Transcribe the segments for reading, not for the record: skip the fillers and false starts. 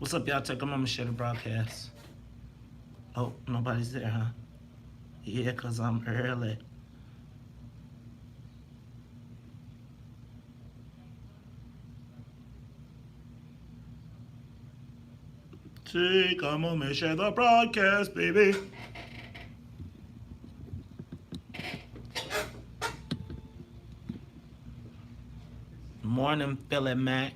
What's up, y'all? Take a moment to share the broadcast. Oh, nobody's there, huh? Yeah, 'cause I'm early. Take a moment, share the broadcast, baby. Morning, Philly Mac.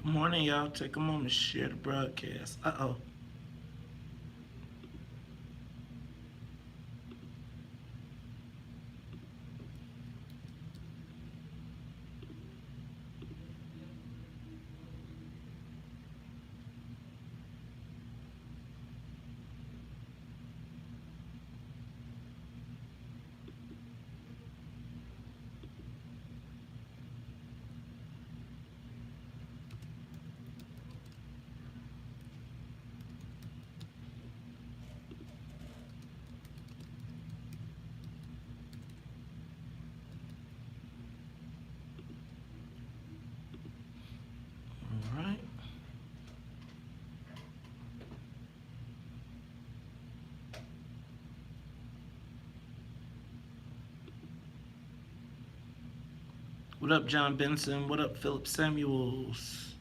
Good morning, y'all. Take a moment to share the broadcast. Uh-oh. What up, John Benson? What up, Philip Samuels?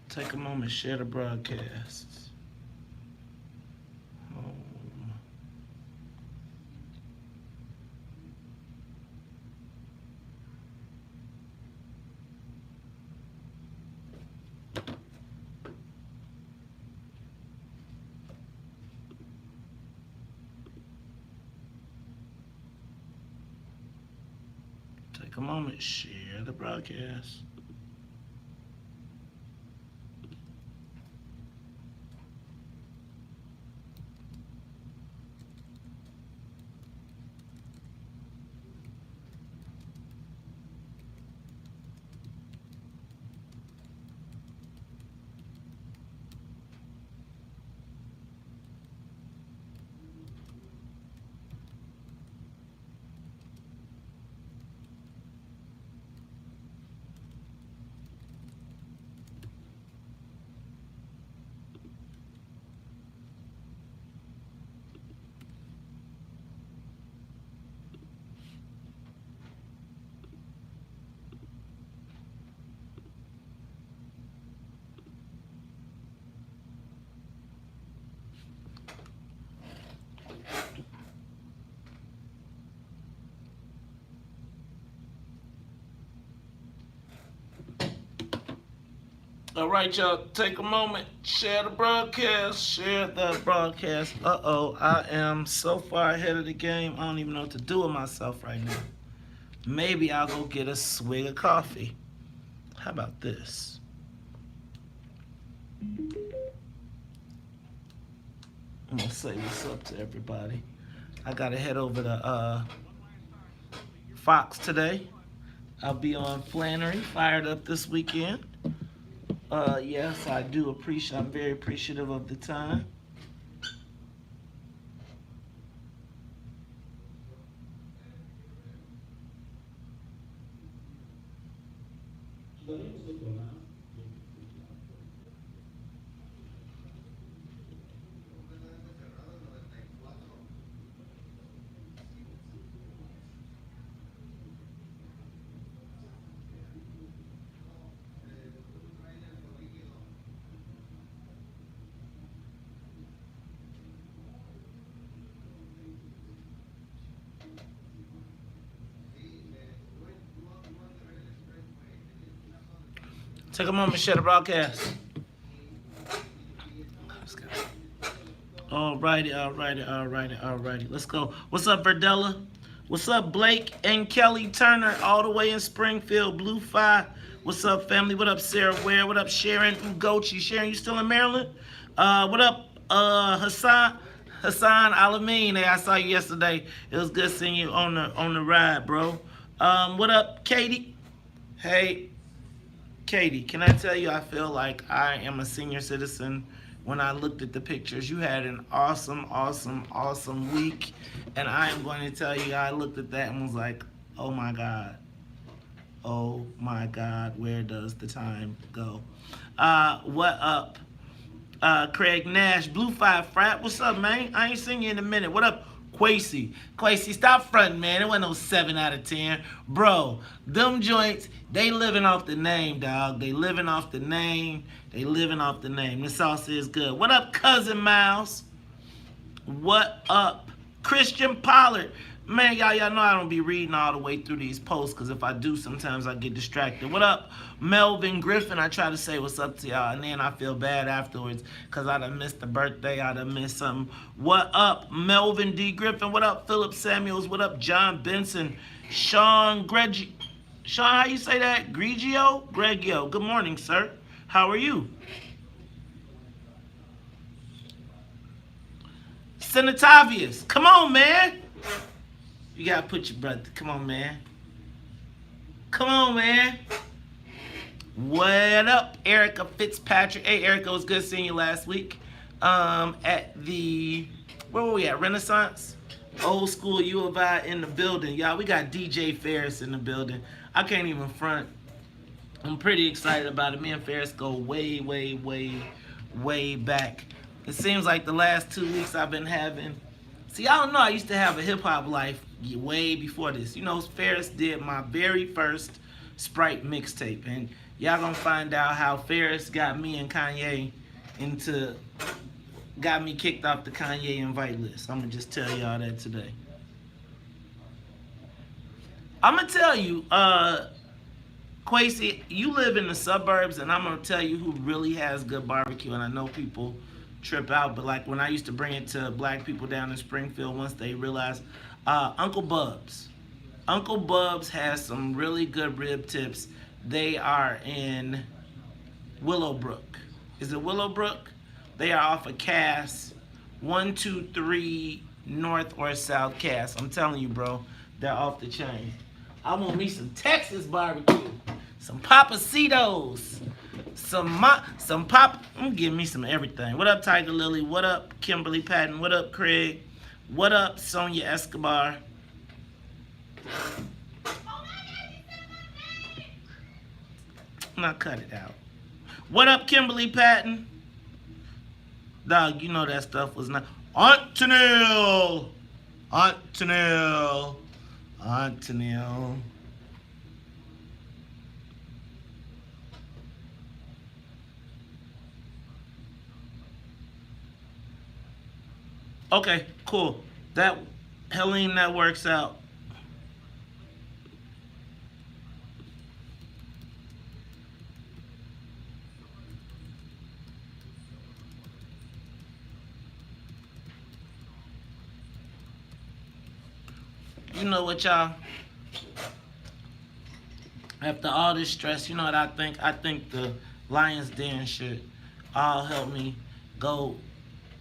Take a moment, share the broadcast. Take a moment, share the broadcast. All right, y'all, take a moment, share the broadcast, share the broadcast. Uh-oh, I am so far ahead of the game, I don't even know what to do with myself right now. Maybe I'll go get a swig of coffee. How about this? I'm gonna say what's up to everybody. I gotta head over to Fox today. I'll be on Flannery, fired up this weekend. Yes, I do appreciate, I'm very appreciative of the time. Take a moment, share the broadcast. Alrighty. Let's go. What's up, Verdella? What's up, Blake and Kelly Turner, all the way in Springfield, Blue 5. What's up, family? What up, Sarah Ware? What up, Sharon Ugochi? Sharon, you still in Maryland? What up, Hassan Alameen? Hey, I saw you yesterday. It was good seeing you on the ride, bro. What up, Katie? Hey, Katie, can I tell you, I feel like I am a senior citizen. When I looked at the pictures, you had an awesome week. And I am going to tell you, I looked at that and was like, oh my God, where does the time go? What up? Craig Nash, Blue 5 Frat, what's up, man? I ain't seen you in a minute. What up? Quasi, stop fronting, man. It wasn't no 7 out of 10. Bro, them joints, they living off the name, dog. They living off the name. The sauce is good. What up, Cousin Miles? What up, Christian Pollard? Man, y'all know I don't be reading all the way through these posts, because if I do, sometimes I get distracted. What up, Melvin Griffin? I try to say what's up to y'all, and then I feel bad afterwards, because I done missed the birthday, I done missed something. What up, Melvin D. Griffin? What up, Philip Samuels? What up, John Benson? Sean, how you say that? Greggio? Good morning, sir. How are you? Senatavius, come on, man. You gotta put your brother. Come on, man. What up, Erica Fitzpatrick? Hey, Erica, it was good seeing you last week. At the, where were we at? Renaissance? Old school U of I in the building. Y'all, we got DJ Ferris in the building. I can't even front. I'm pretty excited about it. Me and Ferris go way, way, way, way back. It seems like the last 2 weeks I've been having. See, I don't know. I used to have a hip hop life way before this. You know, Ferris did my very first Sprite mixtape. And y'all gonna find out how Ferris got me and Kanye got me kicked off the Kanye invite list. I'm gonna just tell y'all that today. I'm gonna tell you, Quasi, you live in the suburbs, and I'm gonna tell you who really has good barbecue. And I know people trip out, but like when I used to bring it to black people down in Springfield, once they realized, Uncle Bubs. Uncle Bubs has some really good rib tips. They are in Willowbrook. Is it Willowbrook? They are off of Cass, 123 North or South Cass. I'm telling you, bro, they're off the chain. I want me some Texas barbecue, some Papacitos, some pop. I'm giving me some everything. What up, Tiger Lily? What up, Kimberly Patton? What up, Craig? What up, Sonia Escobar? Now cut it out. What up, Kimberly Patton? Dog, you know that stuff was not. Antonil! Antonil! Antonil. Okay, cool. That, Helene, that works out. You know what, y'all? After all this stress, you know what I think? I think the Lions Den should all help me go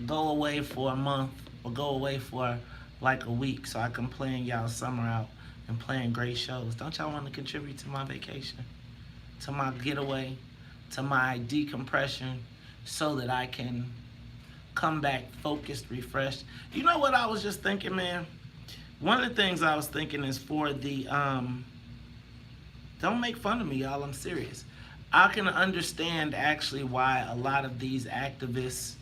away for a month or go away for like a week so I can plan y'all summer out and plan great shows. Don't y'all want to contribute to my vacation, to my getaway, to my decompression, so that I can come back focused, refreshed? You know what I was just thinking, man? One of the things I was thinking is for the, don't make fun of me, y'all, I'm serious. I can understand actually why a lot of these activists,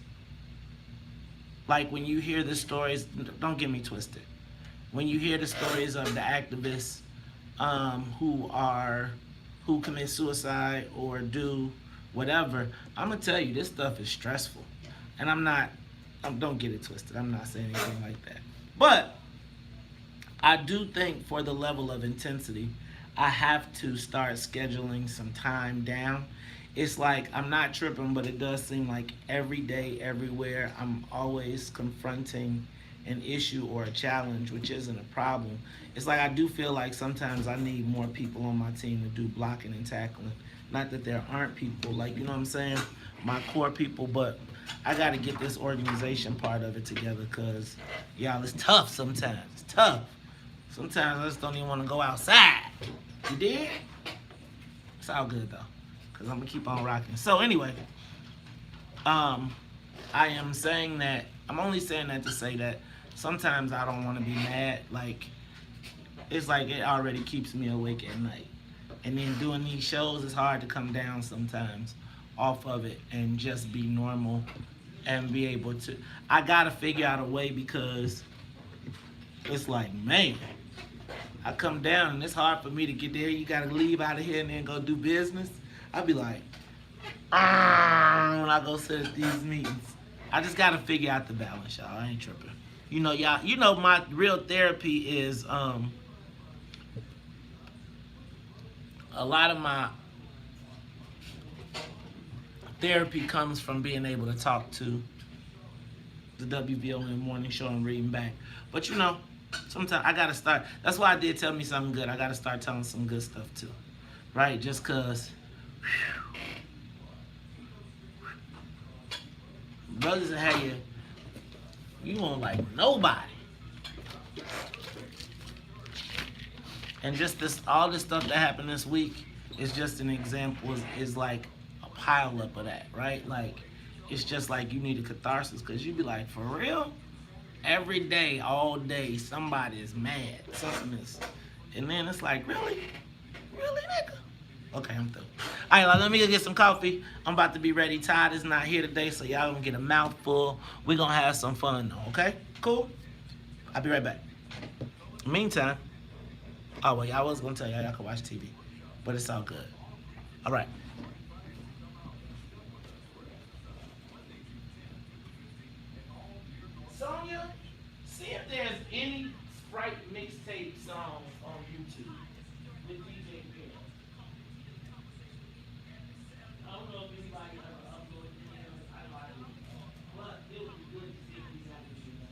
like when you hear the stories, don't get me twisted. When you hear the stories of the activists who commit suicide or do whatever, I'm gonna tell you, this stuff is stressful. And don't get it twisted, I'm not saying anything like that. But I do think for the level of intensity, I have to start scheduling some time down. It's like I'm not tripping, but it does seem like every day, everywhere, I'm always confronting an issue or a challenge, which isn't a problem. It's like I do feel like sometimes I need more people on my team to do blocking and tackling. Not that there aren't people, like, you know what I'm saying, my core people, but I got to get this organization part of it together because, y'all, it's tough sometimes. It's tough. Sometimes I just don't even want to go outside. You did? It's all good, though, because I'm going to keep on rocking. So, anyway, I am saying that, I'm only saying that to say that sometimes I don't want to be mad. Like, it's like it already keeps me awake at night. And then doing these shows, it's hard to come down sometimes off of it and just be normal and be able to. I got to figure out a way because it's like, man, I come down and it's hard for me to get there. You got to leave out of here and then go do business. I'll be like, when I go sit at these meetings. I just got to figure out the balance, y'all. I ain't tripping. You know, y'all, you know my real therapy is, a lot of my therapy comes from being able to talk to the WVON morning show and reading back. But you know, sometimes I gotta start. That's why I did tell me something good. I gotta start telling some good stuff too, right? Just cause brothers that have you won't like nobody. And just this, all this stuff that happened this week is just an example. Is like a pile up of that, right? Like it's just like you need a catharsis because you be like, for real, Every day, all day, somebody is mad. Something is. And then it's like, really? Really, nigga? Okay, I'm through. All right, let me go get some coffee. I'm about to be ready. Todd is not here today, so y'all gonna get a mouthful. We're gonna have some fun, though, okay? Cool? I'll be right back. Meantime, oh, well, y'all was gonna tell y'all can watch TV, but it's all good. All right. Sonya, see if there's any Sprite mixtape songs on YouTube with DJ Pierce. I don't know if anybody ever uploaded them. I know I didn't. But it would be good to see if he's on YouTube.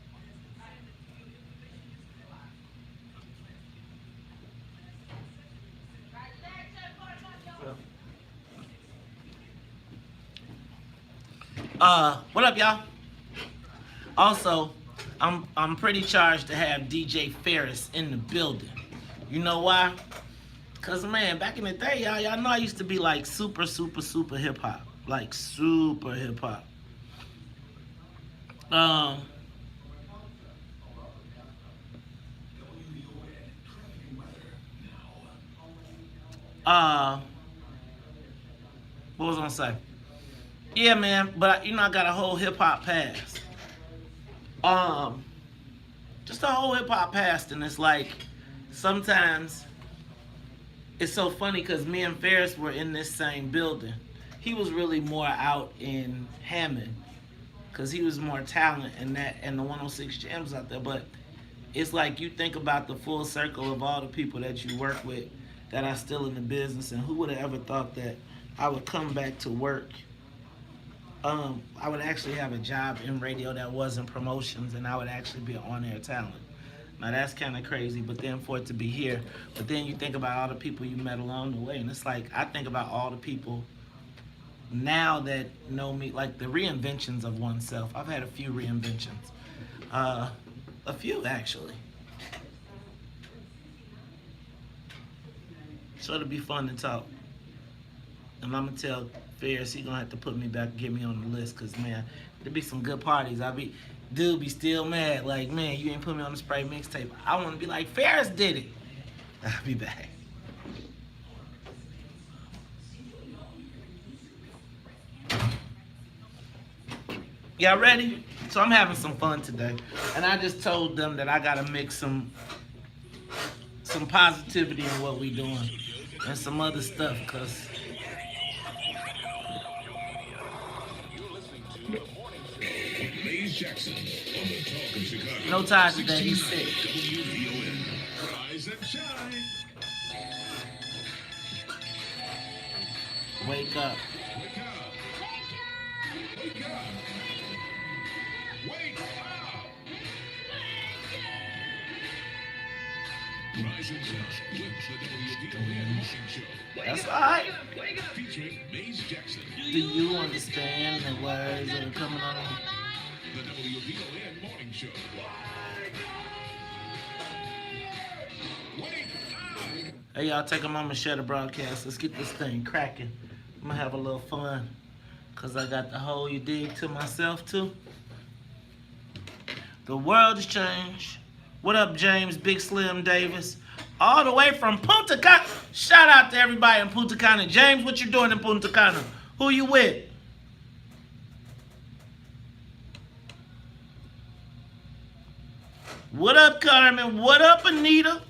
What up, y'all? Also, I'm pretty charged to have DJ PHARRIS in the building. You know why? Cause man, back in the day, y'all know I used to be like super hip hop, like super hip hop. What was I gonna say? Yeah, man, but you know I got a whole hip hop past. Just a whole hip hop past, and it's like sometimes it's so funny because me and PHARRIS were in this same building. He was really more out in Hammond because he was more talent and the 106 Jams out there. But it's like you think about the full circle of all the people that you work with that are still in the business, and who would have ever thought that I would come back to work. I would actually have a job in radio that wasn't promotions, and I would actually be an on-air talent. Now that's kind of crazy, but then for it to be here, but then you think about all the people you met along the way, and it's like I think about all the people now that know me, like the reinventions of oneself. I've had a few reinventions, a few actually. So it'll be fun to talk, and I'm gonna tell PHARRIS he gonna have to put me back and get me on the list, cause man, there be some good parties. Dude be still mad, like, man, you ain't put me on the Sprite mixtape. I wanna be like, PHARRIS did it. I'll be back. Y'all ready? So I'm having some fun today. And I just told them that I gotta mix some positivity in what we doing and some other stuff, cause Jackson on the Talk of Chicago. no ties today, he's sick. WVON. Rise and shine. Wake up. Wake up. Wake up. Wake up. Rise and shine with the WVON Morning Show. That's alright. Featuring Maze Jackson. Do you understand the words that are coming on? The WVON Morning Show. Wake up! Hey, y'all, take a moment, share the broadcast. Let's get this thing cracking. I'm gonna have a little fun, cause I got the whole you dig to myself too. The world has changed. What up, James Big Slim Davis? All the way from Punta Cana. Shout out to everybody in Punta Cana. James, what you doing in Punta Cana? Who you with? What up, Carmen? What up, Anita?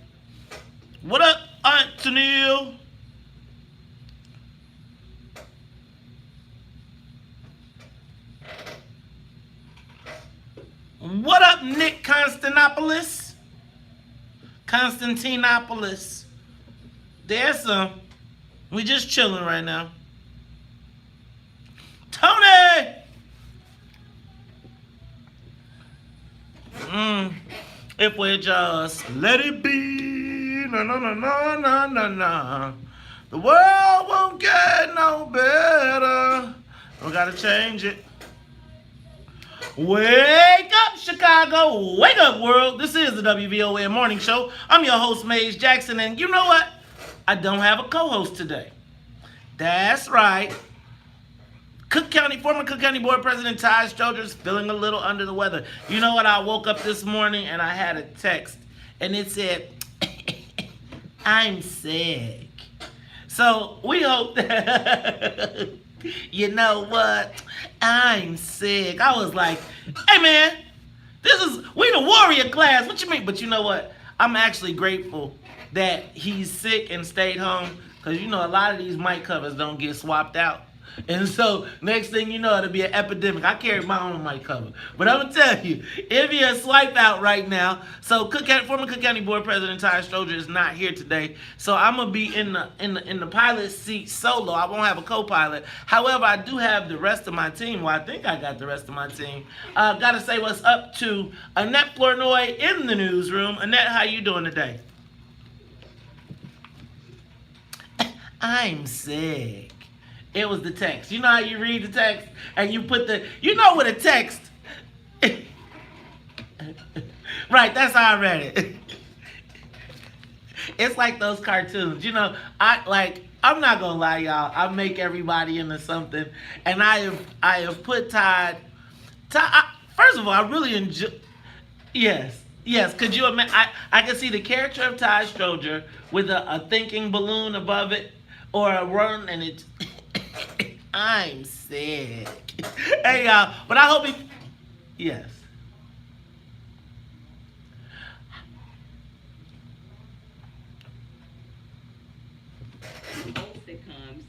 What up, Aunt Tennille? What up, Nick Constantinopolis? Constantinopolis. There's some. We just chilling right now. Tony! If we just let it be, na na na na na na na, the world won't get no better. We gotta change it. Wake up, Chicago! Wake up, world! This is the WVON Morning Show. I'm your host, Maze Jackson, and you know what? I don't have a co-host today. That's right. Former Cook County Board President Ty Stroger's feeling a little under the weather. You know what? I woke up this morning and I had a text, and it said, "I'm sick." So we hope that, you know what? I'm sick. I was like, hey man, we the warrior class. What you mean? But you know what? I'm actually grateful that he's sick and stayed home, because you know a lot of these mic covers don't get swapped out. And so next thing you know, it'll be an epidemic. I carry my own mic cover, but I'm gonna tell you, it'll be a swipe out right now. So former Cook County Board President Ty Stroger is not here today, so I'm gonna be in the pilot seat solo. I won't have a co-pilot. However, I do have the rest of my team. Well, I think I got the rest of my team. Gotta say what's up to Annette Flournoy in the newsroom. Annette, how you doing today? I'm sick. It was the text. You know how you read the text and you put you know what a text. Right, that's how I read it. It's like those cartoons. You know, I'm not gonna lie, y'all. I make everybody into something, and I have put Todd. First of all, I really enjoy. Yes. Could you imagine? I can see the character of Ty Stroger with a thinking balloon above it, or a run, and it's. I'm sick. Hey, y'all. But I hope yes. Old sitcoms,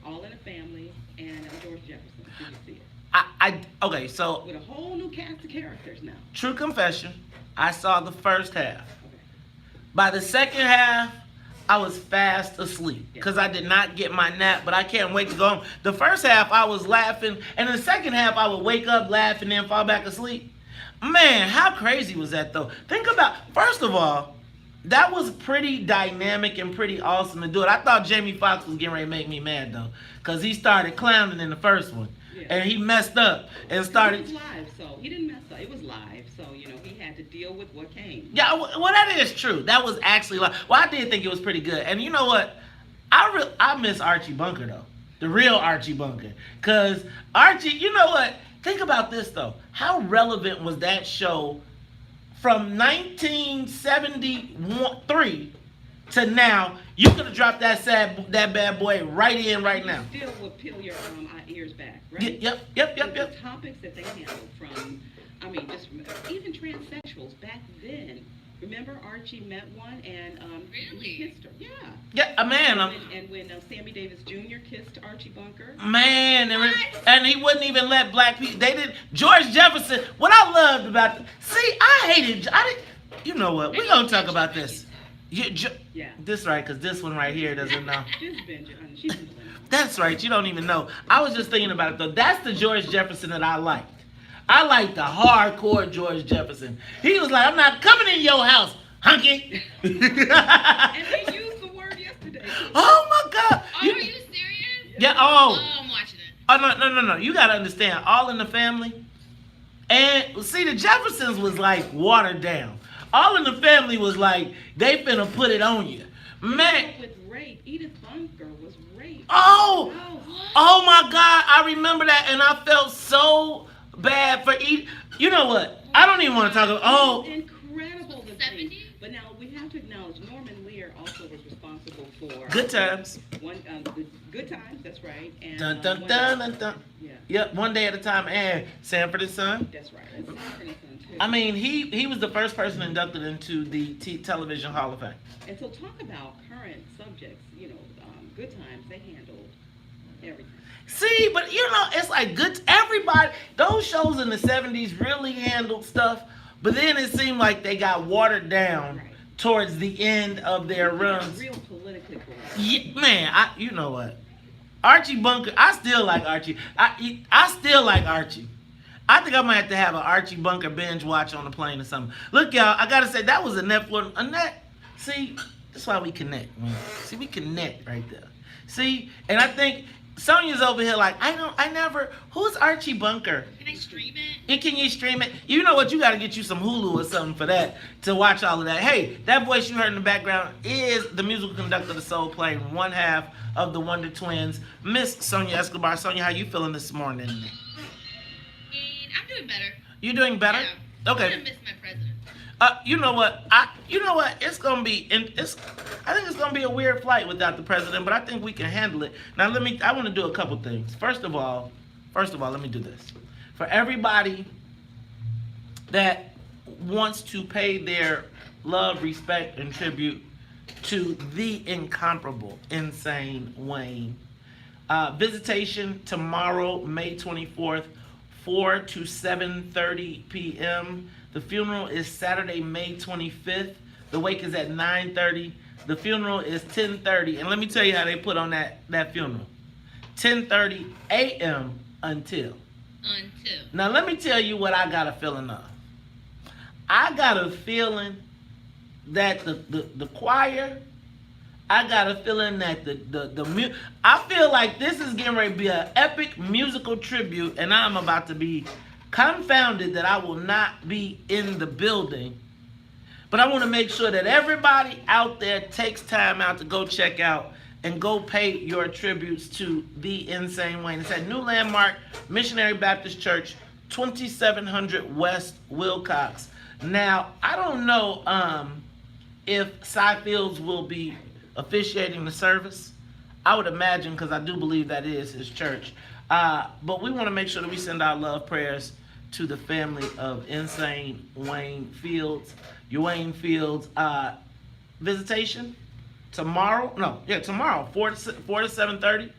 All in a Family, and George Jefferson. Did you see it? Okay, so. With a whole new cast of characters now. True confession, I saw the first half. Okay. By the second half, I was fast asleep because I did not get my nap, but I can't wait to go home. The first half, I was laughing, and the second half, I would wake up, laugh, and then fall back asleep. Man, how crazy was that, though? Think about, first of all, that was pretty dynamic and pretty awesome to do it. I thought Jamie Foxx was getting ready to make me mad, though, because he started clowning in the first one, and he messed up and started. It was live, so he didn't mess up. It was live, so, you know, he had to deal with what came. Yeah, well, that is true. That was actually like, well, I did think it was pretty good. And you know what? I miss Archie Bunker, though. The real Archie Bunker. Because Archie, you know what? Think about this, though. How relevant was that show from 1973 to now? You could have dropped that bad boy right in right now. Still would peel your ears back, right? Yep. The topics that they handled from, just even transsexuals back then. Remember Archie met one and Really? he kissed her. Yeah. Yeah, man. And when Sammy Davis Jr. kissed Archie Bunker. Man, and he wouldn't even let black people. They didn't. George Jefferson. What I loved about you know what? We're gonna talk about this. Yeah. This right, because this one right here doesn't know. Just binge it, honey. She's been playing. That's right. You don't even know. I was just thinking about it though. That's the George Jefferson that I liked. I liked the hardcore George Jefferson. He was like, I'm not coming in your house, hunky. And they used the word yesterday. Oh my God. Oh, are you serious? Yeah. Oh, Oh. I'm watching it. Oh no. You gotta understand. All in the Family. And see, the Jeffersons was like watered down. All in the Family was like they finna put it on you, man. With rape, Edith Bunker was raped. Oh my God. I remember that, and I felt so bad for Edith. You know what? I don't even want to talk about. Oh, Incredible. The 70s? thing. But now we have to acknowledge Norman Lear also was responsible for Good Times. Good Times. That's right. And Dun dun dun dun dun. Yeah. Yep, One Day at a Time, and Sanford and Son. That's right. And Sanford and Son, too. I mean, he was the first person inducted into the Television Hall of Fame. And so talk about current subjects. Good Times. They handled everything. See, but you know, it's like everybody, those shows in the 70s really handled stuff, but then it seemed like they got watered down towards the end of their runs. Real politically correct. Yeah, man, you know what? Archie Bunker, I still like Archie. I still like Archie. I think I might have to have an Archie Bunker binge watch on the plane or something. Look, y'all, I gotta say, that was Annette. See, That's why we connect, man. See, we connect right there. See, and I think Sonia's over here like, who's Archie Bunker? Can I stream it? And can you stream it? You know what? You got to get you some Hulu or something for that to watch all of that. Hey, that voice you heard in the background is the musical conductor of the soul playing one half of the Wonder Twins, Miss Sonia Escobar. Sonia, how you feeling this morning? And I'm doing better. You doing better? Yeah. Okay. I'm gonna miss my president. You know what? It's gonna be. I think it's gonna be a weird flight without the president, but I think we can handle it. Now, I want to do a couple things. First of all, let me do this. For everybody that wants to pay their love, respect, and tribute to the incomparable, insane Wayne. Visitation tomorrow, May 24th, 4 to 7:30 p.m. The funeral is Saturday, May 25th. The wake is at 9:30. The funeral is 10:30. And let me tell you how they put on that funeral. 10:30 a.m. until. Now let me tell you what I got a feeling of. I got a feeling that the choir, I got a feeling that I feel like this is getting ready to be an epic musical tribute, and I'm about to be confounded that I will not be in the building. But I want to make sure that everybody out there takes time out to go check out and go pay your tributes to the insane Wayne. It's at New Landmark Missionary Baptist Church, 2700 West Wilcox. Now, I don't know if Cy Fields will be officiating the service. I would imagine, because I do believe that is his church. But we want to make sure that we send our love prayers to the family of insane Wayne Fields. Wayne Fields visitation tomorrow. Tomorrow, 4 to 7:30.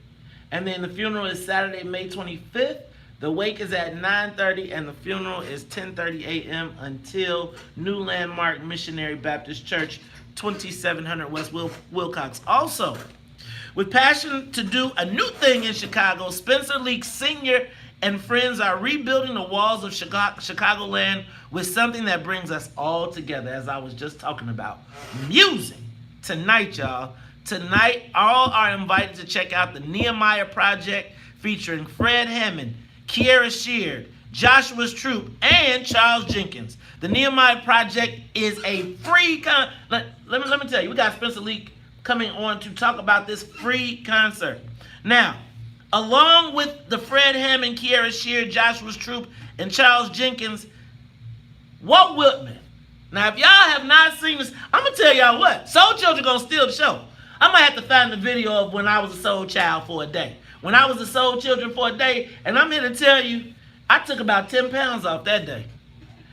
And then the funeral is Saturday, May 25th. The wake is at 9:30, and the funeral is 10:30 a.m. until New Landmark Missionary Baptist Church, 2700 West Wilcox. Also, with passion to do a new thing in Chicago, Spencer Leak Sr. and friends are rebuilding the walls of Chicagoland with something that brings us all together, as I was just talking about. Music. Tonight, y'all. Tonight, all are invited to check out the Nehemiah Project featuring Fred Hammond, Kiera Sheard, Joshua's Troop, and Charles Jenkins. The Nehemiah Project is a free let me tell you, we got Spencer Leak coming on to talk about this free concert. Now, along with the Fred Hammond, Kiera Sheard, Joshua's Troop, and Charles Jenkins, Walt Whitman. Now, if y'all have not seen this, I'm going to tell y'all what. Soul Children going to steal the show. I might have to find the video of when I was a soul child for a day. When I was a soul children for a day, and I'm here to tell you, I took about 10 pounds off that day.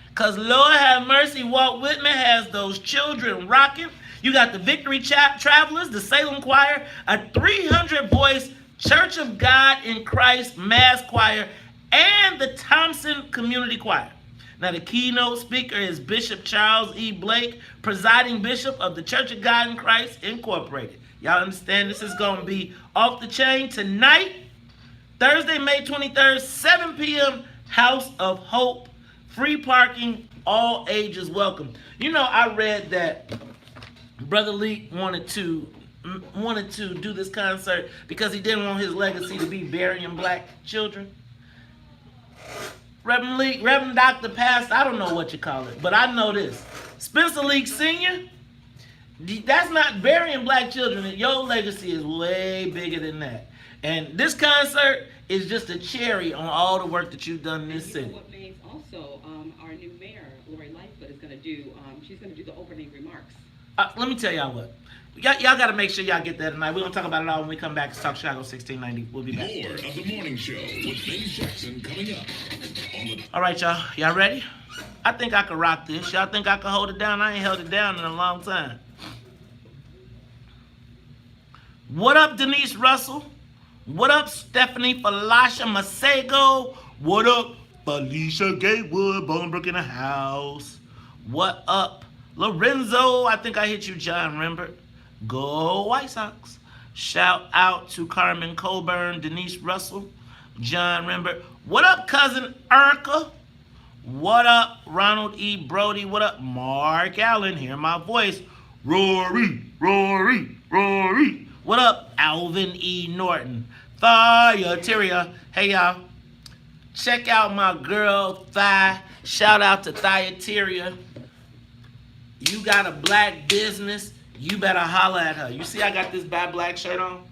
Because Lord have mercy, Walt Whitman has those children rocking. You got the Victory Travelers, the Salem Choir, a 300-voice Church of God in Christ Mass Choir, and the Thompson Community Choir. Now, the keynote speaker is Bishop Charles E. Blake, presiding bishop of the Church of God in Christ Incorporated. Y'all understand this is going to be off the chain tonight, Thursday, May 23rd, 7 p.m., House of Hope. Free parking, all ages welcome. You know, I read that Brother Leak wanted to do this concert because he didn't want his legacy to be burying black children. Reverend Leak, Reverend Dr. Pastor, I don't know what you call it, but I know this. Spencer Leak Sr., that's not burying black children. Your legacy is way bigger than that. And this concert is just a cherry on all the work that you've done in this city. What means also our new mayor, Lori Lightfoot, is going to do, she's going to do the opening remarks. Let me tell y'all what. Y'all got to make sure y'all get that tonight. We're going to talk about it all when we come back to Talk Chicago 1690. We'll be back. More of the morning show with Maze Jackson coming up on the... All right, y'all. Y'all ready? I think I can rock this. Y'all think I can hold it down? I ain't held it down in a long time. What up, Denise Russell? What up, Stephanie Falasha Masego? What up, Felicia Gatewood, Bolingbrook in the house? What up, Lorenzo? I think I hit you, John Rembert. Go White Sox. Shout out to Carmen Colburn, Denise Russell, John Rembert. What up, cousin Erica? What up, Ronald E. Brody? What up, Mark Allen? Hear my voice. Rory, Rory, Rory. What up, Alvin E. Norton? Thyatira. Hey, y'all. Check out my girl, Thigh. Shout out to Thyatira. You got a black business, you better holler at her. You see I got this Buy Black shirt on?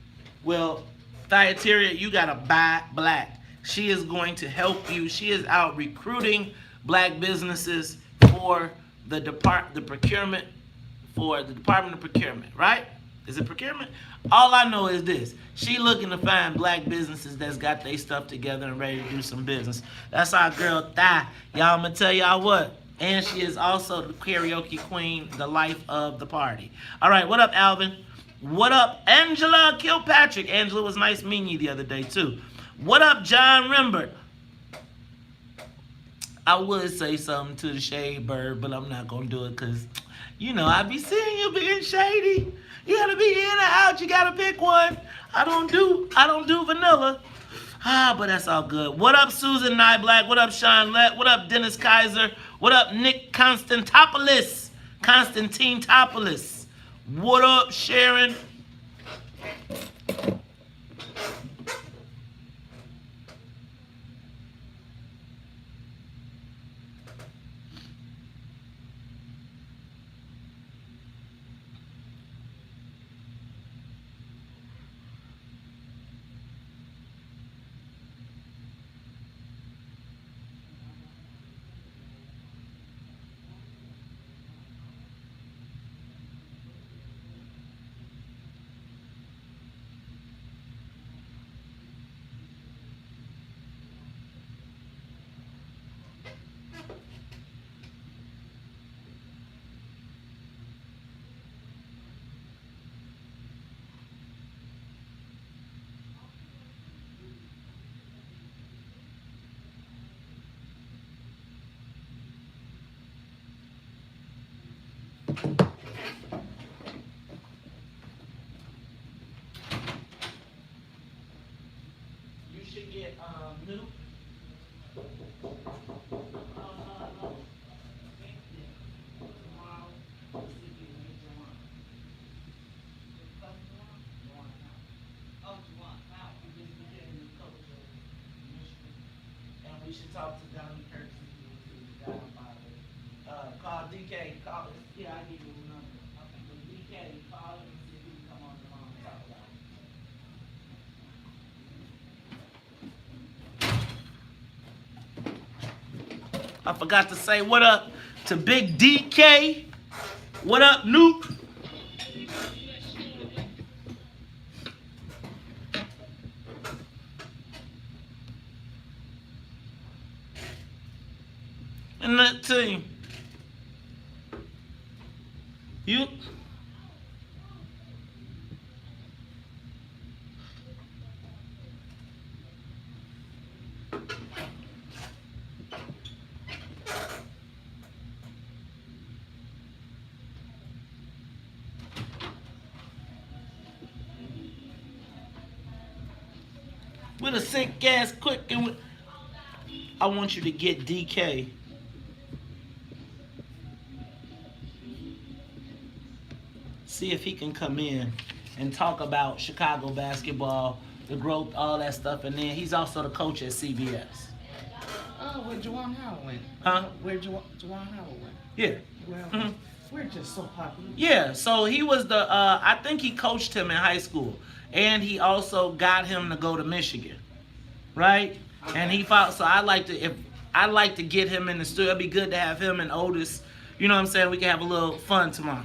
Well, Thyatira, you gotta buy black. She is going to help you. She is out recruiting black businesses for the procurement, for the Department of Procurement, right? Is it procurement? All I know is this. She looking to find black businesses that's got their stuff together and ready to do some business. That's our girl Thigh. Y'all, I'm gonna tell y'all what. And she is also the karaoke queen, the life of the party. All right, what up, Alvin? What up, Angela Kilpatrick? Angela, was nice meeting you the other day, too. What up, John Rimbert? I would say something to the Shade Bird, but I'm not going to do it because, you know, I be seeing you being shady. You got to be in or out. You got to pick one. I don't do vanilla. But that's all good. What up, Susan Nyblack? What up, Sean Lett? What up, Dennis Kaiser? What up, Nick Constantopoulos? What up, Sharon? You should get new. We should talk to Donnie Kirk. Call DK. Call. Yeah, I give you the number. DK, call him and see if he can come on the phone and talk about it. I forgot to say what up to Big DK. What up, Nuke? And that team. You. With a sick ass quick and with, I want you to get DK. See if he can come in and talk about Chicago basketball, the growth, all that stuff, and then he's also the coach at CBS. Oh, where Juwan Howard went. Huh? Where Juwan Howard went. Yeah. Well, we're just so popular. Yeah, so he was the, I think he coached him in high school. And he also got him to go to Michigan. Right? Okay. And he fought, so I'd like to get him in the studio. It'd be good to have him and Otis. You know what I'm saying? We can have a little fun tomorrow.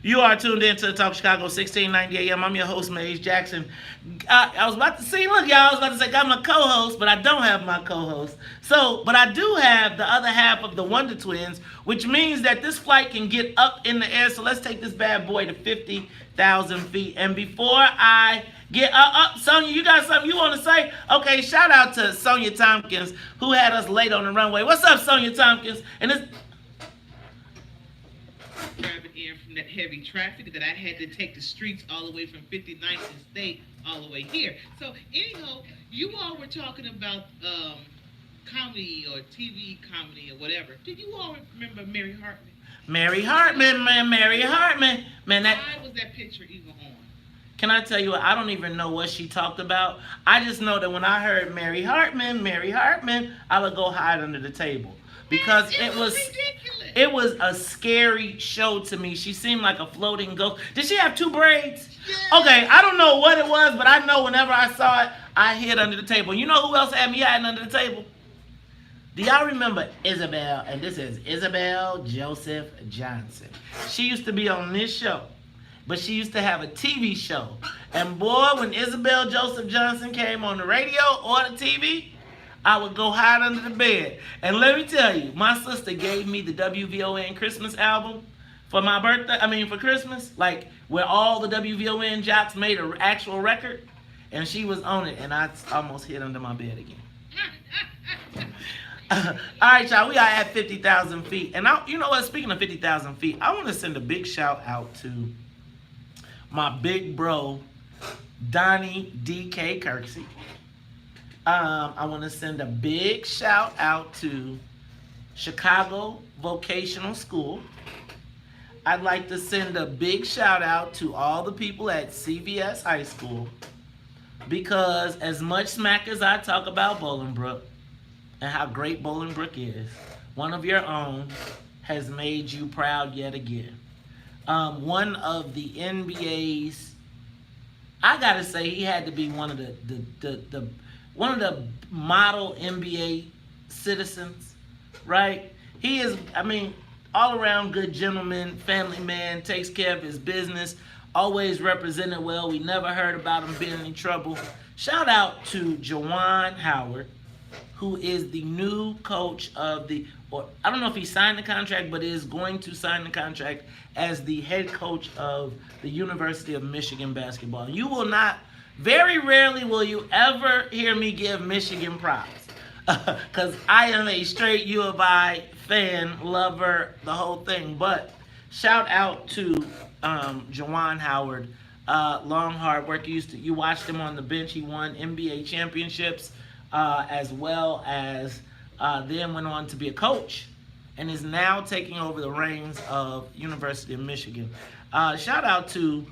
You are tuned in to the Talk Chicago 1690 AM. I'm your host, Maze Jackson. I was about to say, look, y'all, I was about to say, got my co-host, but I don't have my co-host. But I do have the other half of the Wonder Twins, which means that this flight can get up in the air. So let's take this bad boy to 50,000 feet. And before I get up, Sonia, you got something you want to say? Okay, shout out to Sonia Tompkins, who had us late on the runway. What's up, Sonia Tompkins? And it's driving in from that heavy traffic that I had to take the streets all the way from 59th and State all the way here. So anyhow, you all were talking about comedy or TV comedy or whatever. Do you all remember Mary Hartman? Mary Hartman, man, Mary Hartman. Man, that. Why was that picture even on? Can I tell you what? I don't even know what she talked about. I just know that when I heard Mary Hartman, I would go hide under the table. Because it was ridiculous. it was a scary show to me. She seemed like a floating ghost. Did she have two braids? Yeah. Okay, I don't know what it was, but I know whenever I saw it, I hid under the table. You know who else had me hiding under the table? Do y'all remember Isabel? And this is Isabel Joseph Johnson. She used to be on this show, but she used to have a TV show. And boy, when Isabel Joseph Johnson came on the radio or the TV, I would go hide under the bed. And let me tell you, my sister gave me the WVON Christmas album for my birthday, for Christmas, like where all the WVON jocks made an actual record, and she was on it, and I almost hid under my bed again. All right, y'all, we are at 50,000 feet. And you know what, speaking of 50,000 feet, I want to send a big shout out to my big bro, Donnie D.K. Kirksey. I want to send a big shout out to Chicago Vocational School. I'd like to send a big shout out to all the people at CVS High School, because as much smack as I talk about Bolingbrook and how great Bolingbrook is, one of your own has made you proud yet again. One of the NBA's, I gotta say, he had to be one of the model NBA citizens, right? He is, all around good gentleman, family man, takes care of his business, always represented well. We never heard about him being in any trouble. Shout out to Juwan Howard, who is the new coach of I don't know if he signed the contract, but is going to sign the contract as the head coach of the University of Michigan basketball. You will not, very rarely will you ever hear me give Michigan props, because I am a straight U of I fan, lover, the whole thing. But shout out to Juwan Howard, long hard work. You watched him on the bench. He won NBA championships, as well as then went on to be a coach, and is now taking over the reins of University of Michigan. Shout out to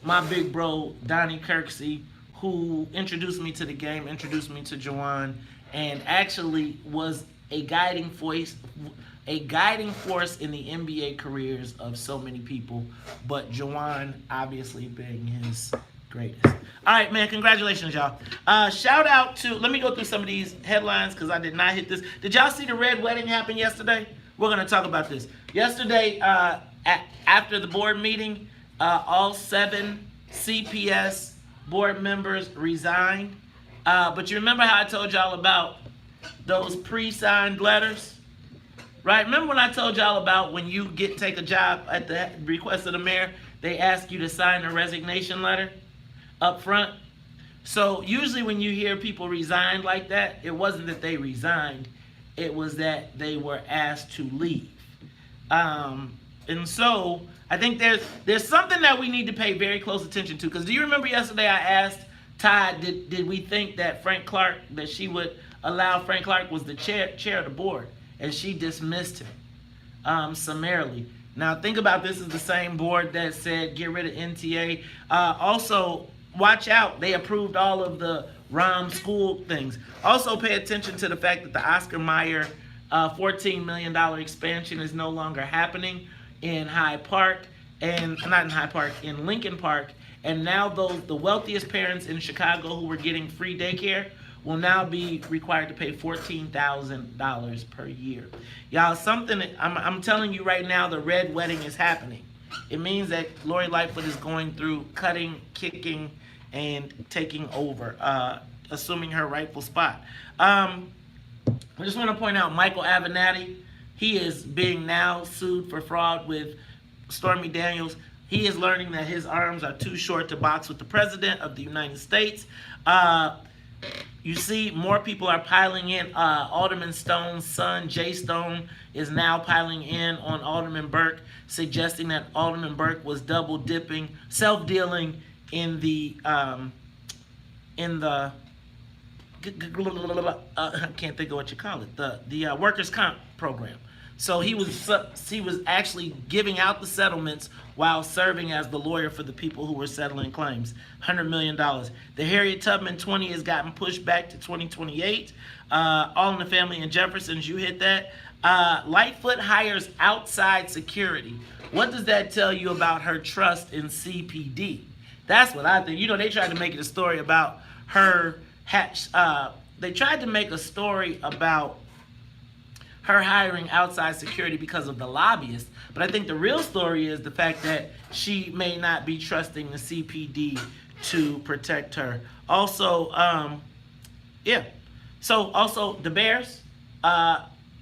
my big bro, Donnie Kirksey, who introduced me to the game, introduced me to Juwan, and actually was a guiding force in the NBA careers of so many people, but Juwan obviously being his greatest. All right, man, congratulations, y'all. Shout out to, let me go through some of these headlines because I did not hit this. Did y'all see the red wedding happen yesterday? We're going to talk about this. Yesterday, after the board meeting, all 7 CPS board members resigned. But you remember how I told y'all about those pre-signed letters? Right? Remember when I told y'all about when you take a job at the request of the mayor, they ask you to sign a resignation letter up front? So usually when you hear people resign like that, it wasn't that they resigned, it was that they were asked to leave. And so I think there's something that we need to pay very close attention to. Because do you remember yesterday I asked Todd, did we think that she would allow Frank Clark was the chair of the board, and she dismissed him summarily. Now think about this is the same board that said get rid of NTA. Also, watch out, they approved all of the ROM school things. Also pay attention to the fact that the Oscar Mayer $14 million expansion is no longer happening in Hyde Park, and not in Hyde Park, in Lincoln Park. And now the wealthiest parents in Chicago who were getting free daycare will now be required to pay $14,000 per year. Y'all, I'm telling you right now, the red wedding is happening. It means that Lori Lightfoot is going through cutting, kicking, and taking over, assuming her rightful spot. I just want to point out Michael Avenatti. He is being now sued for fraud with Stormy Daniels. He is learning that his arms are too short to box with the President of the United States. You see, more people are piling in. Alderman Stone's son, Jay Stone, is now piling in on Alderman Burke, suggesting that Alderman Burke was double dipping, self-dealing in the I can't think of what you call it, the workers' comp program. So he was actually giving out the settlements while serving as the lawyer for the people who were settling claims. $100 million. The Harriet Tubman 20 has gotten pushed back to 2028. All in the Family and Jeffersons, you hit that. Lightfoot hires outside security. What does that tell you about her trust in CPD? That's what I think. You know, they tried to make it a story about her. They tried to make a story about her hiring outside security because of the lobbyists. But I think the real story is the fact that she may not be trusting the CPD to protect her. Also, yeah. So also the Bears,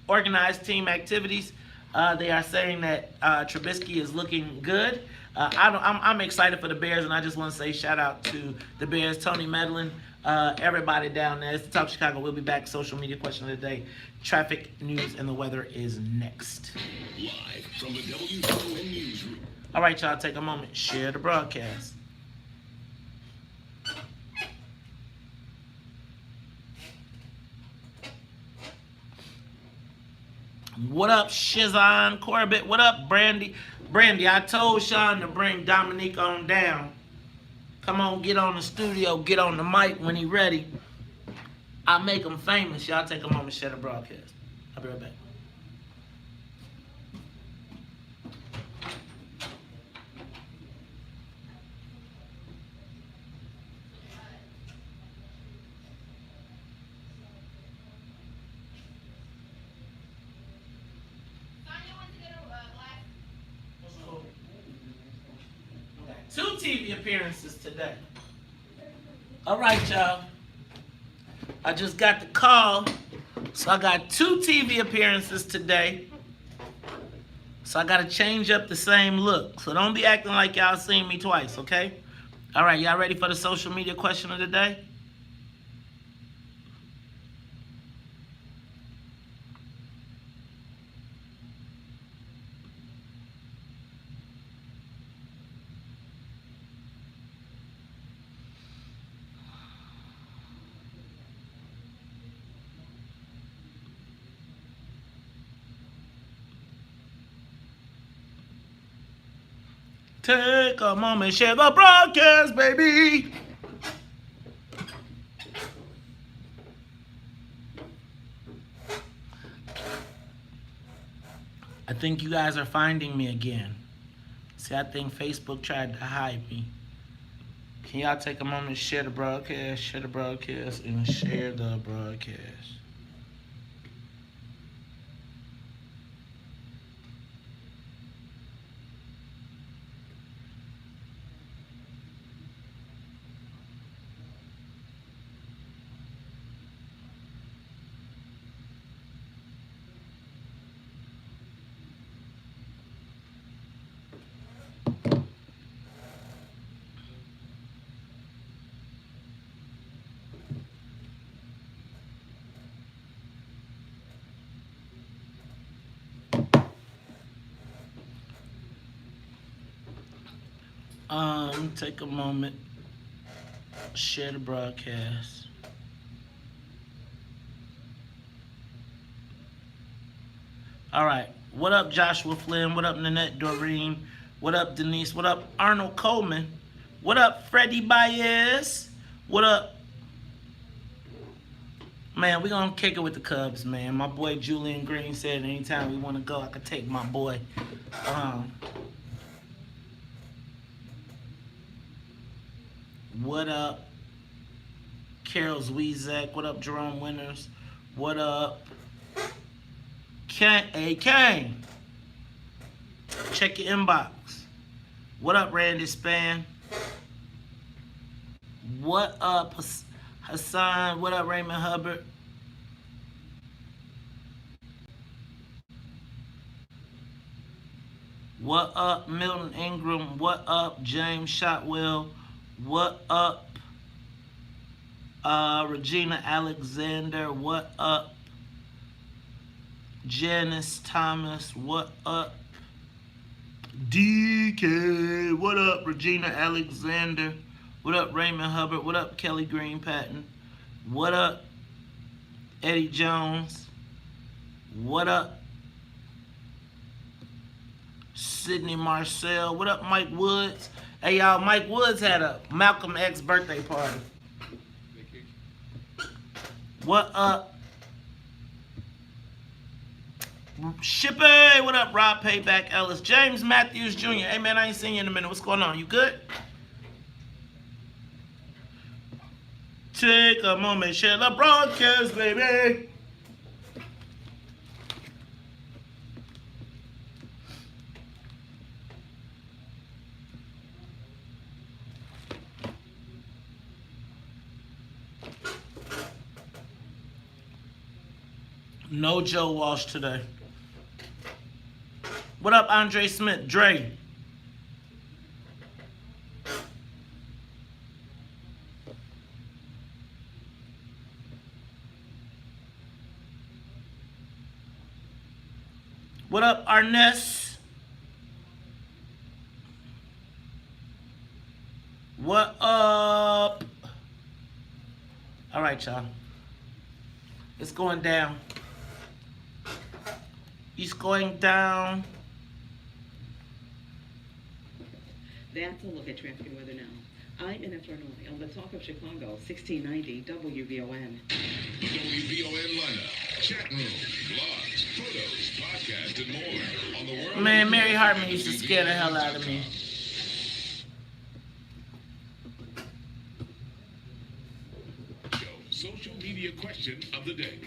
organized team activities. They are saying that Trubisky is looking good. I'm excited for the Bears, and I just want to say shout out to the Bears, Tony Medlin, everybody down there. It's the Top Chicago. We'll be back. Social media question of the day. Traffic, news, and the weather is next. Live from the WVON newsroom. All right, y'all, take a moment. Share the broadcast. What up, Shizan Corbett? What up, Brandy? Brandy, I told Sean to bring Dominique on down. Come on, get on the studio, get on the mic when he ready. I'll make him famous. Y'all take a moment, share the broadcast. I'll be right back. Two TV appearances today. All right, y'all. I just got the call. So I got 2 TV appearances today. So I got to change up the same look. So don't be acting like y'all seen me twice, okay? All right, y'all ready for the social media question of the day? Take a moment, share the broadcast, baby. I think you guys are finding me again. See, I think Facebook tried to hide me. Can y'all take a moment, share the broadcast, and share the broadcast. Take a moment, share the broadcast. All right. What up, Joshua Flynn? What up, Nanette Doreen? What up, Denise? What up, Arnold Coleman? What up, Freddie Baez? What up? Man, we're going to kick it with the Cubs, man. My boy Julian Green said anytime we want to go, I could take my boy. What up, Carol Zwiezek? What up, Jerome Winters? What up, Kane? Check your inbox. What up, Randy Span? What up, Hassan? What up, Raymond Hubbard? What up, Milton Ingram? What up, James Shotwell? What up, Regina Alexander? What up, Janice Thomas? What up, DK? What up, Regina Alexander? What up, Raymond Hubbard? What up, Kelly Green Patton? What up, Eddie Jones. What up? Sydney Marcel. What up, Mike Woods? Hey, y'all, Mike Woods had a Malcolm X birthday party. What up? Shippy, what up, Rob Payback Ellis? James Matthews Jr. Hey, man, I ain't seen you in a minute. What's going on? You good? Take a moment, share the broadcast, baby. No Joe Walsh today. What up, Andre Smith? Dre. What up, Arness? What up? All right, y'all. It's going down. It's going down. That's a look at traffic and weather now. I'm in Farnoli on the Talk of Chicago, 1690 WVON. The WVON lineup, chat room, blogs, photos, podcast, and more on the world. Man, Mary Hartman used to scare the hell out of me. Show, social media question of the day.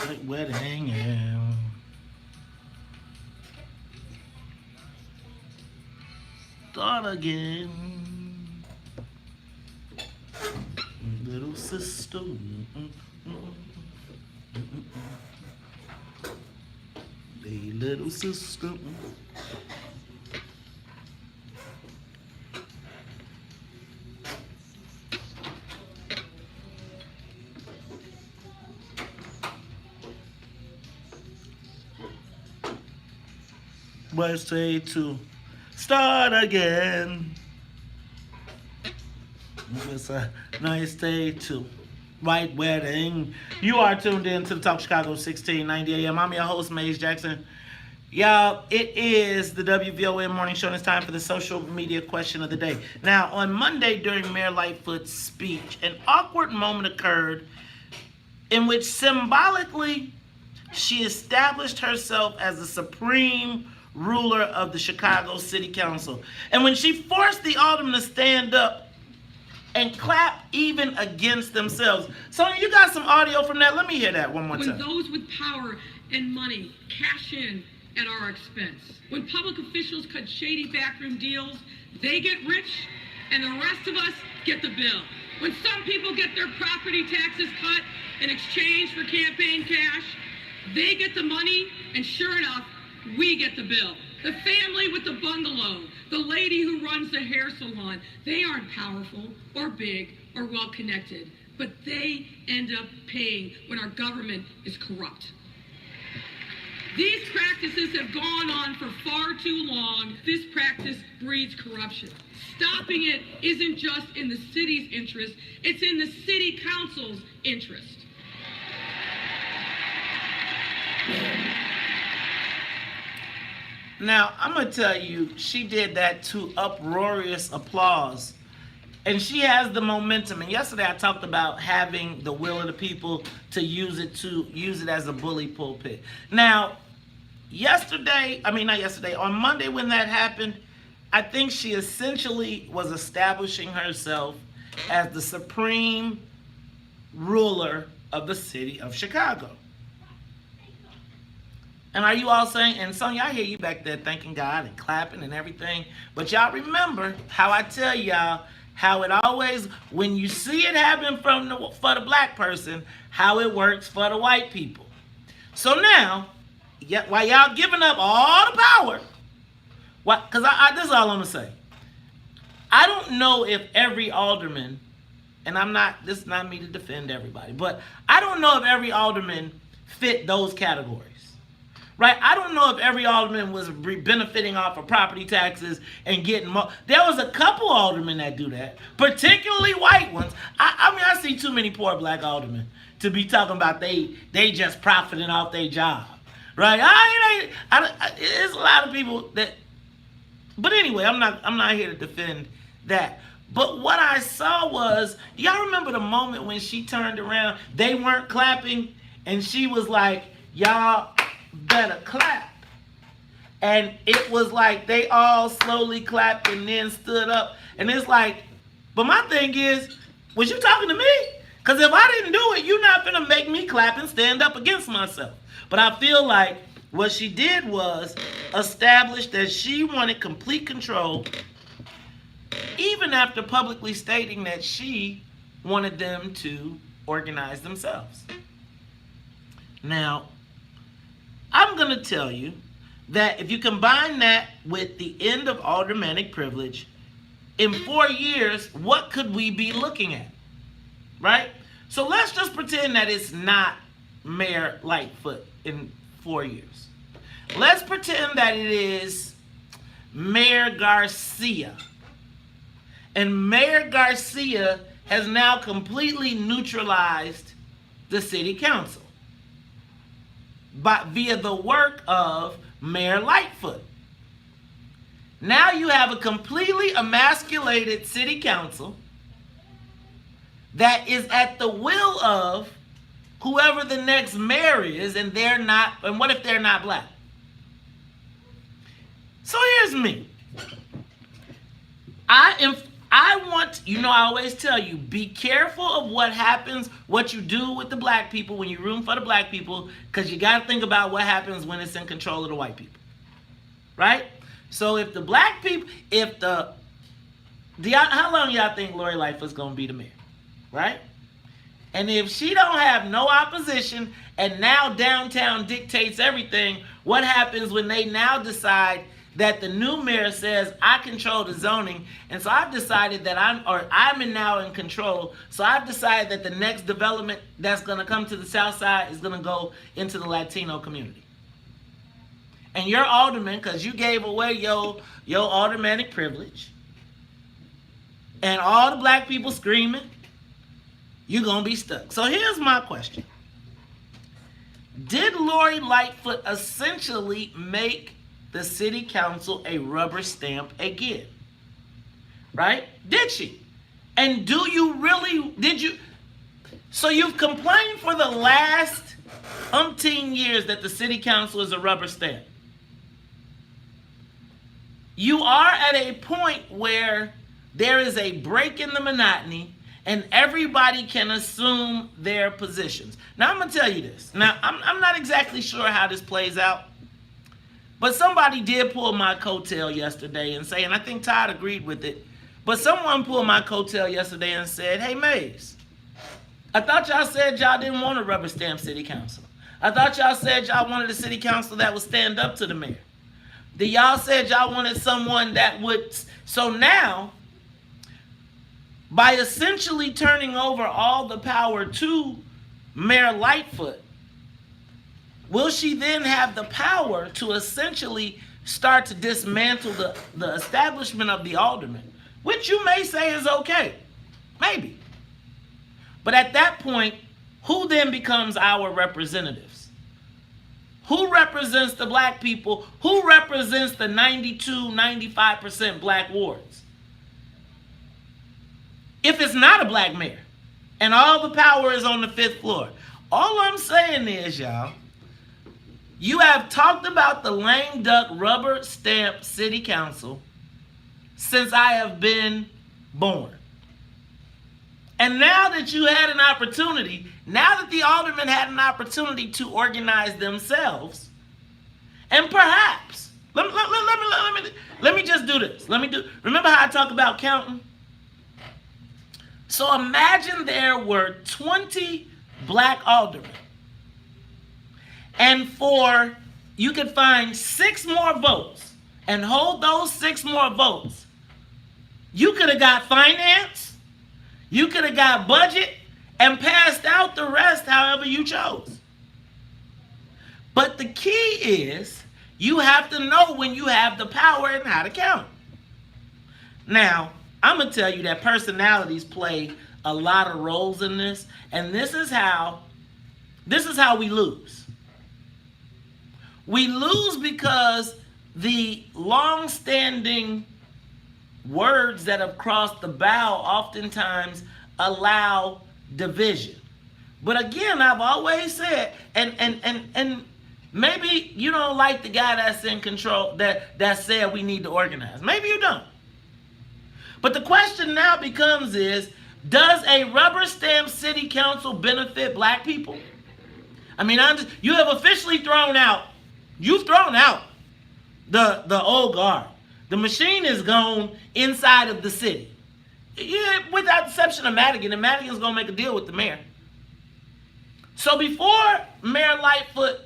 Like wedding, yeah. Start again. Little sister. Hey, little sister. Let's say to start again. It's a nice day to white wedding. You are tuned in to the Talk Chicago 1690 AM. I'm your host, Maze Jackson. Y'all, it is the WVON morning show, and it's time for the social media question of the day. Now, on Monday during Mayor Lightfoot's speech, an awkward moment occurred in which symbolically she established herself as the supreme ruler of the Chicago City Council. And when she forced the aldermen to stand up and clap even against themselves. Sonia, you got some audio from that? Let me hear that one more When time. those with power and money cash in at our expense. When public officials cut shady backroom deals, they get rich and the rest of us get the bill. When some people get their property taxes cut in exchange for campaign cash, they get the money and sure enough, we get the bill. The family with the bungalow, the lady who runs the hair salon, they aren't powerful or big or well connected, but they end up paying when our government is corrupt. These practices have gone on for far too long. This practice breeds corruption. Stopping it isn't just in the city's interest, it's in the city council's interest. Now, I'm going to tell you, she did that to uproarious applause. And she has the momentum. And yesterday I talked about having the will of the people to use it as a bully pulpit. Now, on Monday when that happened, I think she essentially was establishing herself as the supreme ruler of the city of Chicago. And are you all saying, and Sonya, I hear you back there thanking God and clapping and everything, but y'all remember how I tell y'all how it always, when you see it happen for the black person, how it works for the white people. So now, while y'all giving up all the power, because this is all I'm gonna say. I don't know if every alderman, and this is not me to defend everybody, but I don't know if every alderman fit those categories. Right? I don't know if every alderman was benefiting off of property taxes and getting more. There was a couple aldermen that do that, particularly white ones. I mean, I see too many poor black aldermen to be talking about they just profiting off their job. Right? There's a lot of people that, but anyway, I'm not here to defend that. But what I saw was, y'all remember the moment when she turned around, they weren't clapping, and she was like, y'all better clap. And it was like they all slowly clapped and then stood up. And it's like, but my thing is, was you talking to me? Because if I didn't do it, you're not going to make me clap and stand up against myself. But I feel like what she did was establish that she wanted complete control, even after publicly stating that she wanted them to organize themselves. Now, I'm going to tell you that if you combine that with the end of aldermanic privilege, in 4 years, what could we be looking at? Right? So let's just pretend that it's not Mayor Lightfoot in 4 years. Let's pretend that it is Mayor Garcia. And Mayor Garcia has now completely neutralized the city council via the work of Mayor Lightfoot. Now you have a completely emasculated city council that is at the will of whoever the next mayor is, and they're not, and what if they're not black? So here's me. I want, I always tell you, be careful of what happens, what you do with the black people when you room for the black people, because you got to think about what happens when it's in control of the white people. Right? So if the black people, how long y'all think Lori Lightfoot's going to be the mayor? Right? And if she don't have no opposition and now downtown dictates everything, what happens when they now decide that the new mayor says, I control the zoning, and so I've decided that I'm now in control, so I've decided that the next development that's going to come to the south side is going to go into the Latino community. And your alderman, because you gave away your aldermanic privilege, and all the black people screaming, you're going to be stuck. So here's my question. Did Lori Lightfoot essentially make the city council a rubber stamp again? Right? Did she? And did you? So you've complained for the last umpteen years that the city council is a rubber stamp. You are at a point where there is a break in the monotony and everybody can assume their positions. Now I'm going to tell you this. Now I'm not exactly sure how this plays out. But somebody did pull my coattail yesterday and say, and I think Todd agreed with it, but someone pulled my coattail yesterday and said, hey, Mays, I thought y'all said y'all didn't want a rubber stamp city council. I thought y'all said y'all wanted a city council that would stand up to the mayor. Y'all said y'all wanted someone that would. So now, by essentially turning over all the power to Mayor Lightfoot, will she then have the power to essentially start to dismantle the establishment of the alderman? Which you may say is okay. Maybe. But at that point, who then becomes our representatives? Who represents the black people? Who represents the 92-95% black wards? If it's not a black mayor and all the power is on the 5th floor, all I'm saying is, y'all, you have talked about the lame duck rubber stamp city council since I have been born. And now that you had an opportunity, now that the aldermen had an opportunity to organize themselves, and perhaps, let me just do this. Remember how I talk about counting? So imagine there were 20 black aldermen. And for you could find 6 more votes and hold those 6 more votes, you could have got finance, you could have got budget, and passed out the rest however you chose. But the key is you have to know when you have the power and how to count. Now, I'm going to tell you that personalities play a lot of roles in this, and this is how we lose. We lose because the long-standing words that have crossed the bow oftentimes allow division. But again, I've always said, and maybe you don't like the guy that's in control, that said we need to organize. Maybe you don't. But the question now becomes is, does a rubber stamp city council benefit black people? I mean, you have officially thrown out the old guard. The machine is gone inside of the city. Yeah, without the exception of Madigan, and Madigan's going to make a deal with the mayor. So before Mayor Lightfoot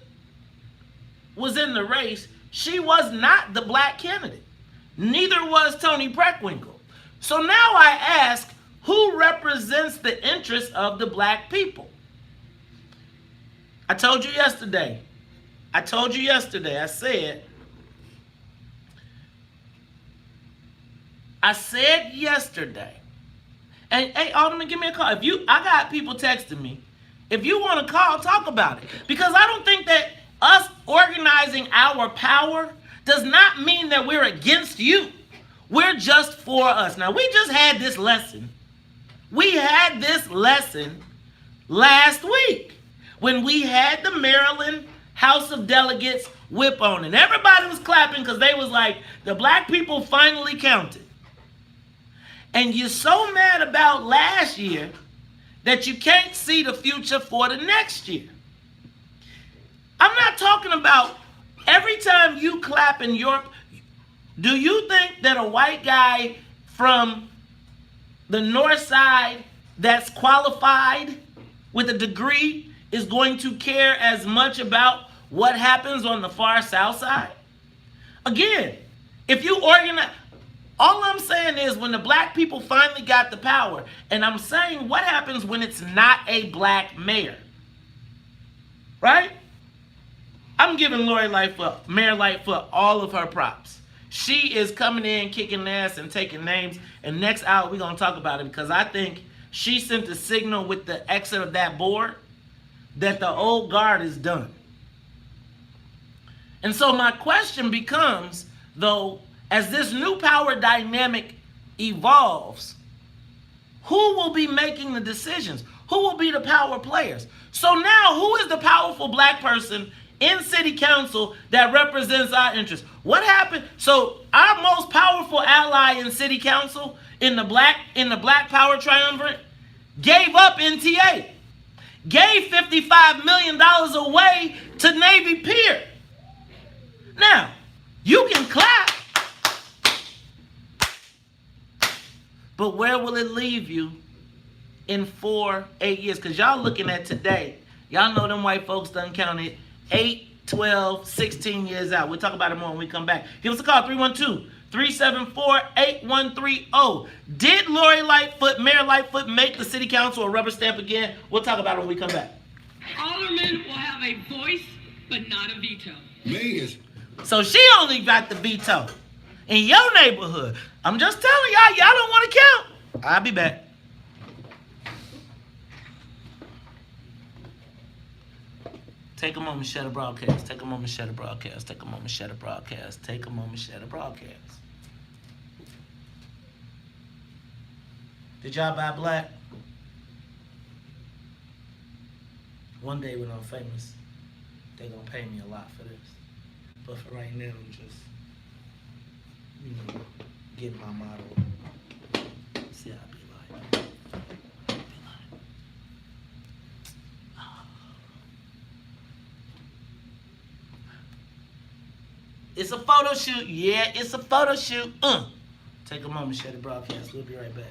was in the race, she was not the black candidate. Neither was Tony Preckwinkle. So now I ask, who represents the interests of the black people? I told you yesterday, I said yesterday, and hey, Alderman, give me a call. I got people texting me. If you want to call, talk about it. Because I don't think that us organizing our power does not mean that we're against you. We're just for us. Now, we just had this lesson. We had this lesson last week when we had the Maryland House of Delegates whip on. And everybody was clapping because they was like, the black people finally counted. And you're so mad about last year that you can't see the future for the next year. I'm not talking about every time you clap in Europe. Do you think that a white guy from the north side that's qualified with a degree is going to care as much about what happens on the far south side? Again, if you organize, all I'm saying is when the black people finally got the power, and I'm saying what happens when it's not a black mayor, right? I'm giving Mayor Lightfoot, all of her props. She is coming in, kicking ass and taking names, and next hour we're going to talk about it because I think she sent a signal with the exit of that board that the old guard is done. And so my question becomes, though, as this new power dynamic evolves, who will be making the decisions? Who will be the power players? So now, who is the powerful black person in city council that represents our interests? What happened? So our most powerful ally in city council in the black power triumvirate gave up NTA, gave $55 million away to Navy Pier. Now, you can clap, but where will it leave you in 8 years? Because y'all looking at today, y'all know them white folks done counted 8, 12, 16 years out. We'll talk about it more when we come back. Give us a call, 312-374-8130. Did Mayor Lightfoot make the city council a rubber stamp again? We'll talk about it when we come back. Aldermen will have a voice, but not a veto. So she only got the veto in your neighborhood. I'm just telling y'all don't want to count. I'll be back. Take a moment, share the broadcast. Take a moment, share the broadcast. Take a moment, share the broadcast. Take a moment, share the broadcast. Did y'all buy black? One day when I'm famous, they're going to pay me a lot for this. But for right now, I'm just, getting my model. See how I be like. It's a photo shoot. Yeah, it's a photo shoot. Take a moment, share the broadcast. We'll be right back.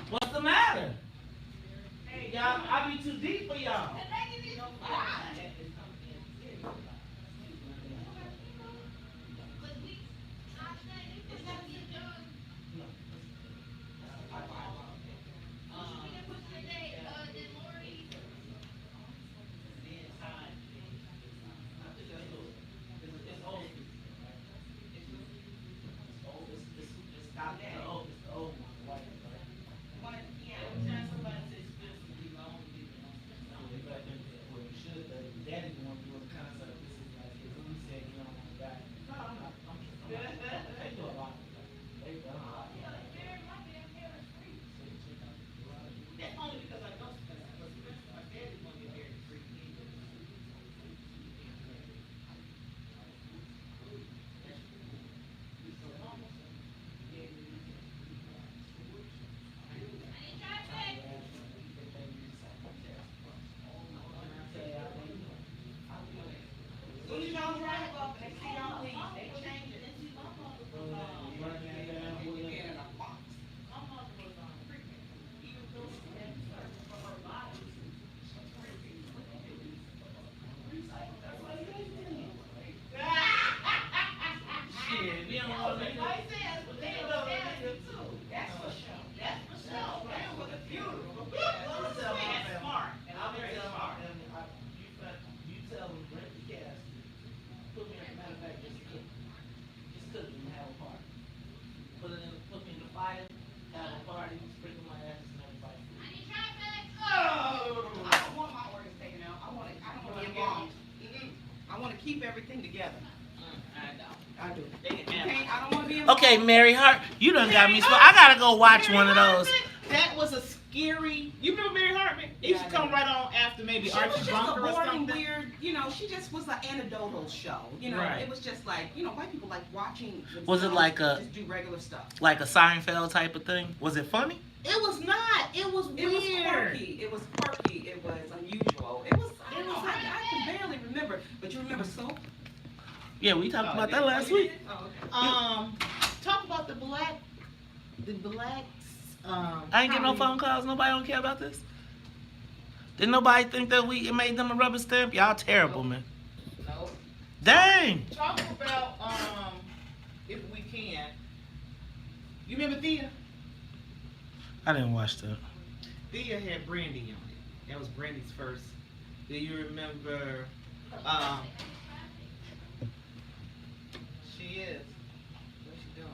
What's the matter? y'all. I be too deep for y'all. Keep everything together. I do. I don't want to be involved. Okay, Mary Hart, you done got me. I gotta go watch one of those. That was a scary. You remember Mary Hartman? It used to come right on after maybe She was Archie just a Bunker or boring, something. weird, she just was an anecdotal show. Right. It was just like, white people like watching. Was it like a- just do regular stuff? Like a Seinfeld type of thing? Was it funny? It was not. It was It was weird. quirky. It was quirky. It was unusual. It was. I don't know. I can barely remember. But you remember Soap? Yeah, we talked about that last week. Oh, okay. Talk about the blacks. I ain't get no phone calls. Nobody don't care about this. Did nobody think that it made them a rubber stamp? Y'all terrible, man. No. Dang. Talk about if we can. You remember Thea? I didn't watch that. Thea had Brandy on it. That was Brandy's first. Do you remember? She is. What's she doing?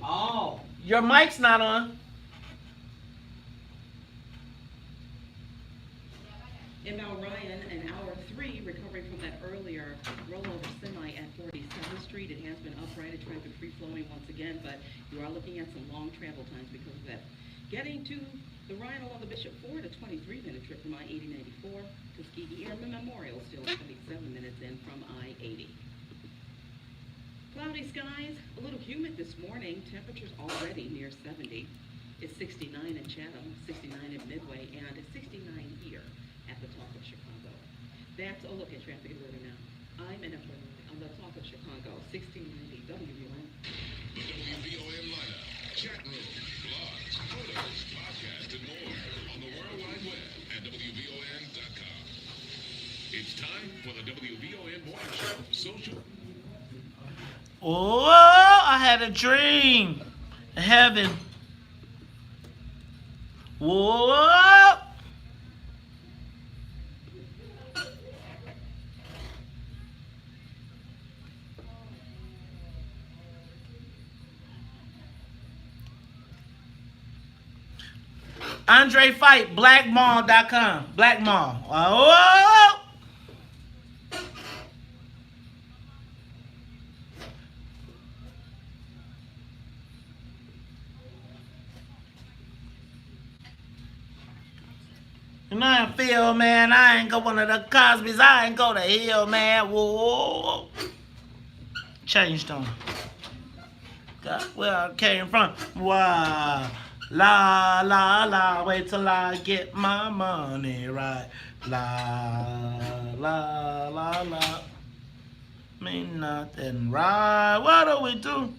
Oh. Your mic's not on. And now Ryan, in hour 3, recovering from that earlier rollover semi at 47th Street. It has been uprighted, traffic free-flowing once again, but you are looking at some long travel times because of that. Getting to the Ryan along the Bishop Ford, a 23-minute trip from I-80-94. Tuskegee Airmen Memorial, still 27 minutes in from I-80. Cloudy skies, a little humid this morning. Temperatures already near 70. It's 69 in Chatham, 69 in Midway, and it's 69 here at the Talk of Chicago. That's a look at traffic and weather now. I'm in on the Talk of Chicago, 1690 WVON. The WVON lineup, chat room, blogs, photos, podcasts, and more on the World Wide Web at WVON.com. It's time for the WVON Morning Show social. Oh, I had a dream. Heaven. Whoa. Andre Fight, blackmall.com. Blackmall. Oh. You know how I feel, man. I ain't go one of the Cosby's. I ain't go to hell, man. Whoa. Changed on. Got where I came from. Wow. La, la, la. Wait till I get my money right. La, la, la, la. Mean nothing right. What do we do?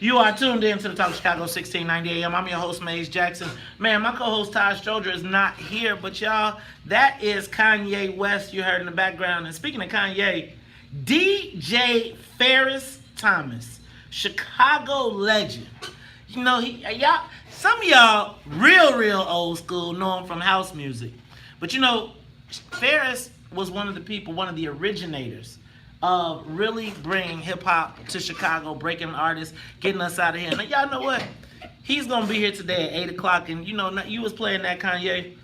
You are tuned in to the Talk Chicago 1690 AM. I'm your host, Maze Jackson. Man, my co-host, Taj Stroger, is not here, but y'all, that is Kanye West you heard in the background. And speaking of Kanye, DJ PHARRIS Thomas, Chicago legend. You know, y'all, some of y'all real old school know him from house music. But you know, PHARRIS was one of the originators of really bringing hip-hop to Chicago, breaking artists, getting us out of here. Now, y'all know what? He's going to be here today at 8 o'clock, and you know, you was playing that Kanye.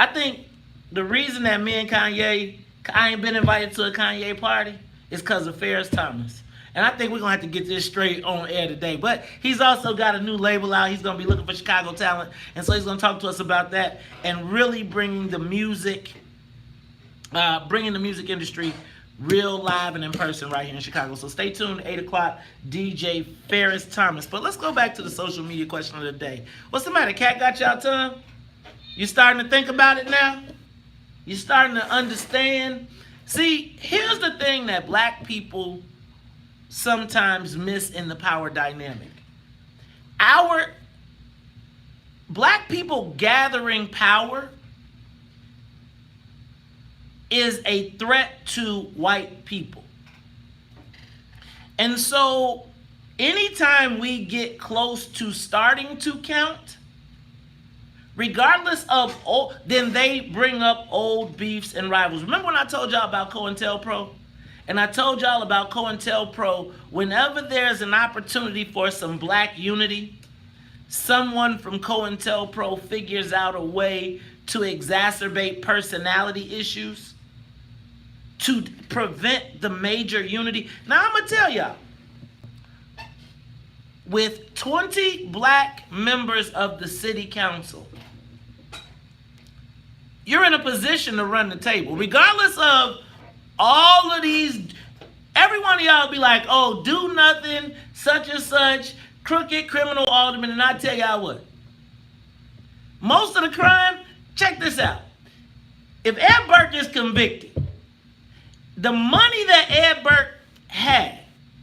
I think the reason that me and Kanye, I ain't been invited to a Kanye party is because of PHARRIS Thomas. And I think we're going to have to get this straight on air today. But he's also got a new label out. He's going to be looking for Chicago talent. And so he's going to talk to us about that and really bringing the music industry real live and in person right here in Chicago. So stay tuned, 8 o'clock, DJ PHARRIS Thomas. But let's go back to the social media question of the day. What's the matter? Cat got y'all tongue? You starting to think about it now? You starting to understand? See, here's the thing that black people sometimes miss in the power dynamic. Our black people gathering power is a threat to white people. And so anytime we get close to starting to count, regardless of then they bring up old beefs and rivals. Remember when I told y'all about COINTELPRO? And I told y'all about COINTELPRO, whenever there's an opportunity for some black unity, someone from COINTELPRO figures out a way to exacerbate personality issues to prevent the major unity. Now I'm going to tell y'all, with 20 black members of the city council, you're in a position to run the table. Regardless of all of these, every one of y'all be like, oh, do nothing, such and such, crooked criminal alderman. And I tell y'all what, most of the crime, check this out. If Ed Burke is convicted, the money that Ed Burke had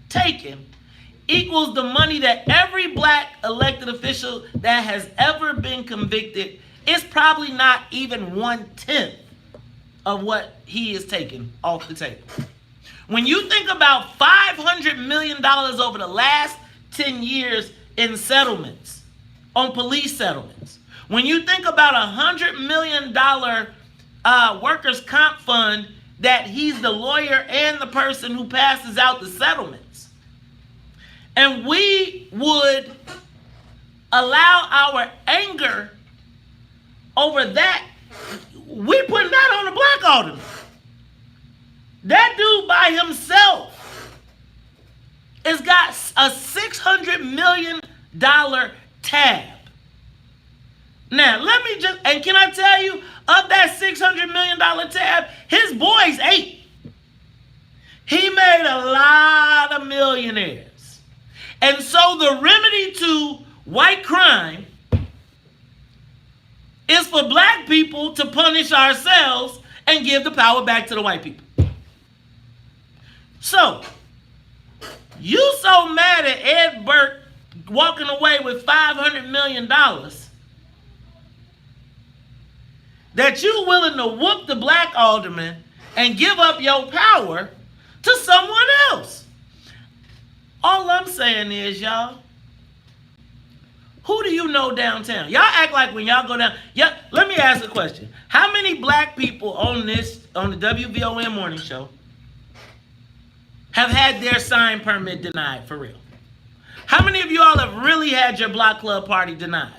taken equals the money that every black elected official that has ever been convicted is probably not even 1/10 of what he is taking off the table. When you think about $500 million over the last 10 years in settlements, on police settlements, when you think about $100 million workers' comp fund that he's the lawyer and the person who passes out the settlements, and we would allow our anger over that, we putting that on the black alderman. That dude by himself has got a $600 million tab. Now, let me just, and can I tell you, of that $600 million tab, his boys ate. He made a lot of millionaires. And so the remedy to white crime is for black people to punish ourselves and give the power back to the white people. So, you so mad at Ed Burke walking away with $500 million that you're willing to whoop the black alderman and give up your power to someone else. All I'm saying is, y'all, who do you know downtown? Y'all act like when y'all go down. Yeah, let me ask a question. How many black people on the WVON morning show have had their sign permit denied for real? How many of you all have really had your block club party denied?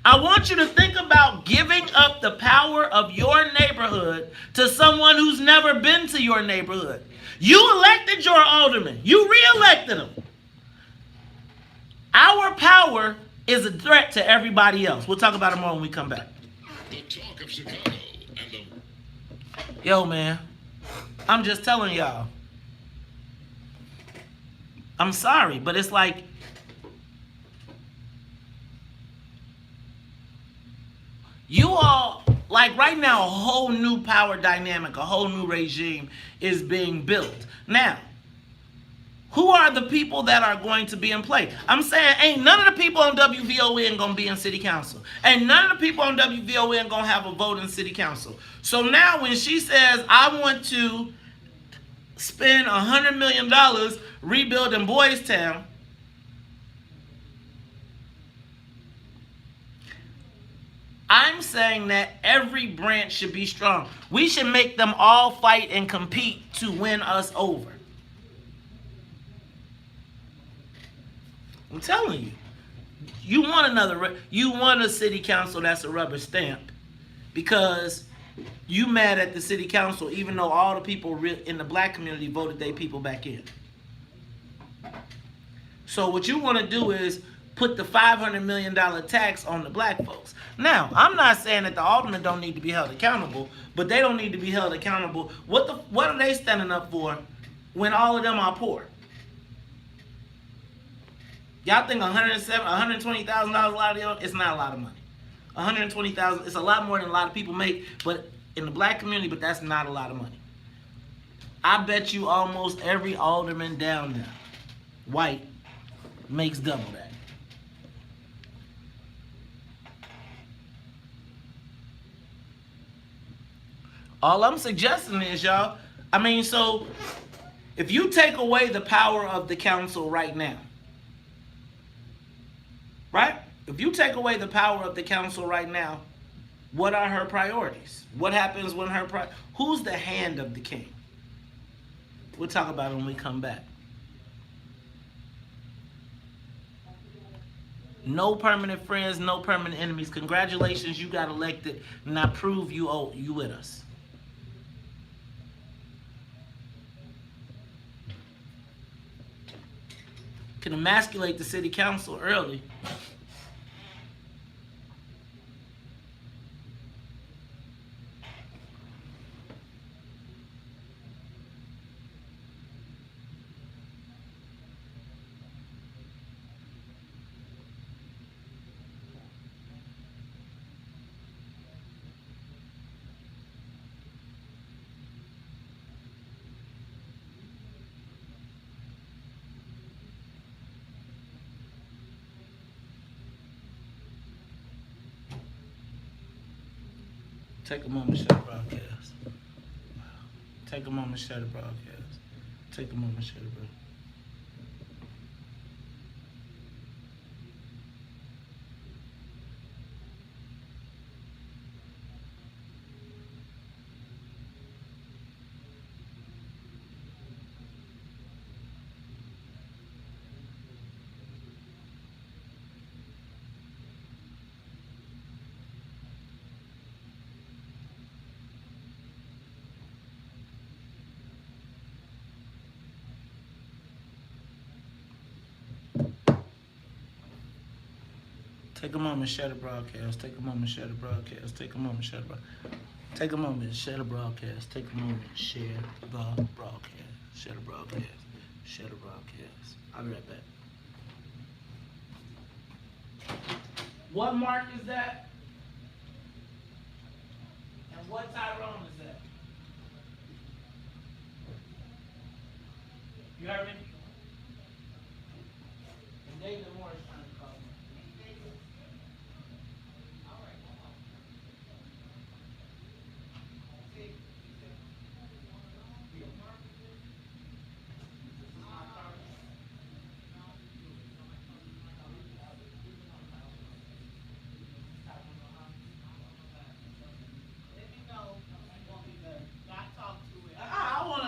I want you to think about giving up the power of your neighborhood to someone who's never been to your neighborhood. You elected your alderman. You re-elected him. Our power is a threat to everybody else. We'll talk about it more when we come back. The talk of Chicago and the... Yo, man, I'm just telling y'all. I'm sorry, but it's like, you all, like right now, a whole new power dynamic, a whole new regime is being built. Now, Who are the people that are going to be in play? I'm saying ain't none of the people on WVON going to be in city council. Ain't none of the people on WVON going to have a vote in city council. So now when she says, I want to spend $100 million rebuilding Boys Town, I'm saying that every branch should be strong. We should make them all fight and compete to win us over. I'm telling you, you want a city council that's a rubber stamp because you mad at the city council even though all the people in the black community voted their people back in. So what you want to do is put the $500 million tax on the black folks. Now, I'm not saying that the aldermen don't need to be held accountable, but they don't need to be held accountable. What are they standing up for when all of them are poor? Y'all think $120,000 a lot of y'all? It's not a lot of money. $120,000, it's a lot more than a lot of people make, but in the black community, but that's not a lot of money. I bet you almost every alderman down there, white, makes double that. All I'm suggesting is, y'all, so if you take away the power of the council right now, right? If you take away the power of the council right now, what are her priorities? What happens when who's the hand of the king? We'll talk about it when we come back. No permanent friends, no permanent enemies. Congratulations, you got elected. Now prove you with us. Can emasculate the city council early. Take a moment, share the broadcast. Take a moment, share the broadcast. Take a moment, share the broadcast. Take a moment, share the broadcast. Take a moment, share the broadcast. Take a moment, share the broadcast. Take a moment, share the broadcast. Take a moment, share the broadcast. Share the broadcast. Share the broadcast. I'll be right back. What mark is that? And what Tyrone is that? You heard me? And David Moore is trying to call me.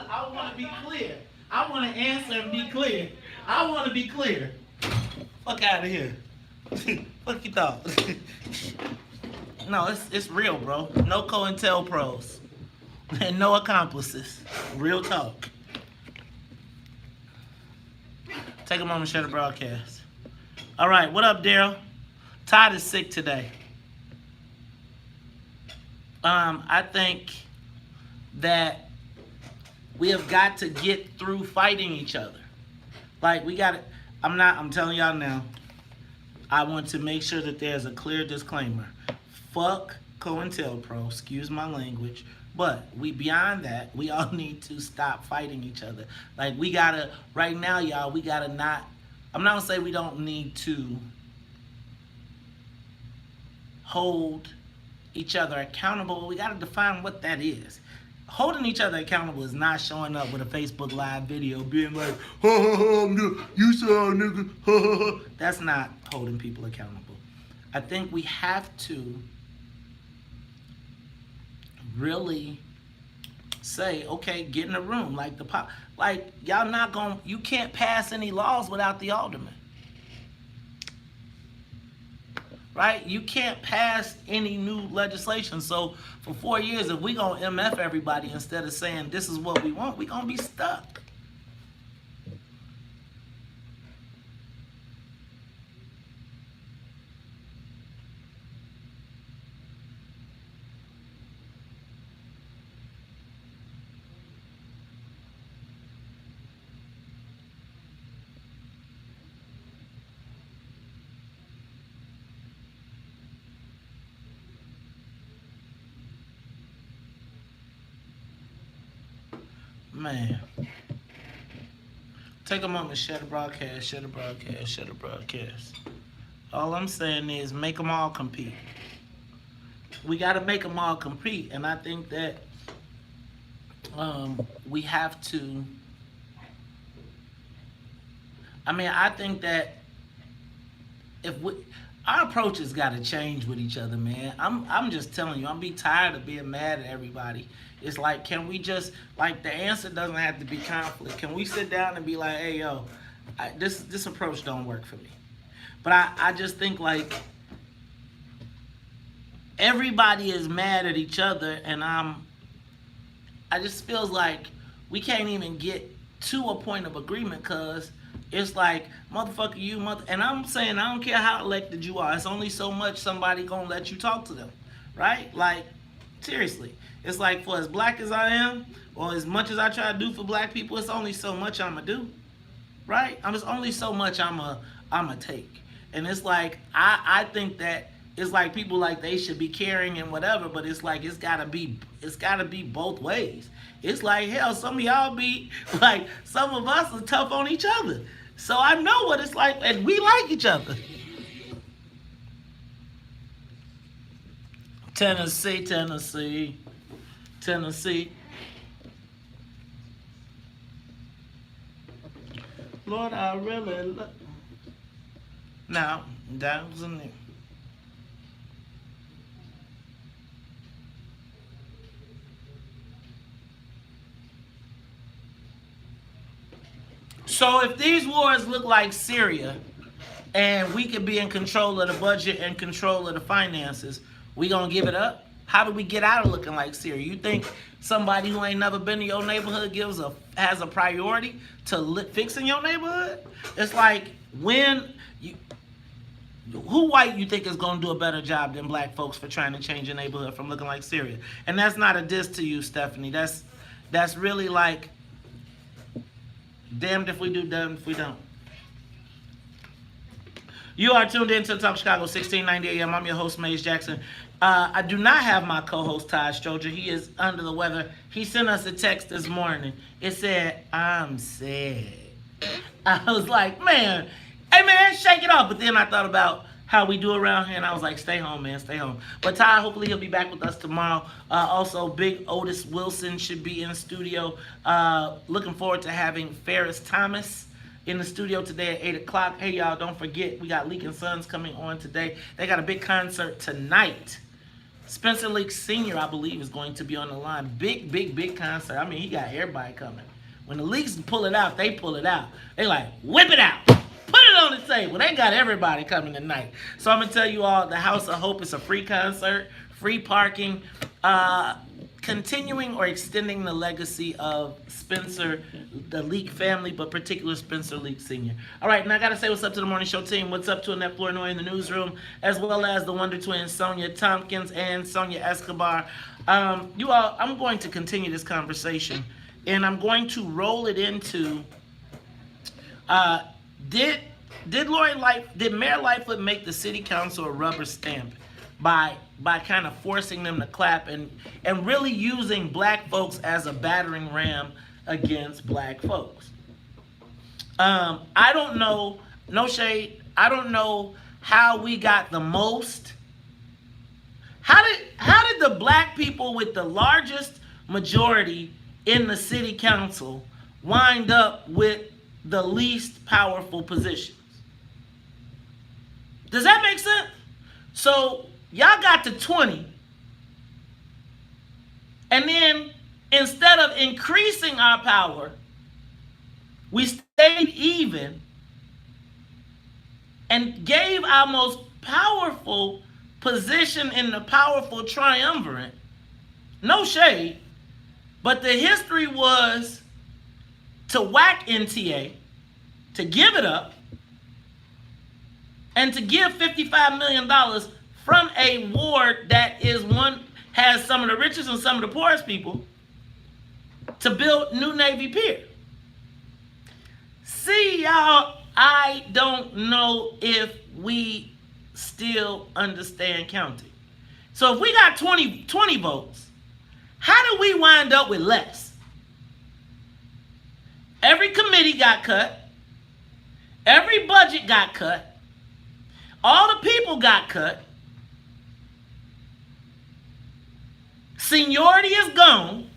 I want to be clear. I want to answer and be clear. I want to be clear. Fuck out of here. Fuck you thought. No, it's real, bro. No COINTELPROs. And no accomplices. Real talk. Take a moment, share the broadcast. All right, what up, Daryl? Todd is sick today. I think that we have got to get through fighting each other. Like, we got to, I'm telling y'all now, I want to make sure that there's a clear disclaimer. Fuck COINTELPRO, excuse my language, but beyond that, we all need to stop fighting each other. Like, we gotta, right now, y'all, we gotta not, I'm not gonna say we don't need to hold each other accountable, but we gotta define what that is. Holding each other accountable is not showing up with a Facebook Live video being like, ha ha ha, you saw nigga, ha ha ha. That's not holding people accountable. I think we have to really say, okay, get in a room. Like y'all not gonna, you can't pass any laws without the alderman. Right? You can't pass any new legislation. So for 4 years, if we gonna MF everybody instead of saying this is what we want, we gonna be stuck. Man, take a moment, share the broadcast, share the broadcast, share the broadcast. All I'm saying is make them all compete. We got to make them all compete, and I think that we have to. I think that if our approach has got to change with each other, man. I'm just telling you, I'm be tired of being mad at everybody. It's like, can we just, like, the answer doesn't have to be conflict. Can we sit down and be like, hey, yo, this approach don't work for me. But I just think, like, everybody is mad at each other, and I just feels like we can't even get to a point of agreement, because it's like, motherfucker, and I'm saying, I don't care how elected you are. It's only so much somebody gonna let you talk to them, right? Like, seriously. It's like, for as black as I am, or as much as I try to do for black people, it's only so much I'ma do, right? There's only so much I'ma take. And it's like, I think that it's like people, like, they should be caring and whatever, but it's like, it's gotta be both ways. It's like, hell, some of y'all be, like, some of us are tough on each other. So I know what it's like, and we like each other. Tennessee. Lord, I really love. Now, that was in there. So if these wars look like Syria, and we could be in control of the budget and control of the finances, we gonna give it up? How do we get out of looking like Syria? You think somebody who ain't never been to your neighborhood has a priority to fixing your neighborhood? It's like, who white you think is gonna do a better job than black folks for trying to change your neighborhood from looking like Syria? And that's not a diss to you, Stephanie. That's really like, damned if we do, damned if we don't. You are tuned in to Talk Chicago, 1690 AM. I'm your host, Maze Jackson. I do not have my co-host, Todd Stroger. He is under the weather. He sent us a text this morning. It said, I'm sad. I was like, man, hey, man, shake it off. But then I thought about how we do around here, and I was like, stay home, man, stay home. But Todd, hopefully he'll be back with us tomorrow. Also, Big Otis Wilson should be in the studio. Looking forward to having PHARRIS Thomas in the studio today at 8 o'clock. Hey, y'all, don't forget, we got Leak and Sons coming on today. They got a big concert tonight. Spencer Leak Sr., I believe, is going to be on the line. Big concert. I mean, he got everybody coming. When the Leaks pull it out, they pull it out. They like, whip it out. Put it on the table. They got everybody coming tonight. So I'm going to tell you all, the House of Hope is a free concert, free parking, continuing or extending the legacy of Spencer, the Leak family, but particular Spencer Leak Sr. All right, and I got to say what's up to the Morning Show team. What's up to Annette Flournoy in the newsroom, as well as the Wonder Twins, Sonia Tompkins and Sonia Escobar. You all, I'm going to continue this conversation, and I'm going to roll it into, did Mayor Lightfoot make the city council a rubber stamp by by kind of forcing them to clap and really using black folks as a battering ram against black folks. I don't know, no shade, I don't know how we got the most. How did the black people with the largest majority in the city council wind up with the least powerful positions? Does that make sense? So y'all got to 20, and then instead of increasing our power, we stayed even and gave our most powerful position in the powerful triumvirate, no shade, but the history was to whack NTA, to give it up, and to give $55 million from a ward that has some of the richest and some of the poorest people to build New Navy Pier. See, y'all, I don't know if we still understand counting. So if we got 20 votes, how did we wind up with less? Every committee got cut. Every budget got cut. All the people got cut. Seniority is gone.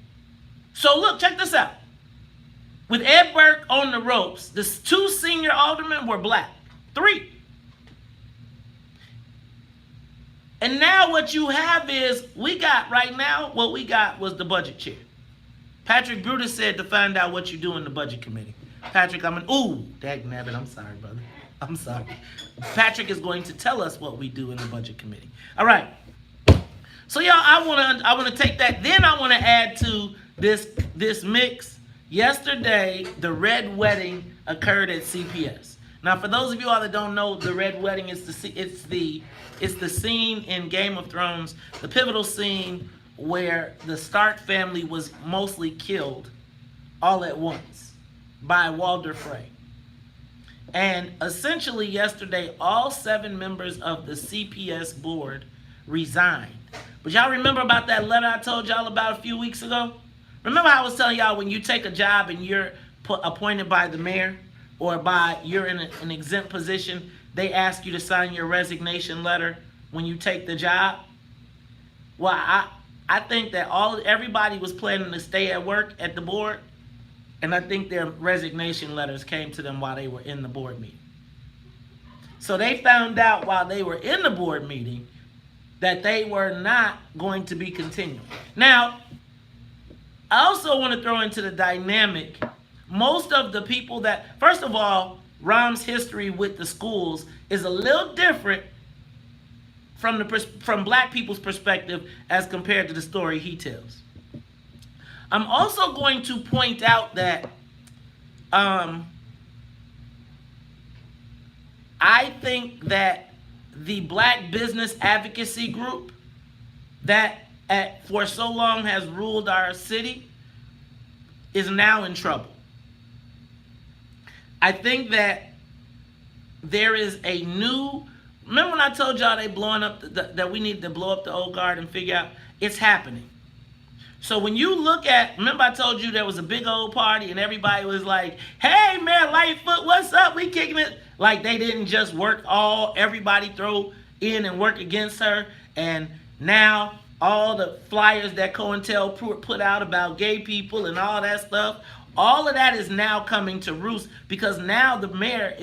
So look, check this out. With Ed Burke on the ropes, the 2 senior aldermen were black. 3. And now what you have is, what we got was the budget chair. Patrick Brutus said to find out what you do in the budget committee. Patrick, dagnabbit, I'm sorry, brother. I'm sorry. Patrick is going to tell us what we do in the budget committee. All right. So y'all, I wanna take that. Then I wanna add to this mix. Yesterday, the Red Wedding occurred at CPS. Now, for those of you all that don't know, the Red Wedding is the scene in Game of Thrones, the pivotal scene where the Stark family was mostly killed all at once by Walder Frey. And essentially yesterday, all 7 members of the CPS board resigned. But y'all remember about that letter I told y'all about a few weeks ago? Remember how I was telling y'all when you take a job and you're appointed by the mayor or you're in an exempt position, they ask you to sign your resignation letter when you take the job? Well, I think that everybody was planning to stay at work at the board, and I think their resignation letters came to them while they were in the board meeting. So they found out while they were in the board meeting that they were not going to be continuing. Now, I also want to throw into the dynamic, most of the people that, first of all, Rahm's history with the schools is a little different from black people's perspective as compared to the story he tells. I'm also going to point out that I think that the black business advocacy group that for so long has ruled our city is now in trouble. I think that there is a new, remember when I told y'all they blowing up that we need to blow up the old guard and figure out it's happening. So when you look at, remember I told you there was a big old party and everybody was like, hey Mayor Lightfoot, what's up? We kicking it. Like they didn't just everybody throw in and work against her. And now all the flyers that COINTEL put out about gay people and all that stuff, all of that is now coming to roost because now the mayor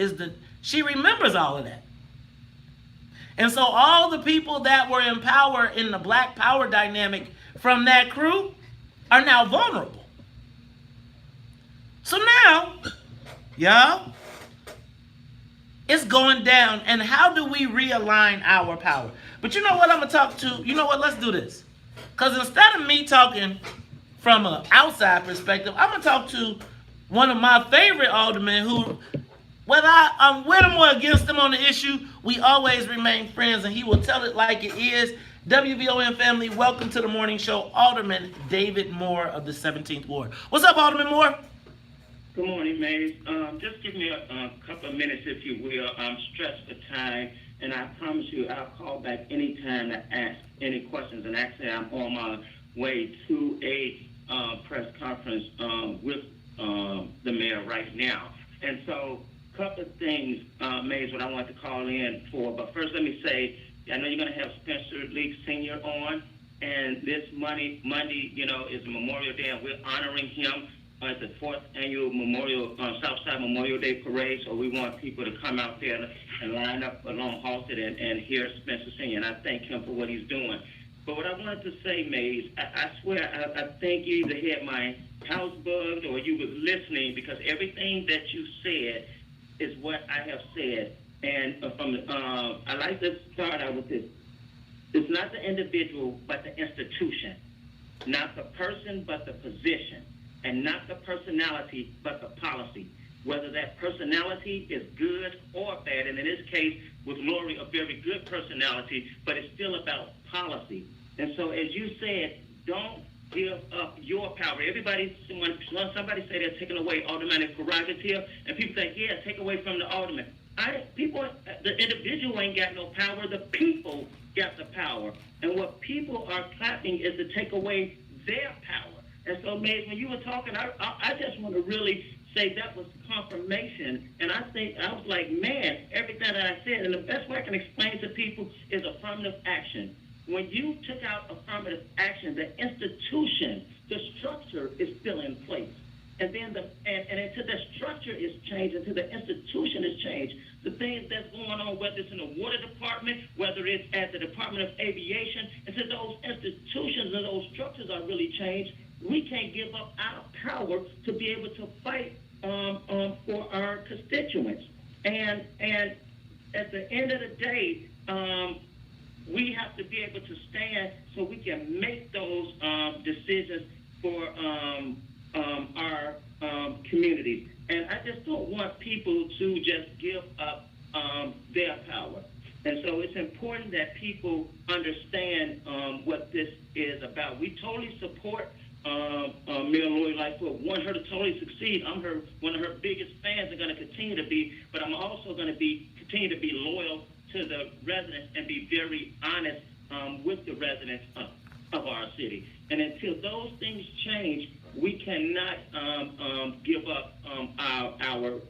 she remembers all of that. And so all the people that were in power in the black power dynamic from that crew are now vulnerable. So now, y'all, it's going down. And how do we realign our power? But you know what I'm going to talk to? You know what? Let's do this. Because instead of me talking from an outside perspective, I'm going to talk to one of my favorite aldermen who, whether I'm with him or against him on the issue, we always remain friends, and he will tell it like it is. WVON family, welcome to the morning show. Alderman David Moore of the 17th Ward. What's up, Alderman Moore? Good morning, Mayor. Just give me a couple of minutes, if you will. I'm stressed for time. And I promise you, I'll call back anytime to ask any questions. And actually, I'm on my way to a press conference with the mayor right now. And so, a couple of things, Mays, what I want to call in for. But first, let me say, I know you're going to have Spencer Lee Sr. on. And this Monday, you know, is Memorial Day, and we're honoring him at the 4th annual Southside Memorial Day Parade. So we want people to come out there and line up along Halsted and hear Spencer Sr. And I thank him for what he's doing. But what I wanted to say, Mays, I swear, I think you either had my house bugged or you was listening, because everything that you said is what I have said. And I like to start out with this. It's not the individual, but the institution. Not the person, but the position. And not the personality, but the policy. Whether that personality is good or bad, and in this case, with Lori, a very good personality, but it's still about policy. And so, as you said, don't give up your power. Everybody, when somebody say they're taking away aldermanic prerogative, and people say, yeah, take away from the alderman. The individual ain't got no power. The people got the power. And what people are clapping is to take away their power. And so, Mays, when you were talking, I just want to really say that was confirmation. And I was like, man, everything that I said, and the best way I can explain to people is affirmative action. When you took out affirmative action, the institution, the structure is still in place. And then until the structure is changed, until the institution is changed, the things that's going on, whether it's in the water department, whether it's at the Department of Aviation, until those institutions and those structures are really changed, we can't give up our power to be able to fight for our constituents. And at the end of the day, we have to be able to stand so we can make those decisions for our communities. And I just don't want people to just give up their power. And so it's important that people understand what this is about. We totally support Mayor Lori Lightfoot. Want her to totally succeed. I'm one of her biggest fans and going to continue to be, but I'm also going to continue to be loyal to the residents and be very honest with the residents of our city. And until those things change, we cannot give up our power.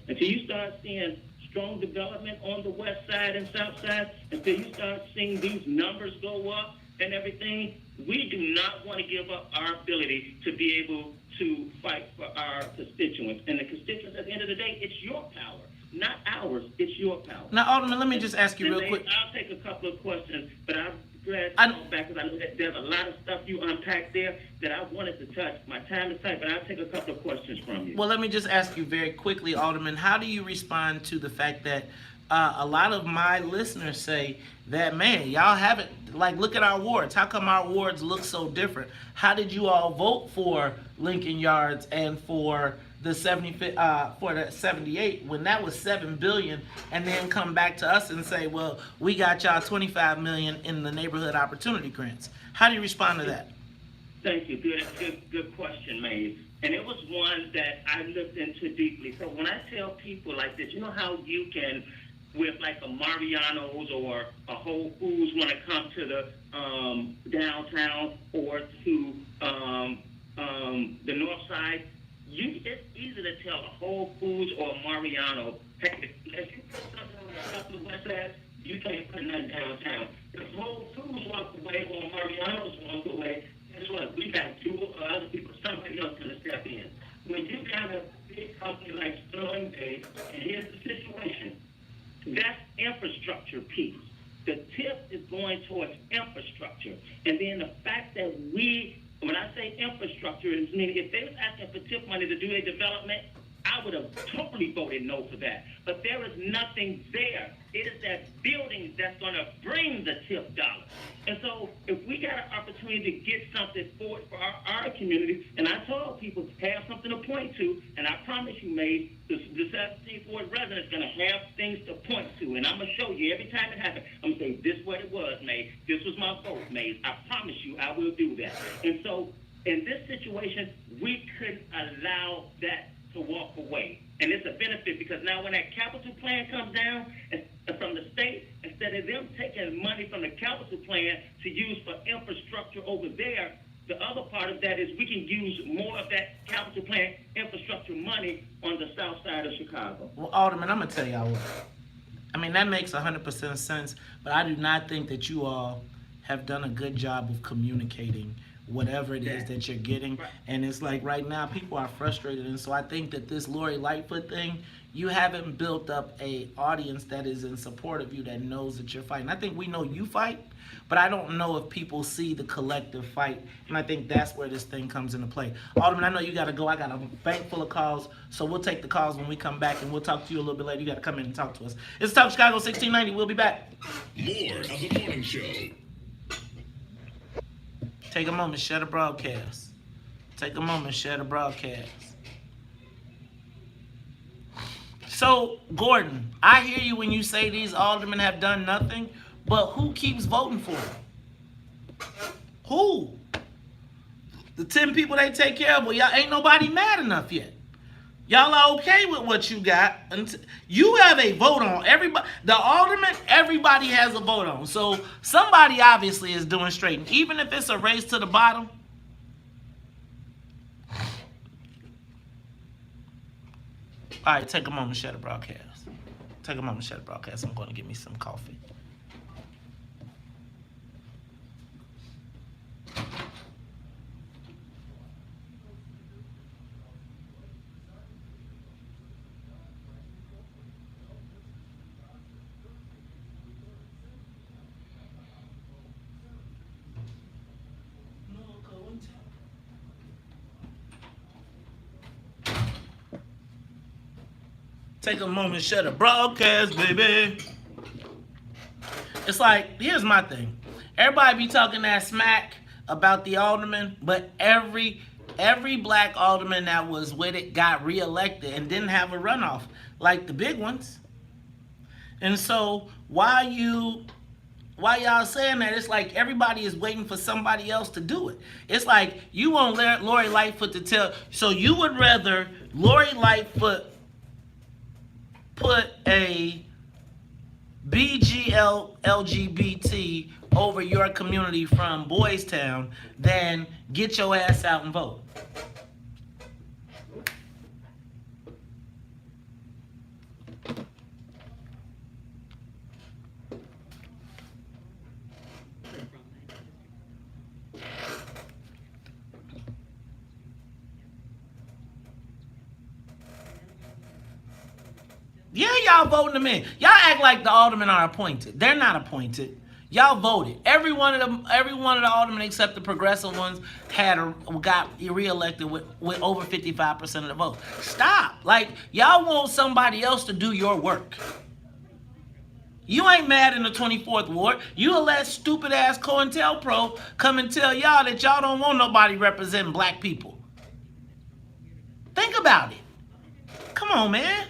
Until you start seeing strong development on the west side and south side, until you start seeing these numbers go up and everything, we do not want to give up our ability to be able to fight for our constituents. And the constituents, at the end of the day, it's your power, not ours. It's your power. Now, Alderman, let me just ask you real quick. I'll take a couple of questions, but I'm glad to go back because I know that there's a lot of stuff you unpacked there that I wanted to touch. My time is tight, but I'll take a couple of questions from you. Well, let me just ask you very quickly, Alderman, how do you respond to the fact that a lot of my listeners say that, man, y'all haven't, like, look at our wards. How come our wards look so different? How did you all vote for Lincoln Yards and for the 78 when that was $7 billion, and then come back to us and say, well, we got y'all $25 million in the neighborhood opportunity grants? How do you respond to that? Thank you. Good question, Maeve. And it was one that I looked into deeply. So when I tell people like this, you know how you can, with like a Mariano's or a Whole Foods, want to come to the downtown or to the north side, it's easy to tell a Whole Foods or a Mariano, hey, if you put something on the west side, you can't put nothing downtown. If Whole Foods walks away or Mariano's walks away, guess what? We got two other people, somebody else going to step in. When you got a big company like Sterling Bay, and here's the situation, that's infrastructure piece. The tip is going towards infrastructure. And then the fact that when I say infrastructure, it's meaning if they was asking for tip money to do a development, I would have totally voted no for that. But there is nothing there. It is that building that's going to bring the tip dollar. And so if we got an opportunity to get something forward for our community, and I told people to have something to point to, and I promise you, Maeve, the 17th Ward resident is going to have things to point to. And I'm going to show you every time it happens. I'm going to say, this is what it was, Maeve. This was my vote, Maeve. I promise you I will do that. And so in this situation, we couldn't allow that to walk away. And it's a benefit because now when that capital plan comes down, from the state, instead of them taking money from the capital plan to use for infrastructure over there, the other part of that is we can use more of that capital plan infrastructure money on the south side of Chicago. Well, Alderman, I'm going to tell y'all what. I mean, that makes 100% sense, but I do not think that you all have done a good job of communicating whatever it is that you're getting. And it's like right now people are frustrated, and so I think that this Lori Lightfoot thing, you haven't built up a audience that is in support of you, that knows that you're fighting. I think we know you fight, but I don't know if people see the collective fight, and I think that's where this thing comes into play. Alderman, I know you got to go. I got a bank full of calls, so we'll take the calls when we come back, and we'll talk to you a little bit later. You got to come in and talk to us. It's Talk Chicago 1690. We'll be back. More of the morning show. Take a moment, share the broadcast. Take a moment, share the broadcast. So, Gordon, I hear you when you say these aldermen have done nothing, but who keeps voting for them? Who? The 10 people they take care of, well, y'all ain't nobody mad enough yet. Y'all are okay with what you got. You have a vote on. Everybody, the alderman, everybody has a vote on. So somebody obviously is doing straight. And even if it's a race to the bottom, all right, take a moment, share the broadcast. Take a moment, share the broadcast. I'm going to get me some coffee. Take a moment, shut the broadcast, baby. It's like, here's my thing. Everybody be talking that smack about the alderman, but every black alderman that was with it got reelected and didn't have a runoff, like the big ones. And so why y'all saying that? It's like everybody is waiting for somebody else to do it. It's like you want Lori Lightfoot to tell, so you would rather Lori Lightfoot put a LGBT over your community from Boys Town than get your ass out and vote. Yeah, y'all voting them in. Y'all act like the aldermen are appointed. They're not appointed. Y'all voted. Every one of the aldermen except the progressive ones got reelected with over 55% of the vote. Stop. Like, y'all want somebody else to do your work. You ain't mad in the 24th Ward. You'll let stupid ass COINTELPRO come and tell y'all that y'all don't want nobody representing black people. Think about it. Come on, man.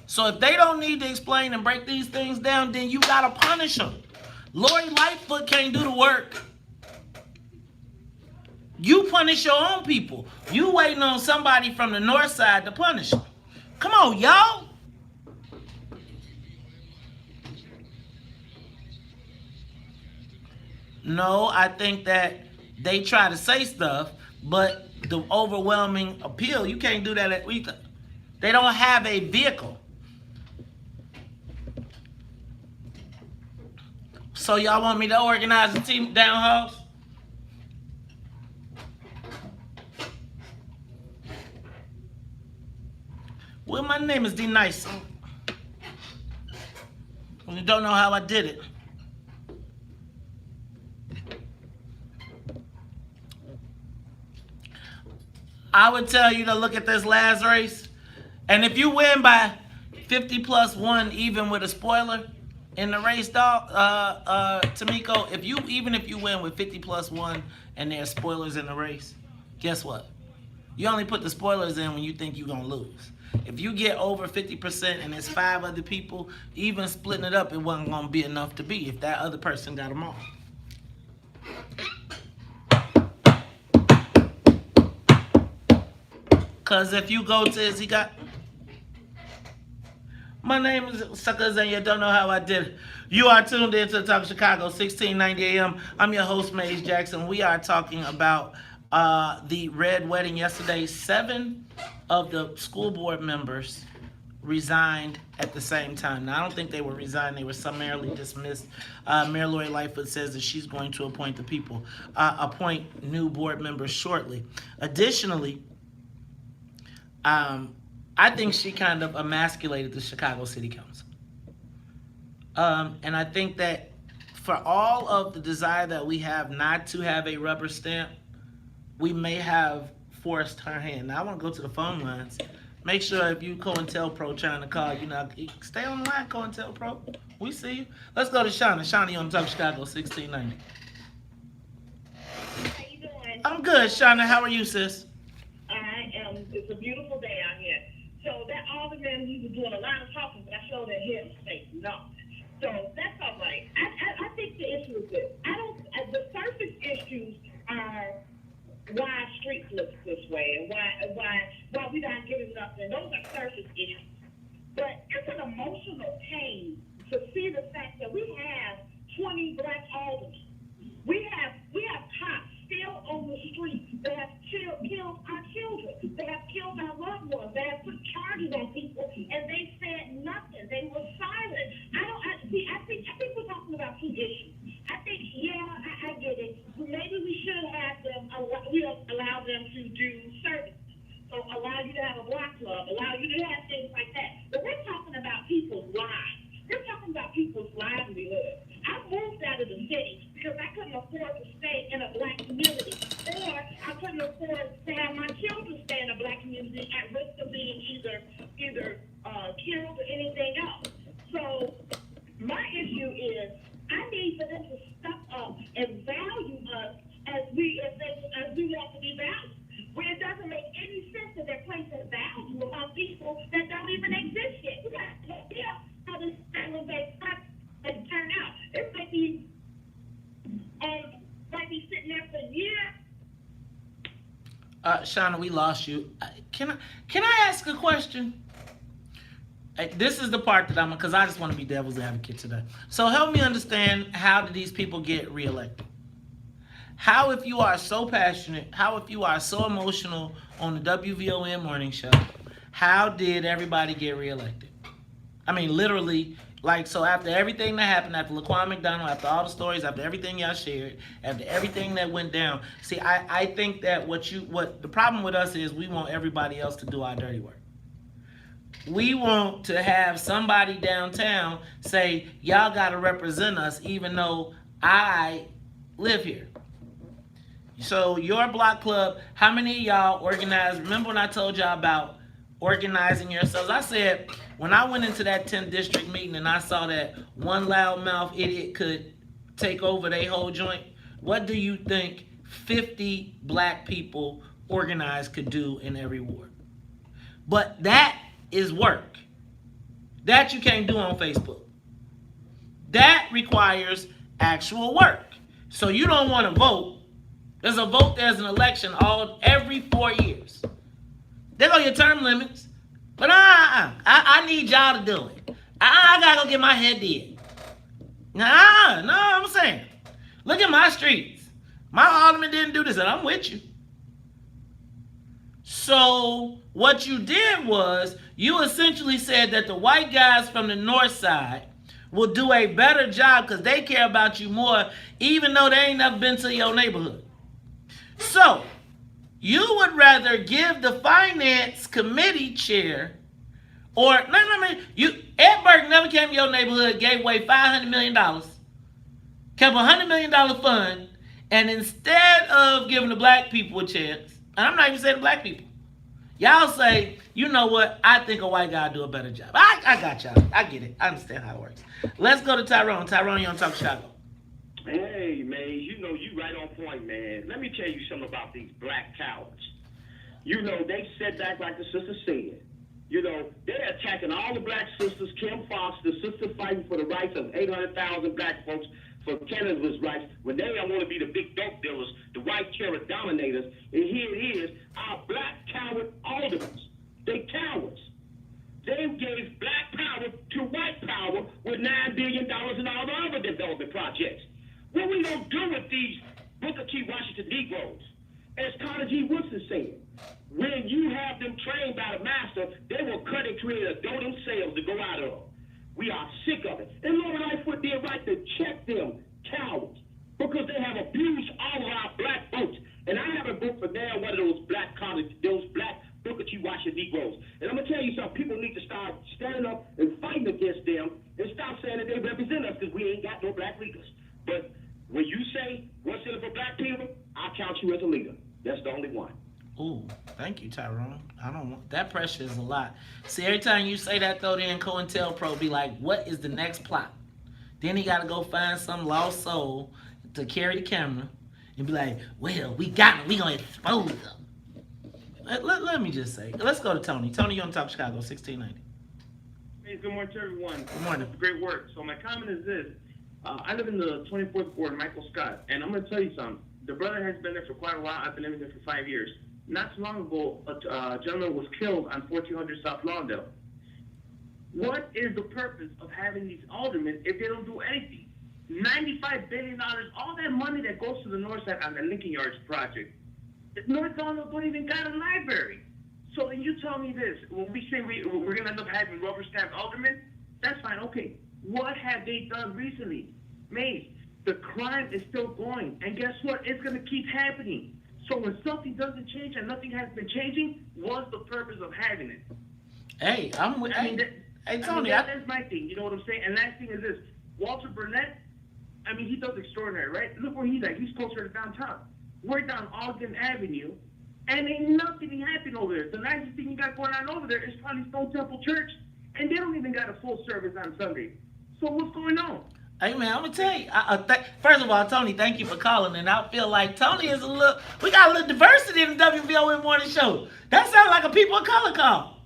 So if they don't need to explain and break these things down, then you gotta punish them. Lori Lightfoot can't do the work. You punish your own people. You waiting on somebody from the north side to punish them. Come on, y'all. No, I think that they try to say stuff, but the overwhelming appeal, you can't do that. They don't have a vehicle. So y'all want me to organize a team down house? Well, my name is D Nice. When you don't know how I did it. I would tell you to look at this last race. And if you win by 50+1, even with a spoiler in the race, dog, Tamiko, if you win with 50+1 and there's spoilers in the race, guess what? You only put the spoilers in when you think you're gonna lose. If you get over 50% and there's 5 other people, even splitting it up, it wasn't gonna be enough to be if that other person got them all. Cause if you go to, My name is Suckers, and you don't know how I did it. You are tuned in to Talk Chicago, 1690 AM. I'm your host, Maze Jackson. We are talking about the Red Wedding yesterday. 7 of the school board members resigned at the same time. Now, I don't think they were resigned. They were summarily dismissed. Mayor Lori Lightfoot says that she's going to appoint new board members shortly. Additionally, I think she kind of emasculated the Chicago City Council. And I think that for all of the desire that we have not to have a rubber stamp, we may have forced her hand. Now, I want to go to the phone lines. Make sure if you COINTELPRO trying to call, stay on the line, COINTELPRO. We see you. Let's go to Shauna. Shauna, you on Talk Chicago, 1690. How you doing? I'm good, Shauna. How are you, sis? I am. It's a beautiful day out here. So that alderman, he was doing a lot of talking, but I showed that he had space. No. So that's all right. I think the issue is this. The surface issues are why streets look this way and why we not getting nothing. Those are surface issues. But it's an emotional pain to see the fact that we have 20 black aldermen. We have cops still on the street that have killed our children. They have killed our loved ones. They have put charges on people, and they said nothing. They were silent. I think we're talking about 2 issues. I think, I get it. Maybe we should have them. We allow them to do service. So allow you to have a block club. Allow you to have things like that. But we're talking about people's lives. We're talking about people's livelihood. I moved out of the city because I couldn't afford to stay in a black community, or I couldn't afford to have my children stay in a black community at risk of being either killed or anything else. So my issue is I need for them to step up and value us as we want to be valued. Where it doesn't make any sense that they're placing value on people that don't even exist yet. We got to idea how this island-based process turn out. It might be sitting there for years. Shauna, we lost you. Can I ask a question? This is the part that because I just want to be devil's advocate today. So help me understand, how did these people get reelected? How, if you are so passionate, how, if you are so emotional on the WVON morning show, how did everybody get reelected? I mean, literally, so after everything that happened, after Laquan McDonald, after all the stories, after everything y'all shared, after everything that went down, see, I think that what the problem with us is we want everybody else to do our dirty work. We want to have somebody downtown say, y'all got to represent us, even though I live here. So your block club, how many of y'all organized? Remember when I told y'all about organizing yourselves? I said, when I went into that 10th district meeting and I saw that one loudmouth idiot could take over their whole joint, what do you think 50 black people organized could do in every ward? But that is work. That you can't do on Facebook. That requires actual work. So you don't want to vote. There's a vote, there's an election every 4 years. There go your term limits. But I need y'all to do it. I gotta go get my head did. No, I'm saying, look at my streets. My alderman didn't do this, and I'm with you. So what you did was, you essentially said that the white guys from the north side will do a better job because they care about you more, even though they ain't never been to your neighborhood. So you would rather give the finance committee chair, or Ed Burke never came to your neighborhood, gave away $500 million, kept $100 million fund, and instead of giving the black people a chance, and I'm not even saying the black people, y'all say, you know what, I think a white guy will do a better job. I got y'all. I get it. I understand how it works. Let's go to Tyrone. Tyrone, you on Talk Chicago. Hey, man, you right on point, man. Let me tell you something about these black cowards. They sit back like the sister said. They're attacking all the black sisters. Kim Fox, the sister fighting for the rights of 800,000 black folks for cannabis rights, when they don't want to be the big dope dealers, the white carrot dominators. And here it is, our black coward aldermen. They cowards. They gave black power to white power with $9 billion and all the other development projects. What we gonna do with these Booker T. Washington Negroes? As Carter G. Woodson said, when you have them trained by the master, they will cut and create a dough themselves to go out of. We are sick of it. And Lord Lightfoot did right to check them cowards because they have abused all of our black votes. And I haven't voted for now one of those black Booker T. Washington Negroes. And I'm gonna tell you something, people need to start standing up and fighting against them and stop saying that they represent us because we ain't got no black leaders. But when you say what's in it for black people, I'll count you as a leader. That's the only one. Ooh, thank you, Tyrone. I don't want that pressure is a lot. See, every time you say that though, then COINTELPRO be like, what is the next plot? Then he gotta go find some lost soul to carry the camera and be like, well, we got him, we gonna expose them. Let me just say, let's go to Tony. Tony, you on Top Chicago, 1690. Hey, good morning to everyone. Good morning. Great work. So my comment is this. I live in the 24th ward, Michael Scott, and I'm going to tell you something. The brother has been there for quite a while. I've been living there for 5 years. Not too long ago, a gentleman was killed on 1400 South Lawndale. What is the purpose of having these aldermen if they don't do anything? $95 billion, all that money that goes to the north side on the Lincoln Yards project. North Lawndale don't even got a library. So then you tell me this, when we say we're going to end up having rubber stamp aldermen, that's fine, okay. What have they done recently? Maze, the crime is still going. And guess what? It's going to keep happening. So when something doesn't change and nothing has been changing, what's the purpose of having it? Hey, I'm with Tony. That's my thing. You know what I'm saying? And last thing is this. Walter Burnett, I mean, he does extraordinary, right? Look where he's at. He's closer to downtown. We're down Ogden Avenue, and ain't nothing happening over there. The nicest thing you got going on over there is probably Stone Temple Church, and they don't even got a full service on Sunday. So what's going on? Hey man, I'm gonna tell you. First of all, Tony, thank you for calling, and I feel like Tony is we got a little diversity in the WVON morning show. That sounds like a people of color call.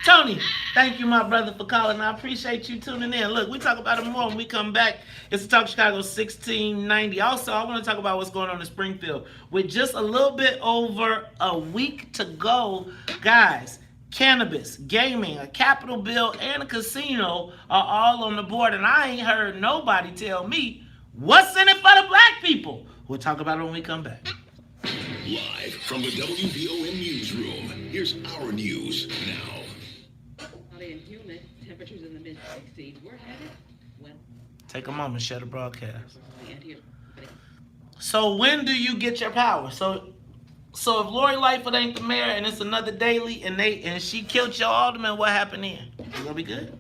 Tony, thank you, my brother, for calling. I appreciate you tuning in. Look, we talk about it more when we come back. It's the Talk Chicago 1690. Also, I want to talk about what's going on in Springfield. With just a little bit over a week to go, guys, cannabis, gaming, a Capitol bill, and a casino are all on the board. And I ain't heard nobody tell me what's in it for the black people. We'll talk about it when we come back. Live from the WVON newsroom, here's our news now. Cloudy and humid, temperatures in the mid-60s. We're headed, well, Take a moment, share the broadcast. and here. So when do you get your power? So if Lori Lightfoot ain't the mayor and it's another daily and she killed your alderman, what happened then? You gonna be good?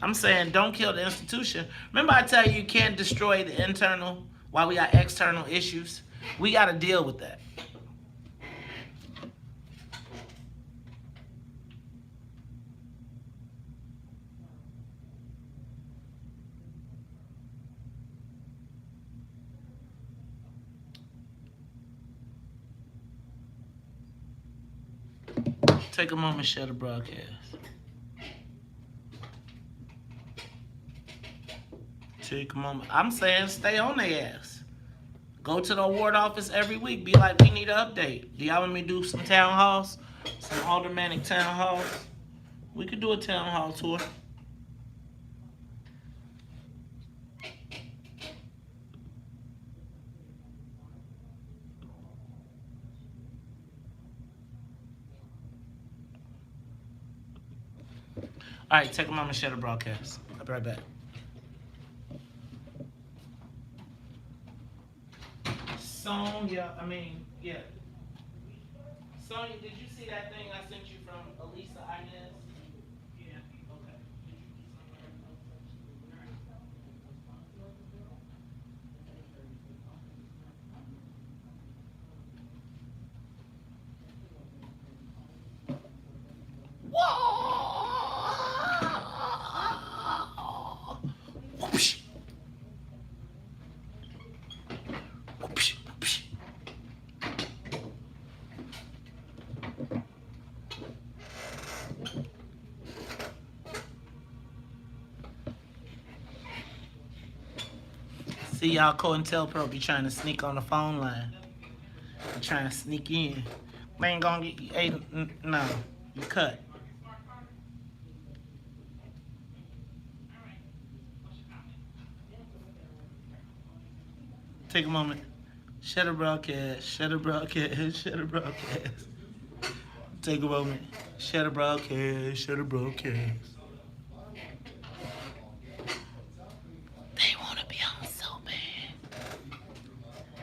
I'm saying don't kill the institution. Remember I tell you can't destroy the internal while we got external issues? We gotta deal with that. Take a moment, share the broadcast. Take a moment. I'm saying stay on their ass. Go to the award office every week. Be like, we need an update. Do y'all want me to do some town halls? Some aldermanic town halls? We could do a town hall tour. All right, take a moment, share the broadcast. I'll be right back. Sonya, yeah. Sonya, did you see that thing I sent you from Elisa Inez? Yeah. Okay. Whoosh. Whoosh, whoosh. See y'all COINTELPRO be trying to sneak on the phone line. Be trying to sneak in. They ain't gonna get you. No, you cut. Take a moment. Share the broadcast. Share the broadcast. Share the broadcast. Take a moment. Share the broadcast. Share the broadcast. They want to be on so bad.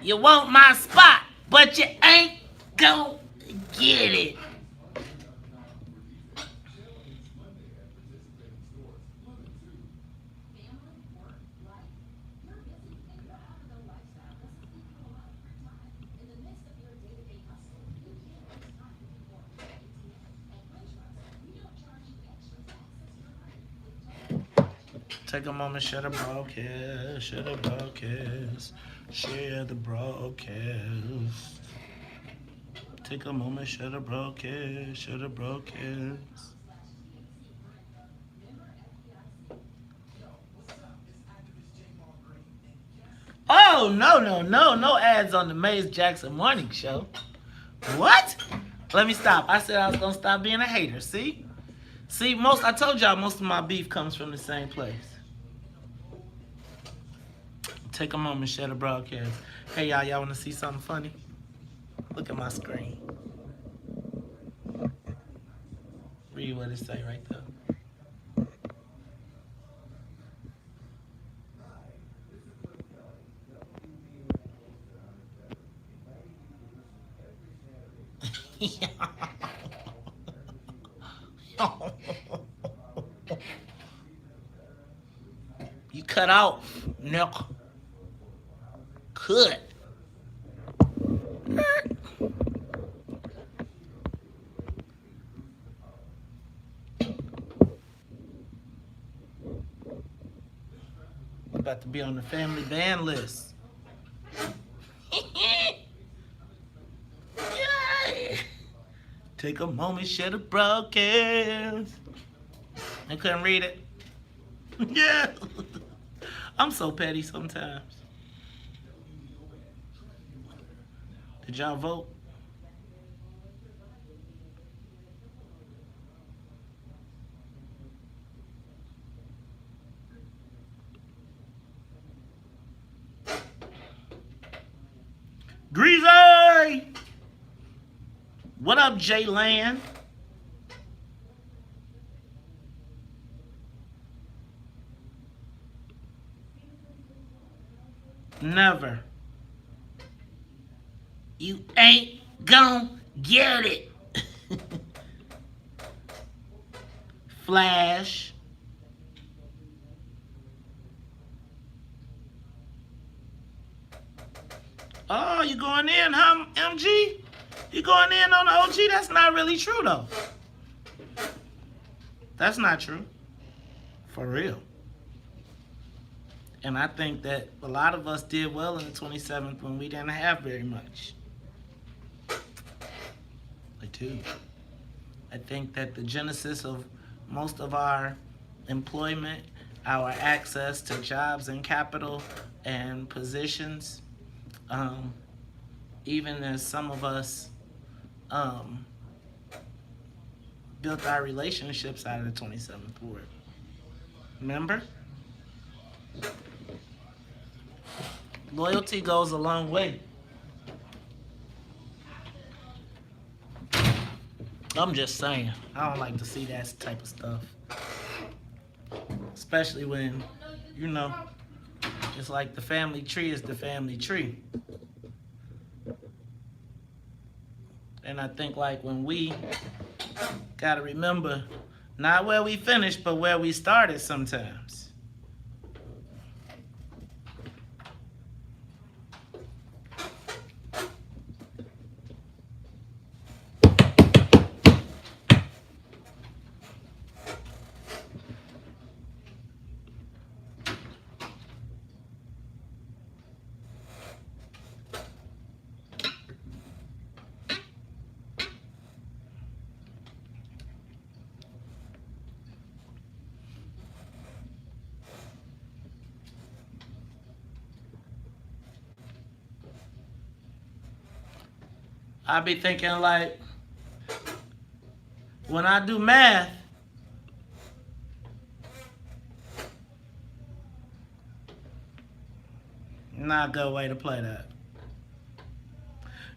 You want my spot, but you ain't gonna get it. Take a moment, share the broadcast, share the broadcast, share the broadcast. Take a moment, share the broadcast, share the broadcast. Oh, no ads on the Maze Jackson Morning Show. What? Let me stop. I said I was gonna stop being a hater, see? See, I told y'all most of my beef comes from the same place. Take a moment, share the broadcast. Hey, y'all want to see something funny? Look at my screen. Read what it say right there. You cut out, Nick. Cut. About to be on the family ban list. Take a moment, share the broadcast. I couldn't read it. Yeah. I'm so petty sometimes. Did y'all vote? Greasy! What up, Jaylan? Never. You ain't gonna get it. Flash. Oh, you going in, huh, MG? You going in on the OG? That's not really true, though. That's not true. For real. And I think that a lot of us did well in the 27th when we didn't have very much. I do. I think that the genesis of most of our employment, our access to jobs and capital and positions, even as some of us built our relationships out of the 27th Ward. Remember? Loyalty goes a long way. I'm just saying, I don't like to see that type of stuff. Especially when, you know, it's like the family tree is the family tree. And I think like when we gotta remember not where we finished, but where we started sometimes. I be thinking like, when I do math, Not a good way to play that.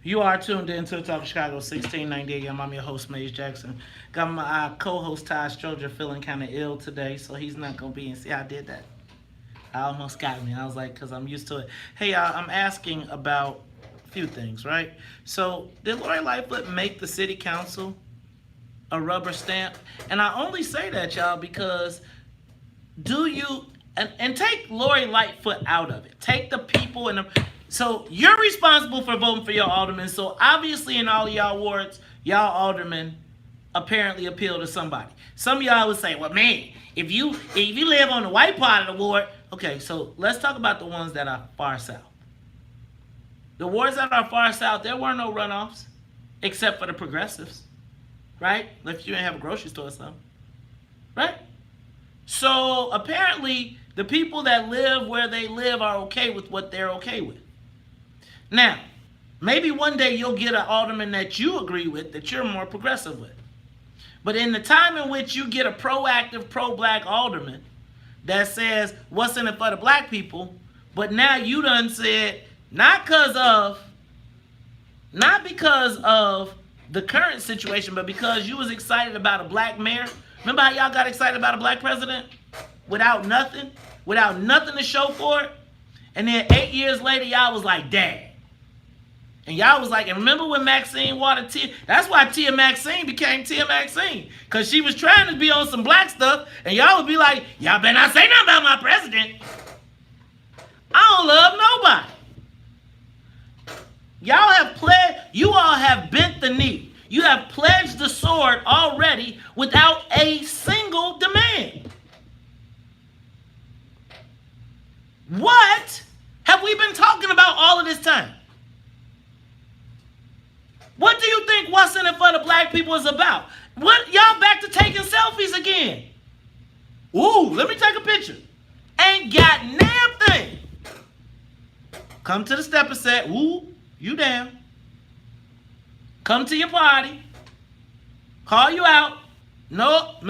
You are tuned in to Talk Chicago 1698. I'm your host, Maze Jackson. Got my co-host, Ty Stroger, feeling kind of ill today, so he's not going to be in. See how I did that? I almost got me. I was like, because I'm used to it. Hey, y'all, I'm asking about a few things, right? So, did Lori Lightfoot make the city council a rubber stamp? And I only say that, y'all, because do you... And take Lori Lightfoot out of it. Take the people and the... So you're responsible for voting for your aldermen. So obviously in all of y'all wards, y'all aldermen apparently appeal to somebody. Some of y'all would say, well, man, if you live on the white part of the ward... Okay, so let's talk about the ones that are far south. The wards that are far south, there were no runoffs except for the progressives, right? If you didn't have a grocery store or something, right? So apparently the people that live where they live are okay with what they're okay with. Now, maybe one day you'll get an alderman that you agree with, that you're more progressive with. But in the time in which you get a proactive, pro-black alderman that says, what's in it for the black people, but now you done said, not because of the current situation, but because you was excited about a black mayor. Remember how y'all got excited about a black president? Without nothing to show for it? And then 8 years later, y'all was like, dang. And y'all was like, and remember when Maxine wanted Tia? That's why Tia Maxine became Tia Maxine. Because she was trying to be on some black stuff, and y'all would be like, y'all better not say nothing about my president. I don't love nobody. You all have bent the knee. You have pledged the sword already without a single demand. What have we been talking about all of this time? What do you think what's in it for the black people is about? What, y'all back to taking selfies again? Ooh, let me take a picture. Ain't got damn thing. Come to the stepper set. Ooh, you down. Come to your party. Call you out. Nope.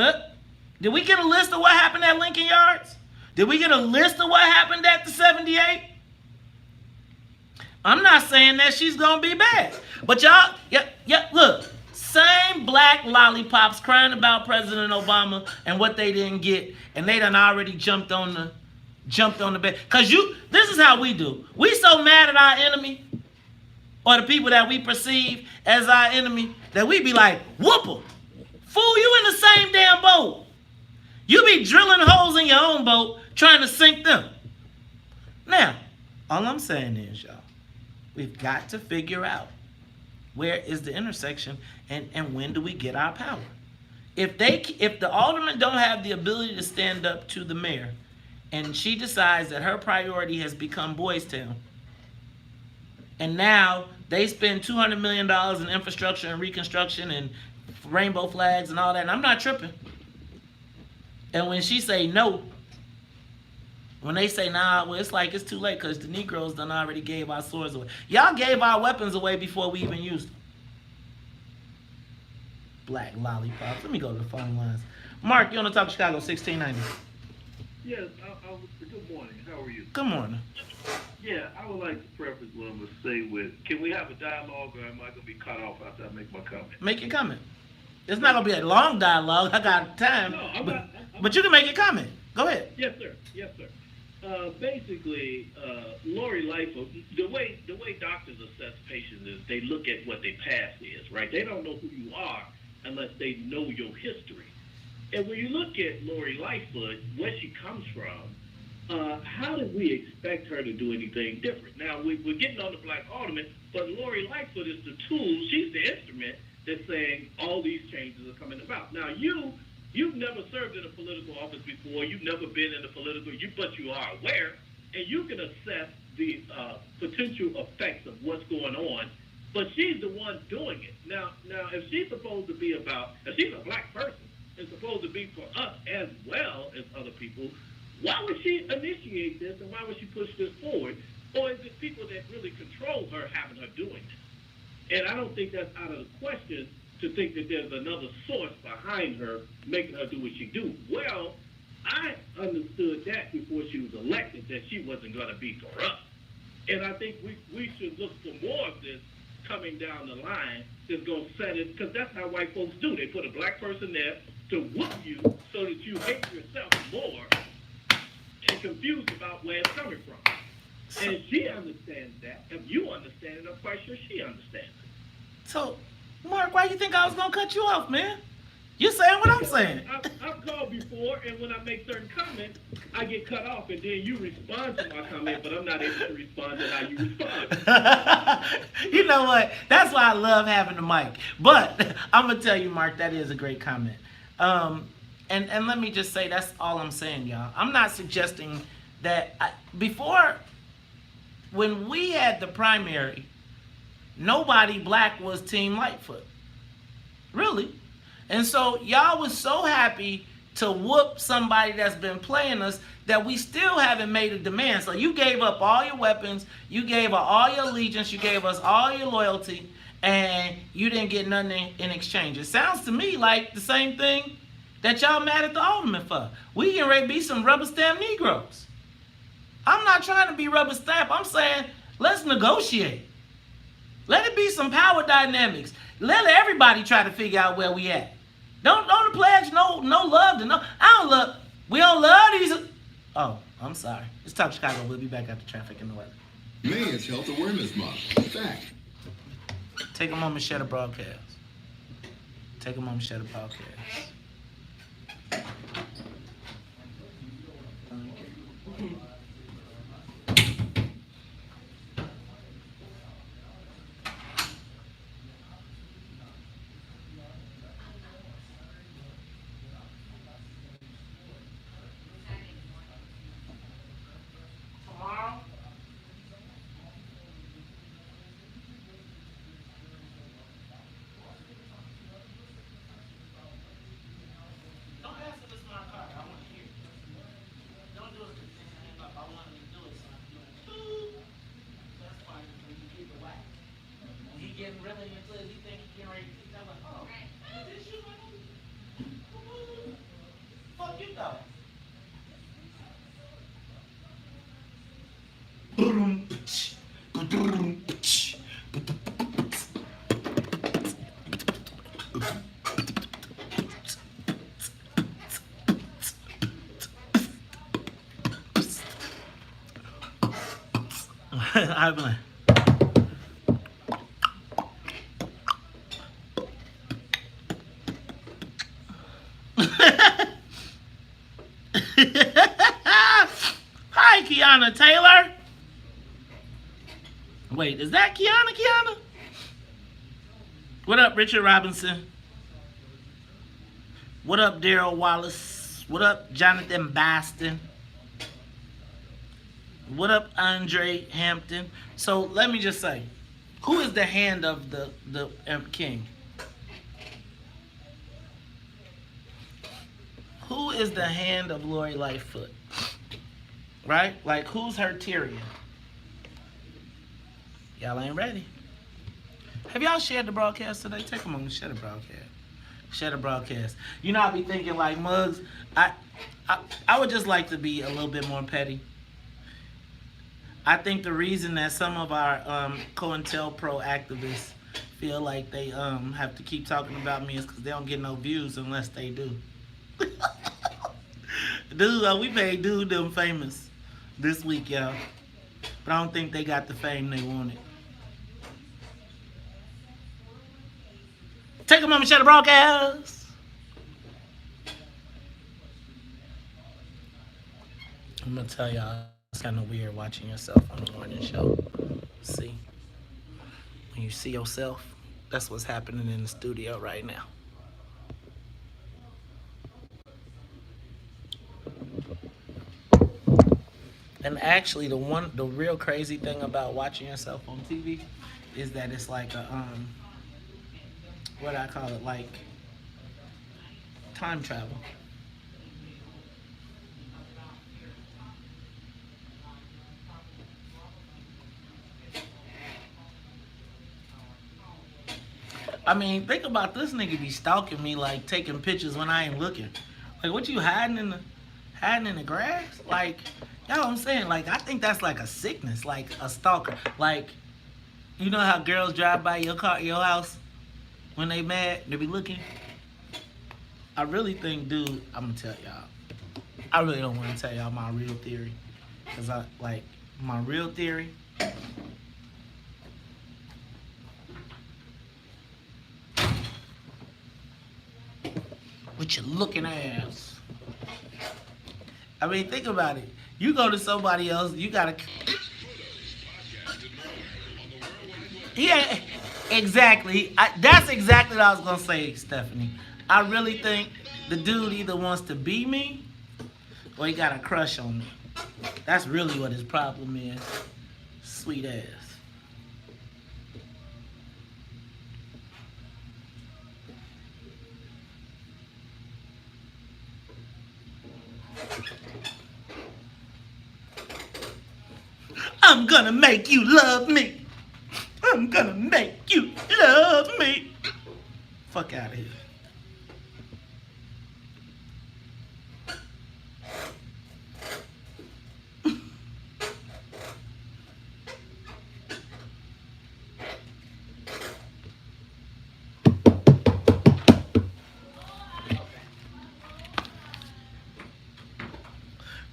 Did we get a list of what happened at Lincoln Yards? Did we get a list of what happened at the 78? I'm not saying that she's going to be bad. But y'all, look, same black lollipops crying about President Obama and what they didn't get, and they done already jumped on the bed. Because this is how we do. We so mad at our enemy, or the people that we perceive as our enemy, that we be like, whoop 'em. Fool, you in the same damn boat. You be drilling holes in your own boat trying to sink them. Now, all I'm saying is, y'all, we've got to figure out where is the intersection and when do we get our power. If the aldermen don't have the ability to stand up to the mayor, and she decides that her priority has become Boys Town, and now they spend $200 million in infrastructure and reconstruction and rainbow flags and all that, and I'm not tripping. And when she say no, when they say nah, well, it's like it's too late because the Negroes done already gave our swords away. Y'all gave our weapons away before we even used them. Black lollipops. Let me go to the phone lines. Mark, you want to talk Chicago 1690? Yes, good morning. How are you? Good morning. Yeah, I would like to preface what I'm going to say with, can we have a dialogue or am I going to be cut off after I make my comment? Make your comment. It's not going to be a long dialogue. I got time. No, but you can make your comment. Go ahead. Yes, sir. Yes, sir. Basically, Lori Lightfoot, the way doctors assess patients is they look at what their past is, right? They don't know who you are unless they know your history. And when you look at Lori Lightfoot, where she comes from, how did we expect her to do anything different? Now, we're getting on the black alderman, but Lori Lightfoot is the tool. She's the instrument that's saying all these changes are coming about. Now, you've never served in a political office before. You've never been in the political, but you are aware, and you can assess the potential effects of what's going on. But she's the one doing it. Now, if she's supposed to be if she's a black person, it's supposed to be for us as well as other people, why would she initiate this and why would she push this forward? Or is it people that really control her having her doing this? And I don't think that's out of the question to think that there's another source behind her making her do what she do. Well, I understood that before she was elected, that she wasn't going to be corrupt. And I think we should look for more of this coming down the line that's going to set it, because that's how white folks do. They put a black person there to whoop you so that you hate yourself more and confused about where it's coming from. And she understands that. If you understand it, I'm quite sure she understands it. So, Mark, why you think I was going to cut you off, man? You're saying what I'm saying. I've called before, and when I make certain comments, I get cut off, and then you respond to my comment, but I'm not able to respond to how you respond. You know what? That's why I love having the mic. But I'm going to tell you, Mark, that is a great comment. And let me just say, that's all I'm saying, y'all. I'm not suggesting that before, when we had the primary, nobody black was Team Lightfoot. Really. And so y'all was so happy to whoop somebody that's been playing us that we still haven't made a demand. So you gave up all your weapons, you gave up all your allegiance, you gave us all your loyalty, and you didn't get nothing in exchange. It sounds to me like the same thing that y'all mad at the alderman for. We getting ready to be some rubber stamp Negroes. I'm not trying to be rubber stamp. I'm saying let's negotiate. Let it be some power dynamics. Let everybody try to figure out where we at. Don't pledge no love to no. I don't love. We don't love these. Oh, I'm sorry. It's Talk Chicago. We'll be back after traffic and the weather. May is Health Awareness Month. Fact. Take a moment, share the broadcast. Take a moment, share the broadcast. Getting really into it, he think he getting ready to keep that like, oh, this shit like, fuck you though. I've been. Hi, Kiana Taylor. Wait, is that Kiana? What up, Richard Robinson? What up, Daryl Wallace? What up, Jonathan Baston? What up, Andre Hampton? So let me just say, who is the hand of the king? Who is the hand of Lori Lightfoot? Right? Like, who's her Tyrion? Y'all ain't ready. Have y'all shared the broadcast today? Take a moment, share the broadcast. Share the broadcast. You know, I be thinking like, Muggs, I would just like to be a little bit more petty. I think the reason that some of our COINTELPRO activists feel like they have to keep talking about me is because they don't get no views unless they do. Dude, we made dude them famous this week, y'all. But I don't think they got the fame they wanted. Take a moment, share the broadcast. I'm gonna tell y'all, it's kind of weird watching yourself on the morning show. See, when you see yourself, that's what's happening in the studio right now. And actually, the real crazy thing about watching yourself on TV is that it's like a what I call it, like time travel. I mean, think about this nigga be stalking me, like taking pictures when I ain't looking. Like, what you hiding in the grass? Like, You know what I'm saying? Like, I think that's like a sickness, like a stalker. Like, you know how girls drive by your car, your house, when they mad, they be looking? I really think, dude, I'm gonna tell y'all. I really don't want to tell y'all my real theory. Because my real theory. With your looking ass. I mean, think about it. You go to somebody else, you gotta. Yeah, exactly. That's exactly what I was gonna say, Stephanie. I really think the dude either wants to be me or he got a crush on me. That's really what his problem is. Sweet ass. I'm gonna make you love me. I'm gonna make you love me. Fuck out of here.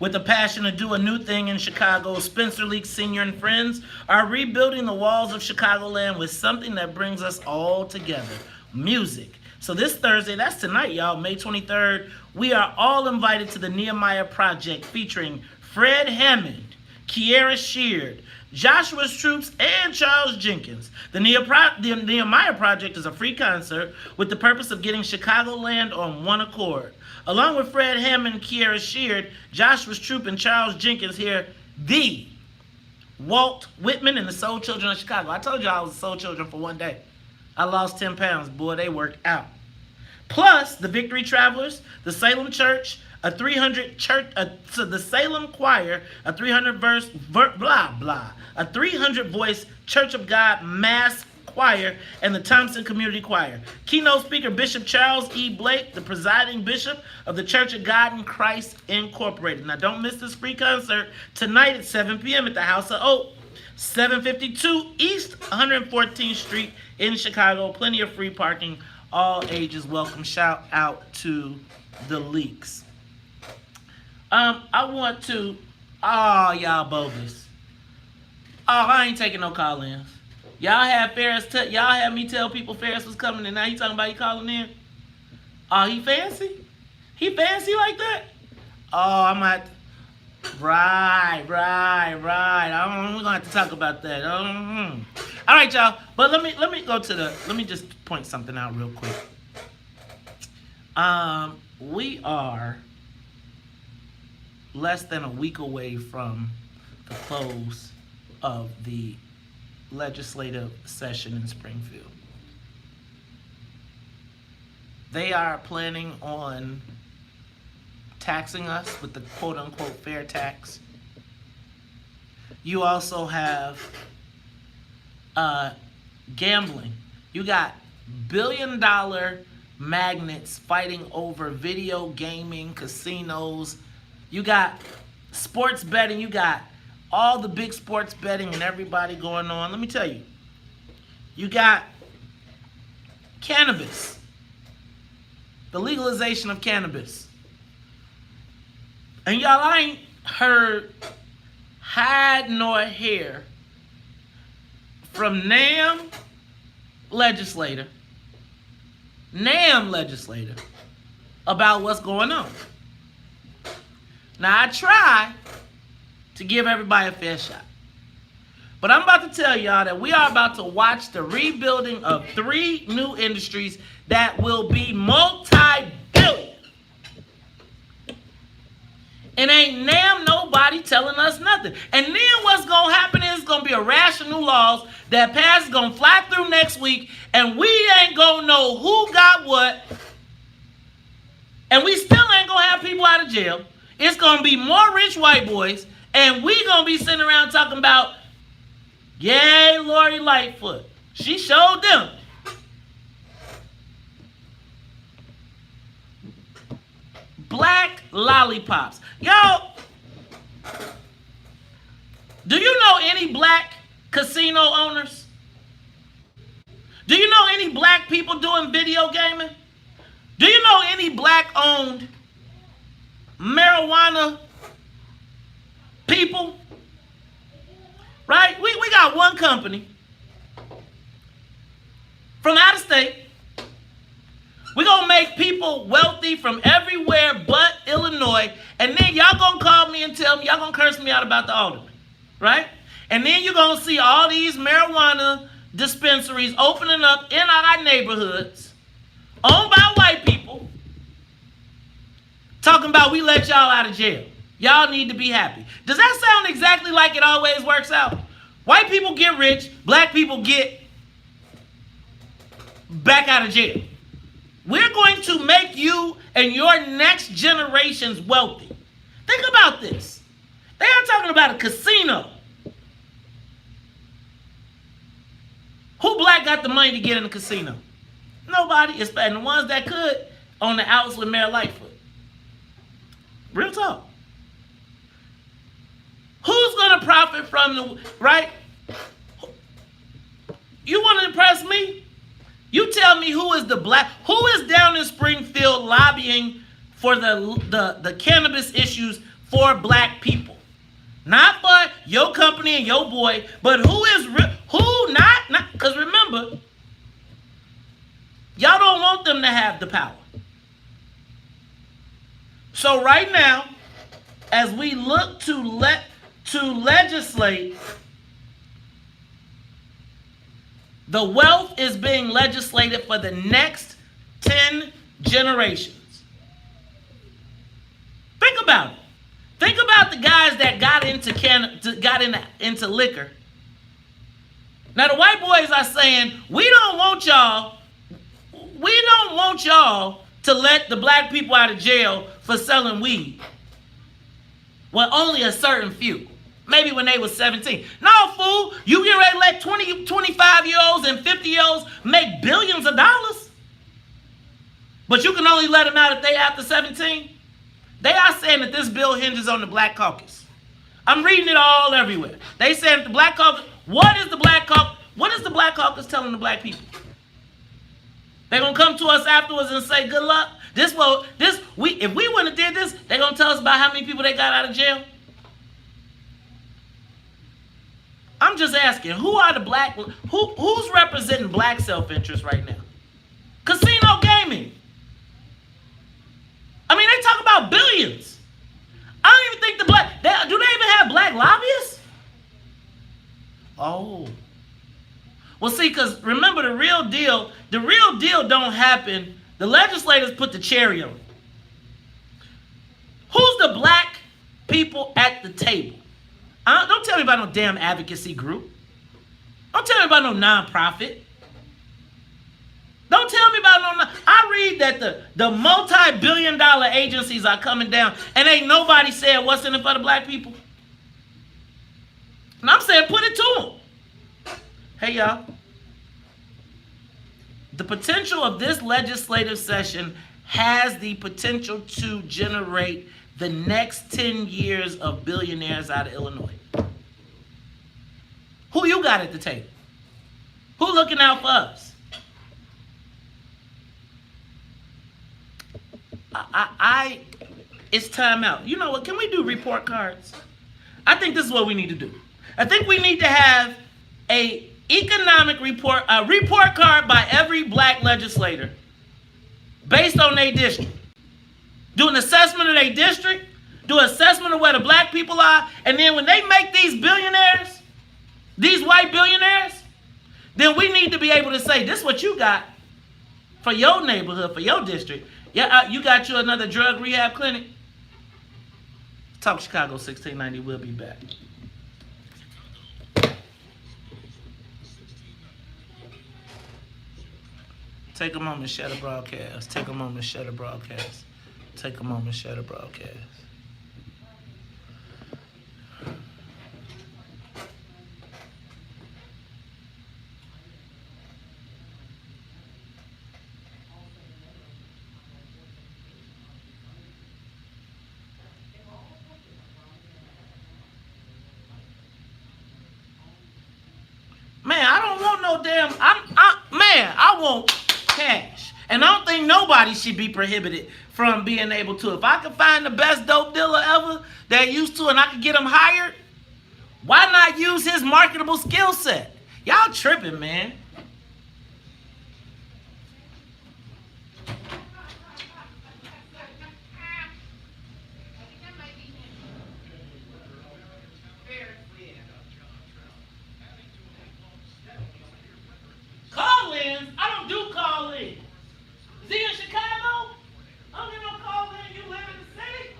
With a passion to do a new thing in Chicago, Spencer Leak Sr. and friends are rebuilding the walls of Chicagoland with something that brings us all together, music. So this Thursday, that's tonight, y'all, May 23rd, we are all invited to the Nehemiah Project featuring Fred Hammond, Kiera Sheard, Joshua Troops, and Charles Jenkins. The Nehemiah Project is a free concert with the purpose of getting Chicagoland on one accord. Along with Fred Hammond, Kiera Sheard, Joshua Troop, and Charles Jenkins here, the Walt Whitman and the Soul Children of Chicago. I told you I was the Soul Children for one day. I lost 10 pounds. Boy, they worked out. Plus, the Victory Travelers, the Salem Church, the Salem Choir, a 300 voice Church of God mass choir, and the Thompson Community Choir. Keynote speaker Bishop Charles E. Blake, the presiding bishop of the Church of God in Christ Incorporated. Now, don't miss this free concert tonight at 7 p.m. at the House of Oak, 752 East 114th Street in Chicago. Plenty of free parking. All ages welcome. Shout out to the Leaks. I want to. Oh, y'all bogus. Oh, I ain't taking no call-ins. Y'all had Ferris. Y'all had me tell people Ferris was coming, and now he talking about he calling in. Oh, he fancy? He fancy like that? Oh, I might. Right. We're gonna have to talk about that. All right, y'all. But let me go to the. Let me just point something out real quick. We are less than a week away from the close of the legislative session in Springfield. They are planning on taxing us with the quote-unquote fair tax. You also have gambling. You got billion-dollar magnates fighting over video gaming, casinos. You got sports betting. You got all the big sports betting and everybody going on. Let me tell you. You got cannabis. The legalization of cannabis. And y'all, I ain't heard hide nor hair from NAM legislator about what's going on. Now, I try to give everybody a fair shot. But I'm about to tell y'all that we are about to watch the rebuilding of 3 new industries that will be multi-billion. And ain't damn nobody telling us nothing. And then what's going to happen is going to be a rash of new laws that pass is going to fly through next week, and we ain't going to know who got what, and we still ain't going to have people out of jail. It's going to be more rich white boys, and we going to be sitting around talking about, yay, Lori Lightfoot. She showed them. Black lollipops. Yo, Do you know any black casino owners? Do you know any black people doing video gaming? Do you know any black-owned marijuana people? Right? We got one company from out of state. We're going to make people wealthy from everywhere but Illinois. And then y'all going to call me and tell me, y'all going to curse me out about the alderman. Right? And then you're going to see all these marijuana dispensaries opening up in our neighborhoods, owned by white people, talking about we let y'all out of jail. Y'all need to be happy. Does that sound exactly like it always works out? White people get rich, black people get back out of jail. We're going to make you and your next generations wealthy. Think about this. They are talking about a casino. Who black got the money to get in the casino? Nobody. It's and the ones that could on the outs with Mayor Lightfoot. Real talk. Who's going to profit from the, right? You want to impress me? You tell me who is down in Springfield lobbying for the cannabis issues for black people. Not for your company and your boy, but not, because remember, y'all don't want them to have the power. So right now, as we look to legislate, the wealth is being legislated for the next 10 generations. Think about it. Think about the guys that got into liquor. Now the white boys are saying, we don't want y'all to let the black people out of jail for selling weed. Well, only a certain few. Maybe when they was 17. No, fool. You get ready to let 20, 25-year-olds and 50-year-olds make billions of dollars. But you can only let them out if they after 17. They are saying that this bill hinges on the Black Caucus. I'm reading it all everywhere. They saying that the Black Caucus, what is the Black Caucus telling the black people? They're going to come to us afterwards and say, good luck. If we wouldn't have did this, they're going to tell us about how many people they got out of jail. I'm just asking, who's representing black self-interest right now? Casino gaming. I mean, they talk about billions. I don't even think do they even have black lobbyists? Oh. Well, see, because remember the real deal don't happen. The legislators put the cherry on it. Who's the black people at the table? Don't tell me about no damn advocacy group. Don't tell me about no nonprofit. Don't tell me about no. I read that the multi-billion-dollar agencies are coming down, and ain't nobody saying what's in it for the black people. And I'm saying put it to them. Hey, y'all. The potential of this legislative session has the potential to generate the next 10 years of billionaires out of Illinois. Who you got at the table? Who looking out for us? It's time out. You know what? Can we do report cards? I think this is what we need to do. I think we need to have a report card by every black legislator based on their district. Do an assessment of their district, do an assessment of where the black people are, and then when they make these billionaires, these white billionaires, then we need to be able to say, this is what you got for your neighborhood, for your district. Yeah, you got you another drug rehab clinic? Talk Chicago 1690, we'll be back. Take a moment, share the broadcast. Take a moment, share the broadcast. Take a moment, share the broadcast. Man, I don't want no damn. I want cash, and I don't think nobody should be prohibited from being able to. If I can find the best dope dealer ever that used to, and I can get him hired, why not use his marketable skill set? Y'all tripping, man. Call-ins? I don't do call-ins. Is he in Chicago? I don't get no call-in. You live in the city?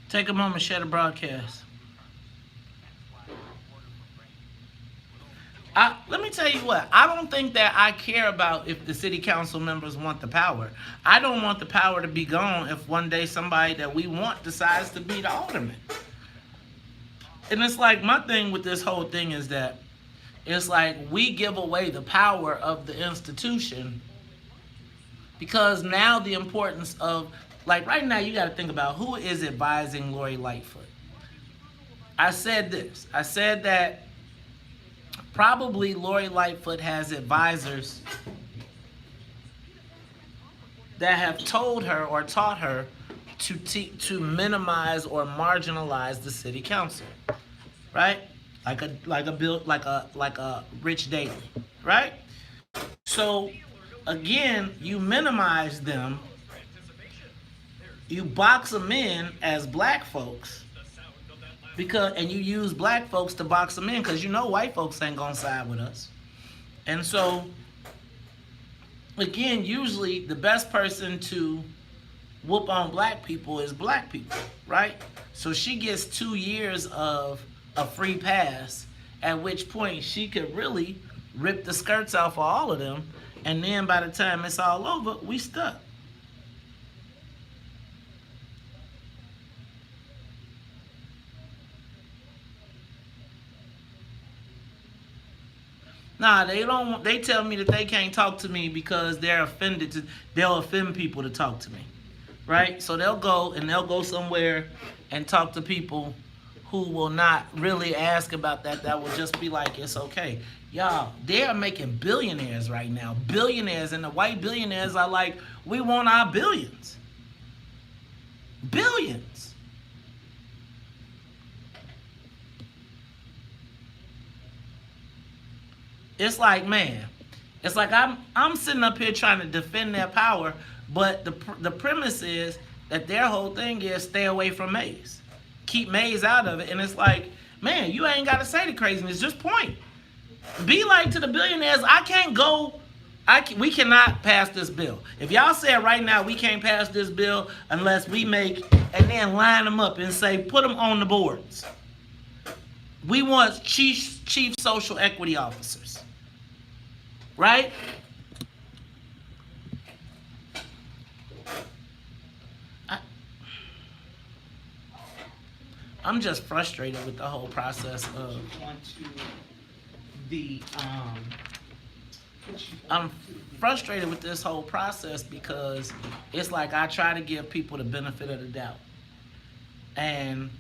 Take a moment, share the broadcast. Let me tell you what, I don't think that I care about if the city council members want the power. I don't want the power to be gone if one day somebody that we want decides to be the alderman. And it's like, my thing with this whole thing is that it's like we give away the power of the institution because now the importance of, like right now you got to think about who is advising Lori Lightfoot. I said this. I said that probably Lori Lightfoot has advisors that have told her or taught her to minimize or marginalize the city council, right? Like a Rich Daley, right? So again, you minimize them, you box them in as black folks, and you use black folks to box them in because you know white folks ain't gonna side with us. And so again, usually the best person to whoop on black people is black people, right? So she gets 2 years of a free pass, at which point she could really rip the skirts off of all of them, and then by the time it's all over, we stuck. Nah, they don't. They tell me that they can't talk to me because they're offended. They'll offend people to talk to me, right? So they'll go somewhere and talk to people who will not really ask about that. That will just be like, it's okay. Y'all, they are making billionaires right now. Billionaires, and the white billionaires are like, we want our billions. millions. It's like, man, it's like I'm sitting up here trying to defend their power, but the premise is that their whole thing is stay away from Maze. Keep Maze out of it. And it's like, man, you ain't got to say the craziness. Just point. Be like to the billionaires, we cannot pass this bill. If y'all say right now we can't pass this bill unless we make, and then line them up and say, put them on the boards. We want chief social equity officers. Right? I'm just frustrated with the whole process of I'm frustrated with this whole process because it's like I try to give people the benefit of the doubt. And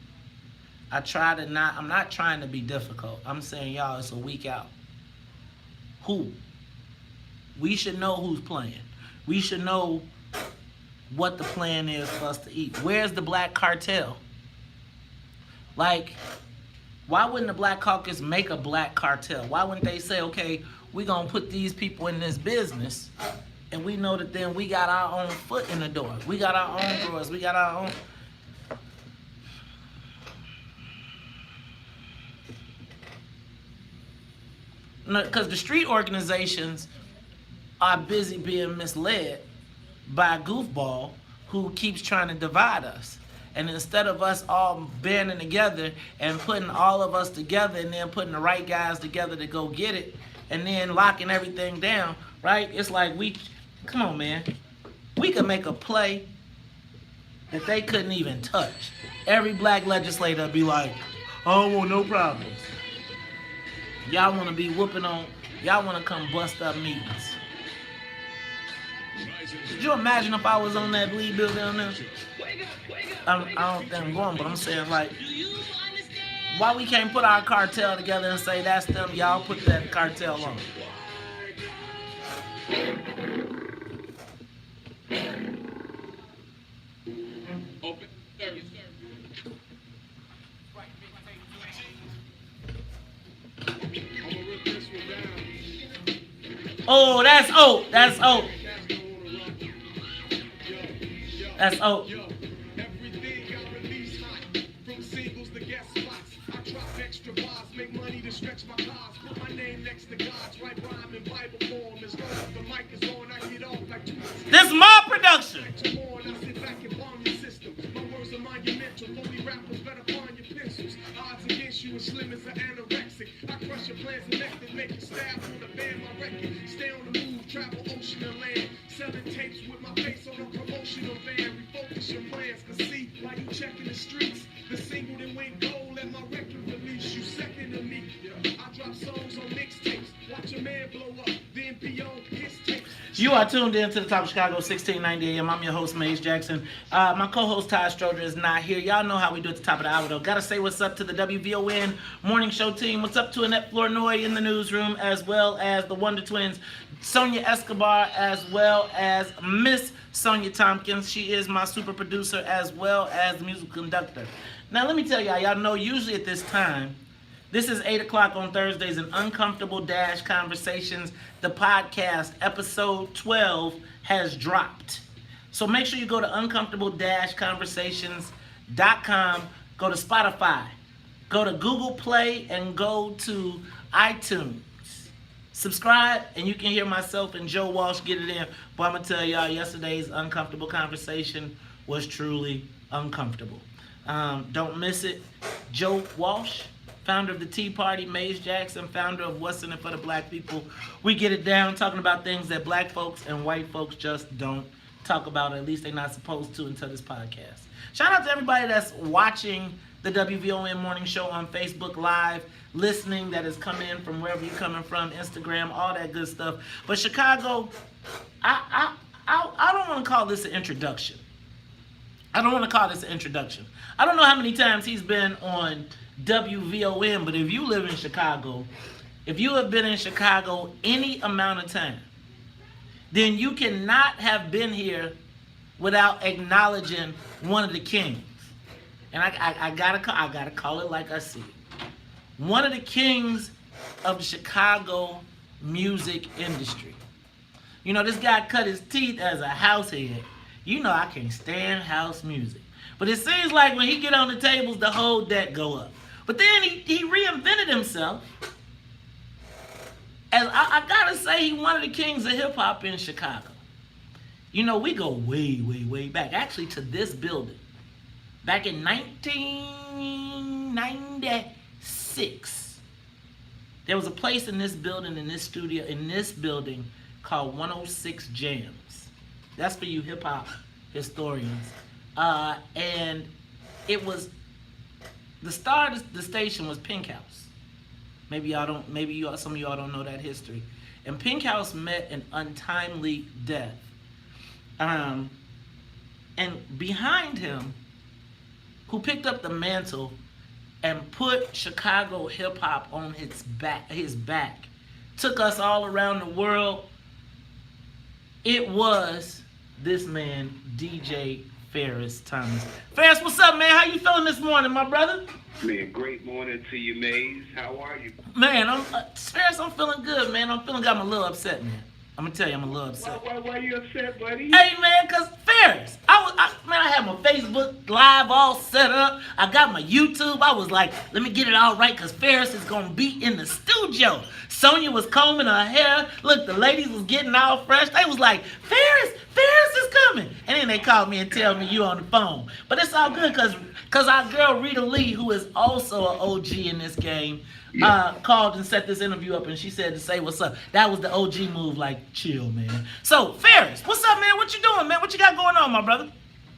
I'm not trying to be difficult. I'm saying, y'all, it's a week out. Who? We should know who's playing. We should know what the plan is for us to eat. Where's the black cartel? Like, why wouldn't the Black Caucus make a black cartel? Why wouldn't they say, okay, we're going to put these people in this business, and we know that then we got our own foot in the door. We got our own growers. We got our own. Because the street organizations are busy being misled by a goofball who keeps trying to divide us. And instead of us all banding together and putting all of us together and then putting the right guys together to go get it and then locking everything down, right? It's like come on, man. We could make a play that they couldn't even touch. Every black legislator would be like, I don't want no problems. Y'all want to be whooping on, y'all want to come bust up meetings. Could you imagine if I was on that lead bill down there? I don't think I'm going, but I'm saying, like, why we can't put our cartel together and say that's them, y'all put that cartel on. Open. Oh, that's O. That's O. That's O. Everything I release hot, from singles to guest spots. I drop extra bars, make money to stretch my cars. Put my name next to God's, write rhyme in Bible form. As long as the mic is on, I get off like 2. This my production. I sit back and bomb your system. My words are monumental. Phony rappers better find your pencils. Odds against you as slim as an anorexic. I crush your plans and method, make you stab on the band my record. Stay on the move, travel ocean and land. Selling tapes with my face on a promotional van. Refocus your plans, cause see, while you checking the streets, the single that went gold, let my record release. You second to me. I drop songs on mixtapes. Watch a man blow up, then be on his tapes. You are tuned in to the Top of Chicago, 1690 AM. I'm your host, Maze Jackson. My co-host, Todd Stroger, is not here. Y'all know how we do at the top of the hour, though. Gotta say what's up to the WVON morning show team. What's up to Annette Flournoy in the newsroom, as well as the Wonder Twins, Sonia Escobar, as well as Miss Sonia Tompkins. She is my super producer, as well as the musical conductor. Now, let me tell y'all know usually at this time, this is 8 o'clock on Thursdays, an Uncomfortable Dash Conversations. The podcast, episode 12, has dropped. So make sure you go to uncomfortable-conversations.com, go to Spotify, go to Google Play, and go to iTunes. Subscribe, and you can hear myself and Joe Walsh get it in. But I'm going to tell y'all, yesterday's Uncomfortable Conversation was truly uncomfortable. Don't miss it. Joe Walsh, founder of the Tea Party, Maze Jackson, founder of What's in It for the Black People. We get it down, talking about things that black folks and white folks just don't talk about, or at least they're not supposed to until this podcast. Shout out to everybody that's watching the WVON Morning Show on Facebook Live, listening, that has come in from wherever you're coming from, Instagram, all that good stuff. But Chicago, I don't want to call this an introduction. I don't want to call this an introduction. I don't know how many times he's been on WVON, but if you live in Chicago, if you have been in Chicago any amount of time, then you cannot have been here without acknowledging one of the kings. And I gotta call it like I see it. One of the kings of the Chicago music industry. You know, this guy cut his teeth as a house head. You know I can't stand house music. But it seems like when he get on the tables, the whole deck go up. But then he reinvented himself. And I gotta say, he one of the kings of hip hop in Chicago. You know, we go way, way, way back. Actually, to this building. Back in 1996, there was a place in this building, in this studio, in this building called 106 Jams. That's for you hip hop historians. And it was, the star of the station was Pink House. Some of y'all don't know that history. And Pink House met an untimely death. And behind him, who picked up the mantle and put Chicago hip hop on his back, took us all around the world, it was this man, DJ PHARRIS Thomas. PHARRIS, what's up, man? How you feeling this morning, my brother? Man, great morning to you, Maze. How are you? Man, PHARRIS, I'm feeling good, man. I'm a little upset, man. I'm gonna tell you, I'm a little upset. Why you upset, buddy? Hey, man, cause PHARRIS, I had my Facebook Live all set up. I got my YouTube. I was like, let me get it all right, cause PHARRIS is gonna be in the studio. Sonya was combing her hair. Look, the ladies was getting all fresh. They was like, PHARRIS is coming. And then they called me and tell me you on the phone. But it's all good, cause our girl Rita Lee, who is also an OG in this game, called and set this interview up, and she said to say what's up. That was the OG move, like, chill, man. So, PHARRIS, what's up, man? What you doing, man? What you got going on, my brother?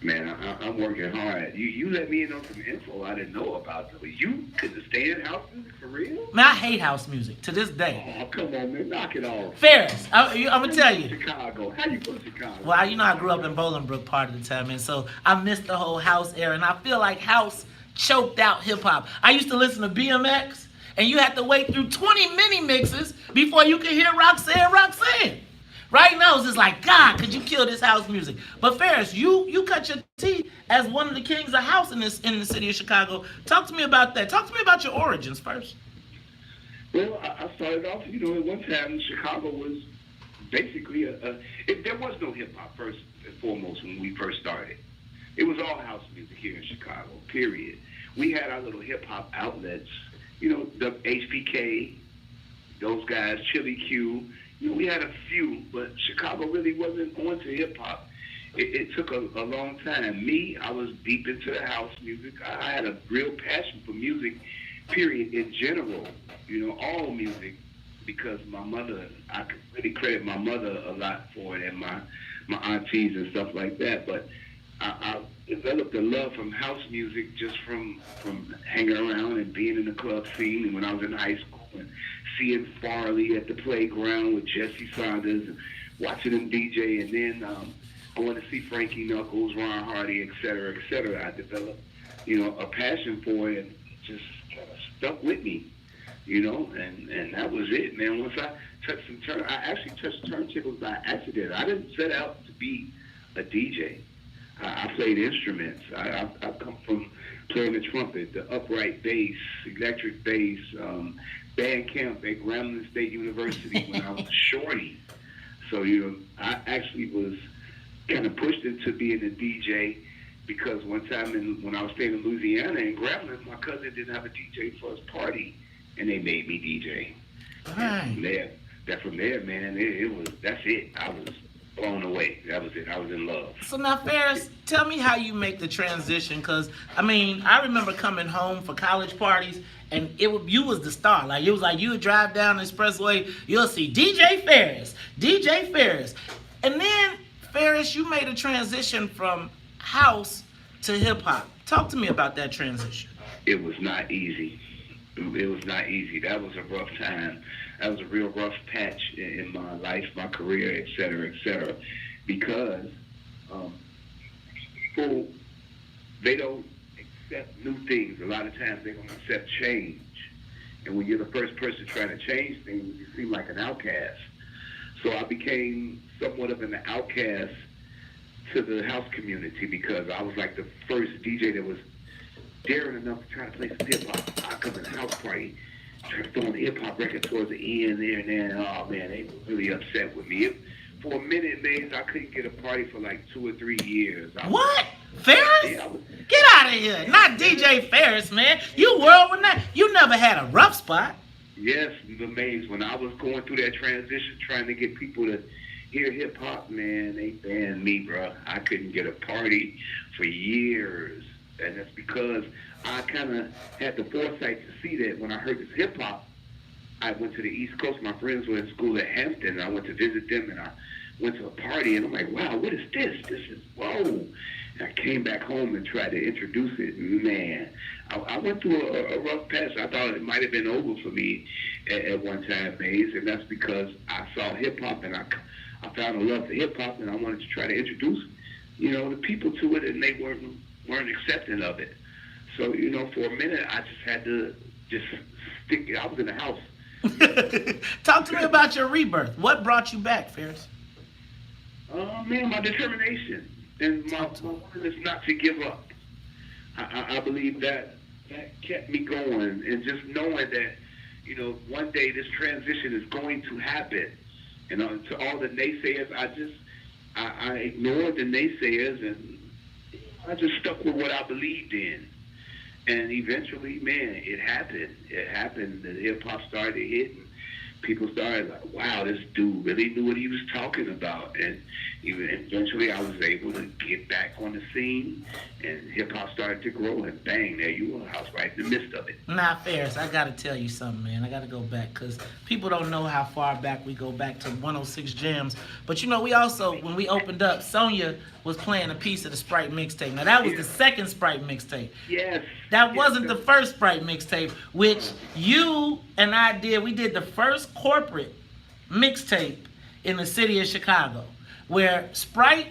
Man, I'm working hard. You let me in on some info I didn't know about. You couldn't stand house music for real? Man, I hate house music to this day. Oh, come on, man. Knock it off. PHARRIS, I'm going to tell you. Chicago. How you from Chicago? Well, I grew up in Bolingbrook part of the time, and so I missed the whole house era, and I feel like house choked out hip-hop. I used to listen to BMX, and you had to wait through 20 mini mixes before you could hear Roxanne. Right now, it's just like, God, could you kill this house music? But PHARRIS, you cut your teeth as one of the kings of house in the city of Chicago. Talk to me about that. Talk to me about your origins first. Well, I started off, at one time, Chicago was basically there was no hip-hop first and foremost when we first started. It was all house music here in Chicago, period. We had our little hip-hop outlets, the HPK, those guys, Chili Q. We had a few, but Chicago really wasn't onto hip-hop. It took a long time. Me, I was deep into the house music. I had a real passion for music, period, in general, all music, because my mother, I could really credit my mother a lot for it, and my aunties and stuff like that, but I developed a love from house music just from hanging around and being in the club scene, and when I was in high school, and seeing Farley at the playground with Jesse Saunders and watching him DJ, and then going to see Frankie Knuckles, Ron Hardy, et cetera, et cetera. I developed, a passion for it, and just kind of stuck with me, and that was it, man. Once I touched I actually touched turntables by accident. I didn't set out to be a DJ. I played instruments. I've come from playing the trumpet, the upright bass, electric bass, band camp at Grambling State University when I was a shorty. So, I actually was kind of pushed into being a DJ because one time when I was staying in Louisiana in Grambling, my cousin didn't have a DJ for his party, and they made me DJ. Right. From there, man, that's it. I was blown away. That was it. I was in love. So now, PHARRIS, tell me how you make the transition, because, I remember coming home for college parties, and you was the star. Like, it was like you would drive down the expressway, you'll see DJ PHARRIS. And then, PHARRIS, you made a transition from house to hip-hop. Talk to me about that transition. It was not easy. That was a rough time. That was a real rough patch in my life, my career, et cetera, because people, they don't accept new things. A lot of times they don't accept change. And when you're the first person trying to change things, you seem like an outcast. So I became somewhat of an outcast to the house community because I was like the first DJ that was daring enough to try to play some hip hop. I come in the house party, try to throw on the hip hop record towards the end there and then. Oh man, they were really upset with me. For a minute, man, I couldn't get a party for like 2 or 3 years. What? Ferris? Yeah, Get out of here. Not DJ Ferris, man. You world renowned. You never had a rough spot. Yes, the maze. When I was going through that transition, trying to get people to hear hip hop, man, they banned me, bro. I couldn't get a party for years, and that's because I kind of had the foresight to see that when I heard this hip hop. I went to the East Coast. My friends were in school at Hampton. And I went to visit them, and I went to a party, and I'm like, wow, what is this? This is, whoa. And I came back home and tried to introduce it. Man, I went through a rough patch. I thought it might have been over for me at one time, Maze, and that's because I saw hip-hop, and I found a love for hip-hop, and I wanted to try to introduce, the people to it, and they weren't accepting of it. So, for a minute, I just had to just stick it. I was in the house. Talk to me about your rebirth. What brought you back, Ferris? Man, my determination and my willingness not to give up. I believe that kept me going, and just knowing that, one day this transition is going to happen. And to all the naysayers, I ignored the naysayers, and I just stuck with what I believed in. And eventually, man, it happened. It happened. The hip-hop started hitting. People started like, wow, this dude really knew what he was talking about. And eventually I was able to get back on the scene, and hip-hop started to grow, and bang, there you were. I was right in the midst of it. Nah, Ferris, I got to tell you something, man. I got to go back because people don't know how far back we go back to 106 Jams. But, we also, when we opened up, Sonya was playing a piece of the Sprite mixtape. Now, that was the second Sprite mixtape. Yes. That wasn't the first Sprite mixtape, which you and I did. We did the first corporate mixtape in the city of Chicago, where Sprite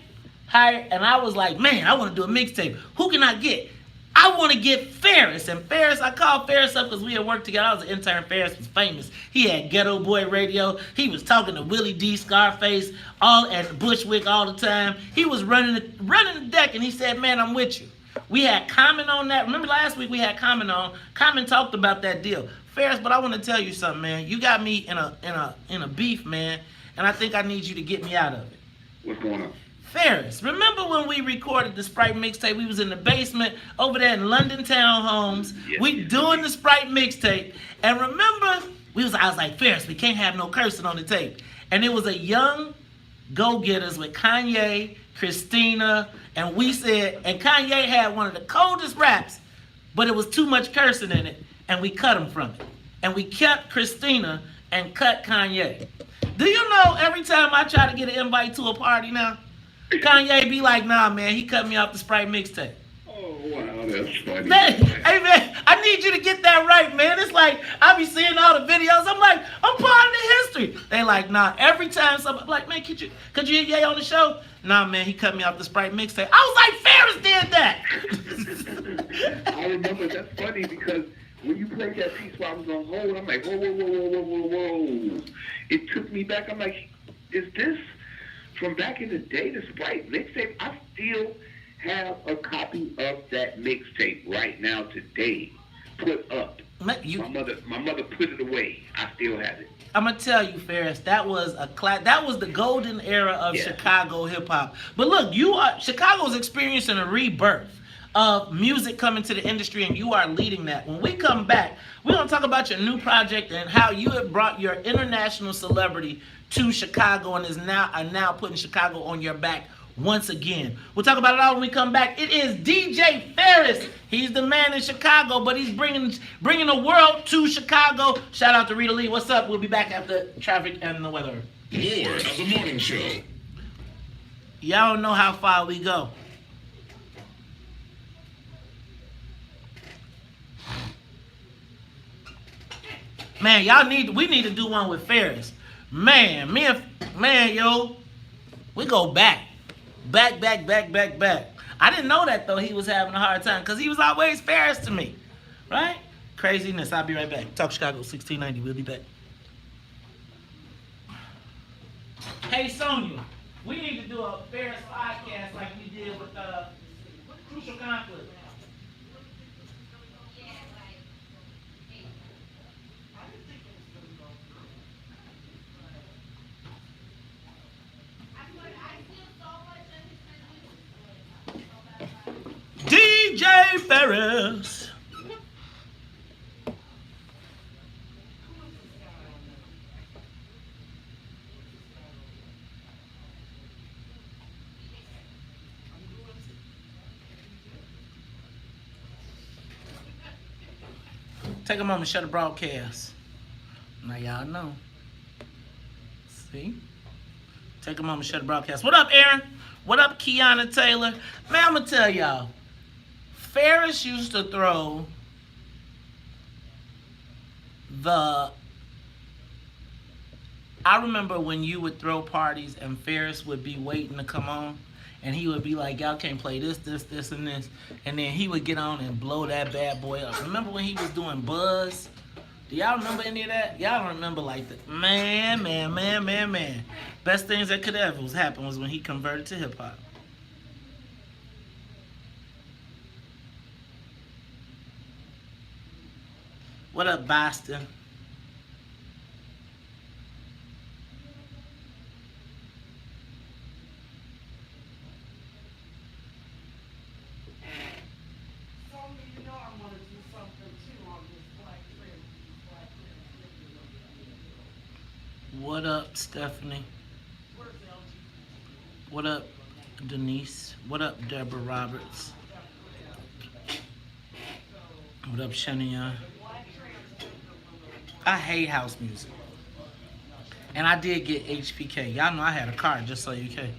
hired, and I was like, man, I want to do a mixtape. Who can I get? I want to get Ferris. And Ferris, I called Ferris up because we had worked together. I was an intern. Ferris was famous. He had Ghetto Boy Radio. He was talking to Willie D, Scarface, and Bushwick all the time. He was running the deck, and he said, man, I'm with you. We had Common on that. Remember last week we had Common on. Common talked about that deal. Ferris, but I want to tell you something, man. You got me in a beef, man, and I think I need you to get me out of it. What's going on? Ferris, remember when we recorded the Sprite mixtape? We was in the basement over there in London Townhomes. Yes, we doing the Sprite mixtape. And remember, I was like, Ferris, we can't have no cursing on the tape. And it was a young go-getters with Kanye, Christina, and we said, and Kanye had one of the coldest raps, but it was too much cursing in it, and we cut him from it. And we kept Christina and cut Kanye. Do you know every time I try to get an invite to a party now, Kanye be like, nah, man, he cut me off the Sprite mixtape. Oh, wow, that's funny. Man, hey, man, I need you to get that right, man. It's like, I be seeing all the videos. I'm like, I'm part of the history. They like, nah, every time somebody, like, man, could you get Ye on the show? Nah, man, he cut me off the Sprite mixtape. I was like, Ferris did that. I remember, that's funny because when you played that piece while I was on hold, I'm like, whoa. It took me back. I'm like, is this from back in the day, the Sprite mixtape? I still have a copy of that mixtape right now today, put up. My mother put it away. I still have it. I'm gonna tell you, Ferris, that was that was the golden era of Chicago hip hop. But look, Chicago's experiencing a rebirth of music coming to the industry, and you are leading that. When we come back, we're gonna talk about your new project and how you have brought your international celebrity to Chicago and are now putting Chicago on your back once again. We'll talk about it all when we come back. It is DJ Ferris. He's the man in Chicago, but he's bringing the world to Chicago. Shout out to Rita Lee. What's up? We'll be back after traffic and the weather. More of the morning show. Y'all don't know how far we go. Man, we need to do one with Ferris. Man, we go back. Back. I didn't know that, though, he was having a hard time, because he was always Ferris to me, right? Craziness. I'll be right back. Talk Chicago, 1690. We'll be back. Hey, Sonya. We need to do a Ferris podcast like we did with Crucial Conflict. DJ Ferris. Take a moment, shut the broadcast. Now y'all know. See? Take a moment, shut the broadcast. What up, Aaron? What up, Kiana Taylor? Man, I'm gonna tell y'all. Ferris used to throw I remember when you would throw parties and Ferris would be waiting to come on, and he would be like, y'all can't play this, and this, and then he would get on and blow that bad boy up. Remember when he was doing Buzz? Do y'all remember any of that? Y'all don't remember like that? Man. Best things that could ever happen was when he converted to hip hop. What up, Boston? What up, Stephanie? What up, Denise? What up, Deborah Roberts? What up, Shania? I hate house music. And I did get HPK. Y'all know I had a car, just so you can.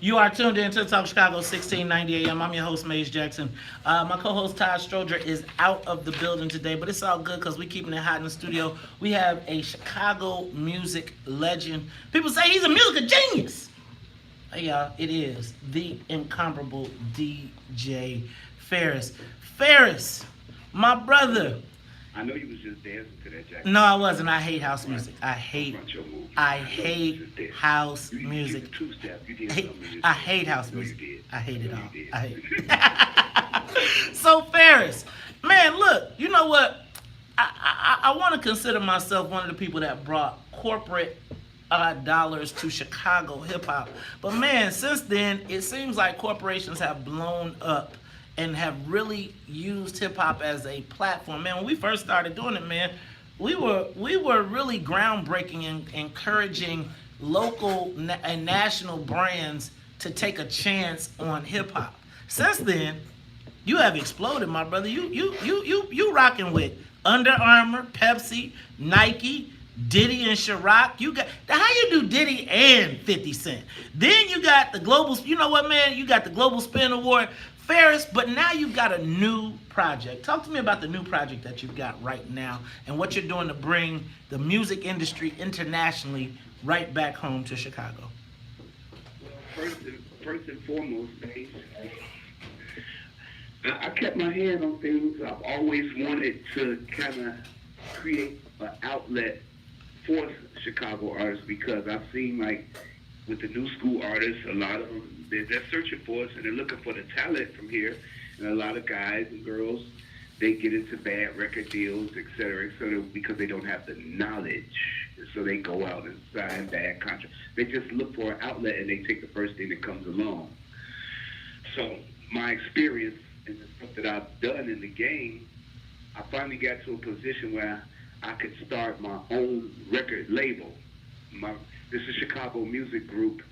You are tuned in to Talk Chicago 1690 AM. I'm your host, Maze Jackson. My co-host, Todd Stroger, is out of the building today, but it's all good because we're keeping it hot in the studio. We have a Chicago music legend. People say he's a musical genius. Hey, y'all, it is the incomparable DJ Ferris. Ferris, my brother. I know you was just dancing to that, Jackson. No, I wasn't. I hate house music. I hate house music. I hate house music. I hate it all. I hate it. So, Ferris, man, look, you know what? I want to consider myself one of the people that brought corporate dollars to Chicago hip-hop. But, man, since then, it seems like corporations have blown up and have really used hip-hop as a platform. Man, when we first started doing it, man, we were really groundbreaking and encouraging local and national brands to take a chance on hip-hop. Since then, you have exploded, my brother. You rocking with Under Armour, Pepsi, Nike, Diddy and Ciroc. You got how you do Diddy and 50 Cent. Then you got the global. You know what, man? You got the Global Spin Award. Ferris, but now you've got a new project. Talk to me about the new project that you've got right now and what you're doing to bring the music industry internationally right back home to Chicago. Well, first and foremost, Dave, I kept my hand on things. I've always wanted to kind of create an outlet for Chicago artists because I've seen, like, with the new school artists, a lot of them, they're searching for us and they're looking for the talent from here. And a lot of guys and girls, they get into bad record deals, et cetera, because they don't have the knowledge. So they go out and sign bad contracts. They just look for an outlet and they take the first thing that comes along. So my experience and the stuff that I've done in the game, I finally got to a position where I could start my own record label. This is Chicago Music Group,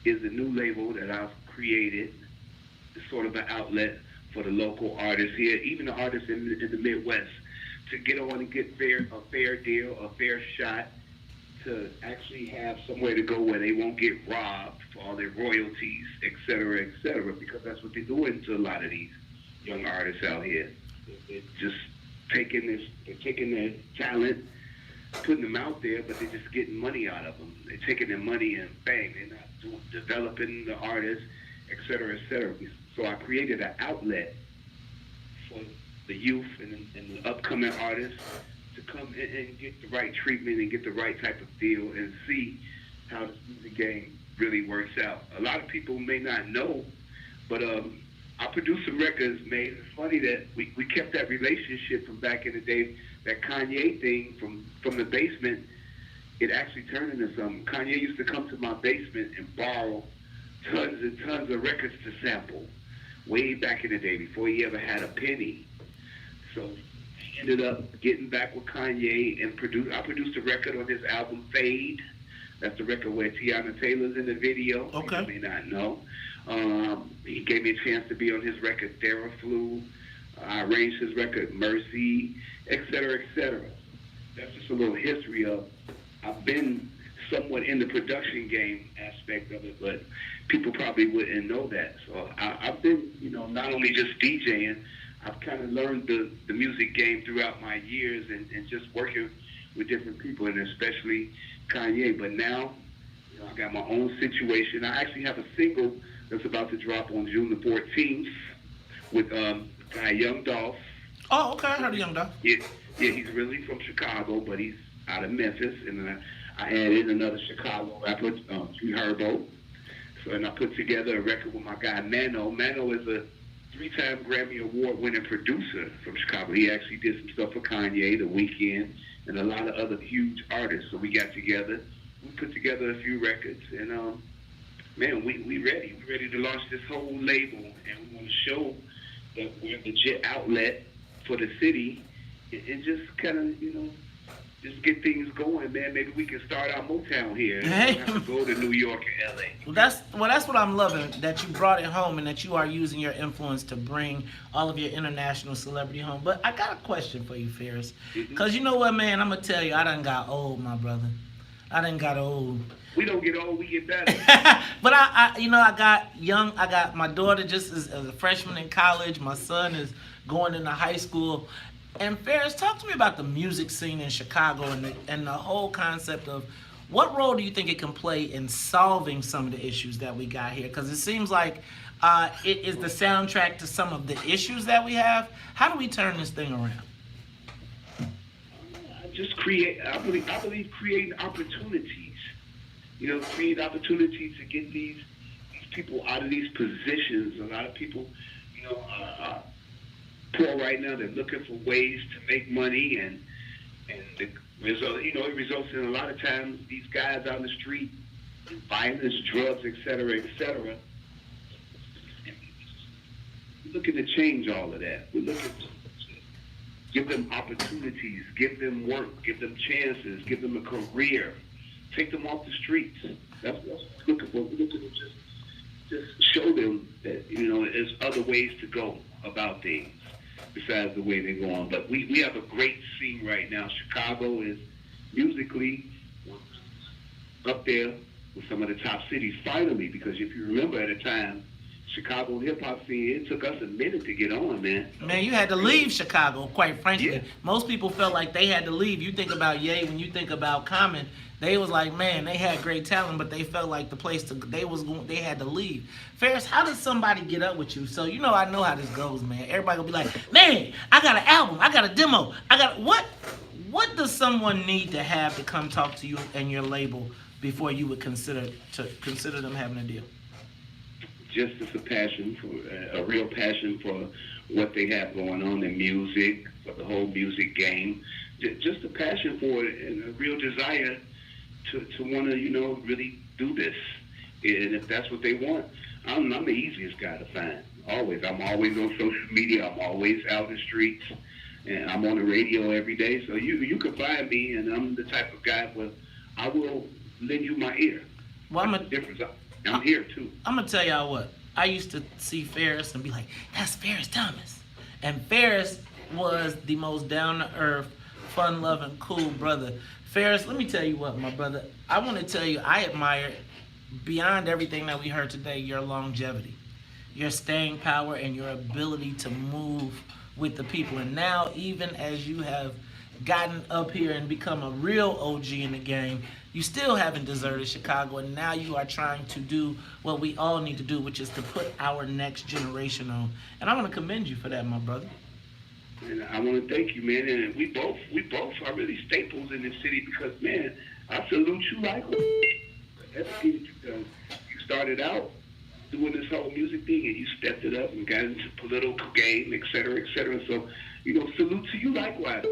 is a new label that I've created. It's sort of an outlet for the local artists here, even the artists in the Midwest, to get on and get a fair deal, a fair shot, to actually have somewhere to go where they won't get robbed for all their royalties, et cetera, because that's what they're doing to a lot of these young artists out here. They're just taking their talent, putting them out there, but they're just getting money out of them. They're taking their money and bang, they're not developing the artists, et cetera, et cetera. So I created an outlet for the youth and the upcoming artists to come in and get the right treatment and get the right type of deal and see how this music game really works out. A lot of people may not know, but I produced some records, man. It's funny that we kept that relationship from back in the day. That Kanye thing from the basement, it actually turned into something. Kanye used to come to my basement and borrow tons and tons of records to sample way back in the day before he ever had a penny. So I ended up getting back with Kanye and I produced a record on his album Fade. That's the record where Tiana Taylor's in the video. Okay. You may not know. He gave me a chance to be on his record Theraflu. I arranged his record Mercy, et cetera, et cetera. That's just a little history of, I've been somewhat in the production game aspect of it, but people probably wouldn't know that. So I've been, not only just DJing, I've kind of learned the music game throughout my years and just working with different people, and especially Kanye. But now, I got my own situation. I actually have a single that's about to drop on June the 14th with guy Young Dolph. Oh, okay, I heard of Young Dolph. Yeah, he's really from Chicago, but he's out of Memphis, and then I added another Chicago rapper, Herbo. So, and I put together a record with my guy Mano. Mano is a 3-time Grammy Award-winning producer from Chicago. He actually did some stuff for Kanye, The Weeknd, and a lot of other huge artists. So we got together, we put together a few records, and man, we ready. We're ready to launch this whole label, and we want to show that we're a legit outlet for the city, and just kind of, just get things going, man. Maybe we can start our Motown here. Hey. We don't have to go to New York and LA. Well, that's what I'm loving, that you brought it home and that you are using your influence to bring all of your international celebrity home. But I got a question for you, Pharris. Because you know what, man? I'm going to tell you, I done got old, my brother. I done got old. We don't get old, we get better. But I got young. I got my daughter just as a freshman in college. My son is going into high school. And Pharris, talk to me about the music scene in Chicago and the whole concept of what role do you think it can play in solving some of the issues that we got here? Because it seems like it is the soundtrack to some of the issues that we have. How do we turn this thing around? I believe creating opportunities. Create opportunities to get these people out of these positions. A lot of people, are poor right now. They're looking for ways to make money, and the result, it results in a lot of times these guys out in the street, violence, drugs, et cetera, et cetera. We're looking to change all of that. We're looking to give them opportunities, give them work, give them chances, give them a career, take them off the streets. That's what we're looking for. We're looking to just show them that, there's other ways to go about things besides the way they're going. But we have a great scene right now. Chicago is musically up there with some of the top cities, finally, because if you remember at a time, Chicago hip-hop scene, it took us a minute to get on, man. Man, you had to leave Chicago, quite frankly. Yeah. Most people felt like they had to leave. You think about Ye, when you think about Common, they was like, man, they had great talent, but they felt like the place they had to leave. Pharris, how does somebody get up with you? So I know how this goes, man. Everybody will be like, man, I got an album, I got a demo, what does someone need to have to come talk to you and your label before you would consider them having a deal? Just as a real passion for what they have going on in music, for the whole music game. Just a passion for it and a real desire to want to, really do this. And if that's what they want, I'm the easiest guy to find. Always. I'm always on social media. I'm always out in the streets. And I'm on the radio every day. So you can find me, and I'm the type of guy where I will lend you my ear. Well, I'm here too. I'm gonna tell y'all what. I used to see Ferris and be like, "That's Ferris Thomas," and Ferris was the most down to earth, fun loving, cool brother. Ferris, let me tell you what, my brother. I want to tell you, I admire beyond everything that we heard today your longevity, your staying power, and your ability to move with the people. And now, even as you have gotten up here and become a real OG in the game, you still haven't deserted Chicago, and now you are trying to do what we all need to do, which is to put our next generation on. And I want to commend you for that, my brother. And I want to thank you, man. And we both are really staples in this city because, man, I salute you like everything you've done. You started out doing this whole music thing, and you stepped it up and got into political game, et cetera, et cetera. So, salute to you likewise.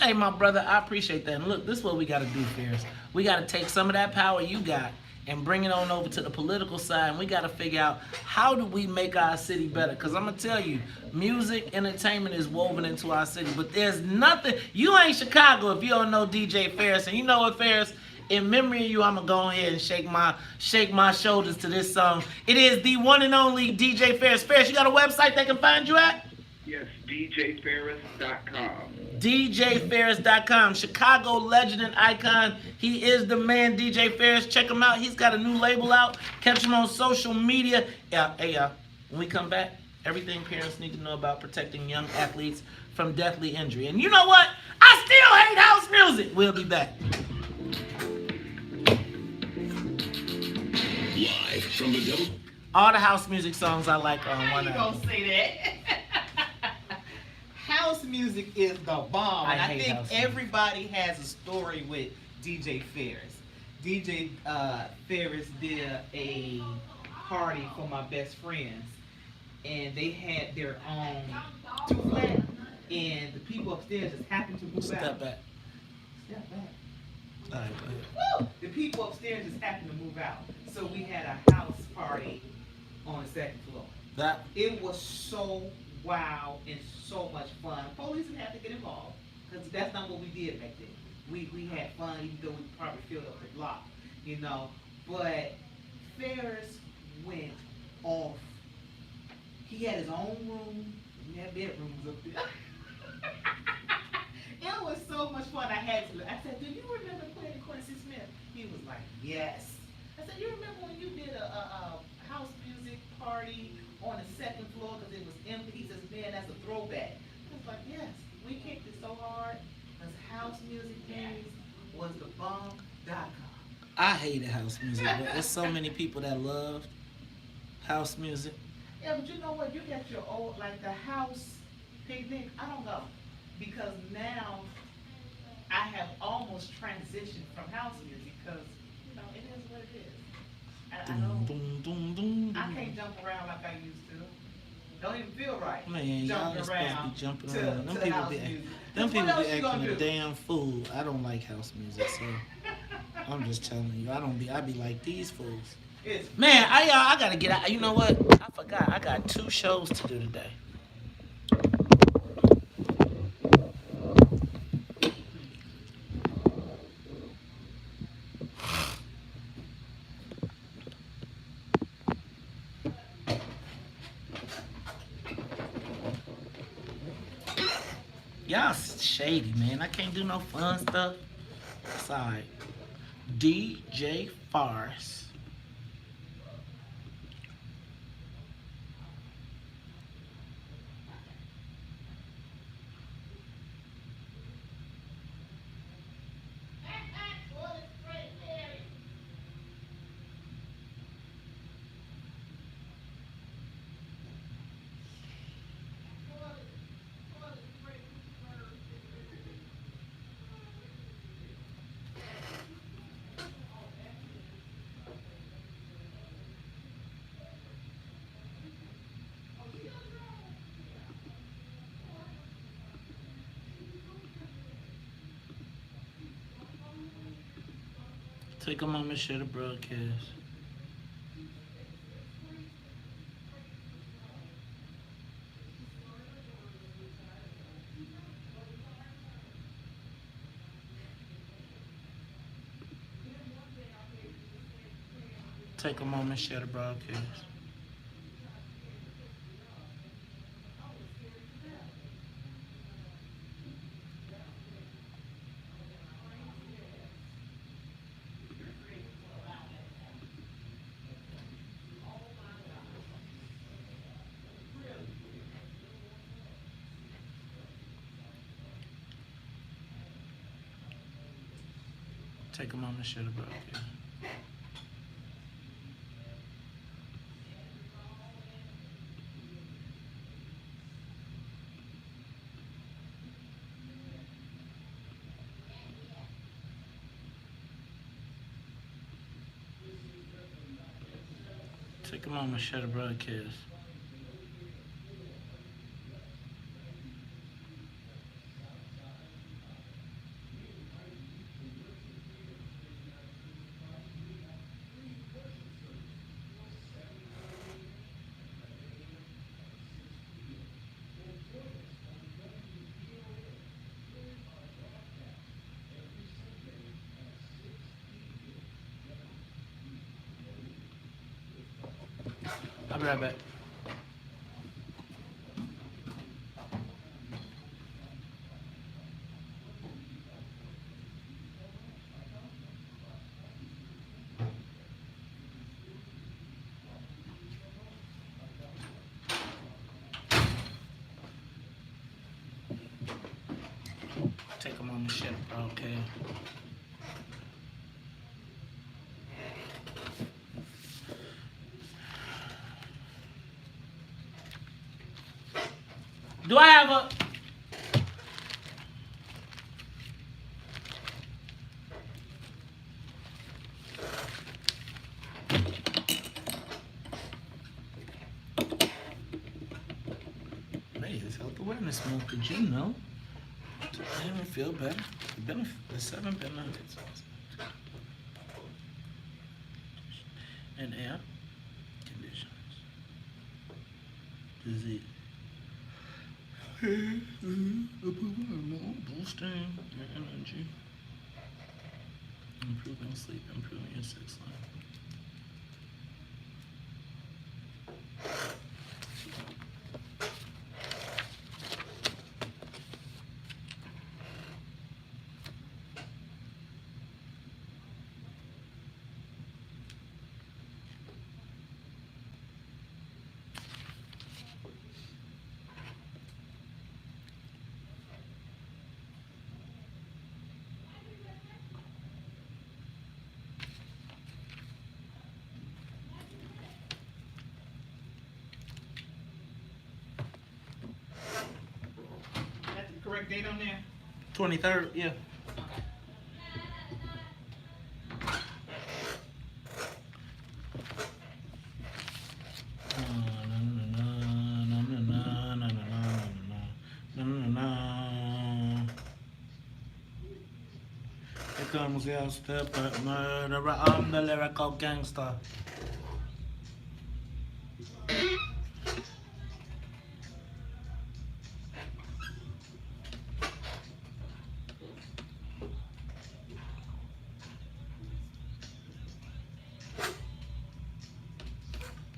Hey, my brother, I appreciate that. And look, this is what we got to do, Ferris. We got to take some of that power you got and bring it on over to the political side. And we got to figure out, how do we make our city better? Because I'm going to tell you, music, entertainment is woven into our city. But there's nothing. You ain't Chicago if you don't know DJ Ferris. And you know what, Ferris? In memory of you, I'm going to go ahead and shake my shoulders to this song. It is the one and only DJ Ferris. Ferris, you got a website they can find you at? Yes, djferris.com. djferris.com. Chicago legend and icon. He is the man, DJ Ferris. Check him out. He's got a new label out. Catch him on social media. Hey, when we come back, everything parents need to know about protecting young athletes from deathly injury. And you know what? I still hate house music. We'll be back. Live from the double. All the house music songs I like on one You album. gonna say that? House music is the bomb, and I think everybody has a story with DJ Ferris. DJ Ferris did a party for my best friends, and they had their own two-flat, and the people upstairs just happened to move out. Step back. Step back. All right, go ahead. Woo! The people upstairs just happened to move out, so we had a house party on the second floor. It was so wow and so much fun. Police didn't have to get involved because that's not what we did back then. We had fun, even though we probably filled up the block, But Ferris went off. He had his own room. We had bedrooms up there. It was so much fun. I said, do you remember playing Quincy Smith? He was like, yes. I said, you remember when you did a house music party on the second floor because it was empty? He says, man, that's a throwback. I was like, yes, we kicked it so hard because house music days was the bomb.com. I hated house music, but there's so many people that love house music. Yeah, but you know what? You got your old, like the house picnic. I don't go because now I have almost transitioned from house music because, it is what it is. I can't jump around like I used to. Don't even feel right. Man, y'all jumping are supposed to around be jumping to- around. to Them people house be, music. them What people else be you gonna acting a do? damn fool. I don't like house music, so I'm just telling you. I be like these fools. Man, I gotta get out. You know what? I forgot. I got 2 shows to do today. Y'all shady, man. I can't do no fun stuff. It's alright. DJ PHARRIS. Take a moment, share the broadcast. Take a moment, share the broadcast. Take a moment, share the broadcast. Take a moment, share the broadcast. I'll be right back. Take a moment, shit. Okay. Do I have a... Hey, it's health awareness month, did you know? To even feel better. The 7 benefits. And air conditions. Disease. Boosting your energy, improving sleep, improving your sex life. Correct date on there? 23rd, yeah. Here comes the outstep murderer. I'm the lyrical gangster.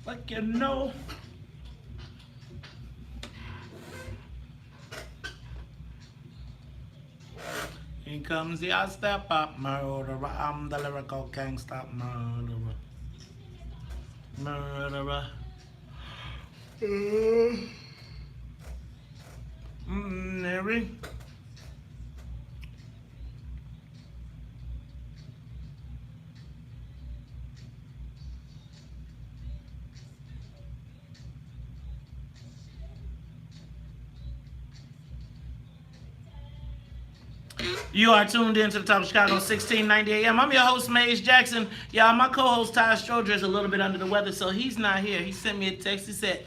Like you know. Here comes the step up murderer. I'm the lyrical gangsta murderer. Murderer. Mary. You are tuned in to the Top of Chicago, 1690 AM. I'm your host, Maze Jackson. Y'all, my co-host, Ty Stroger, is a little bit under the weather, so he's not here. He sent me a text. He said,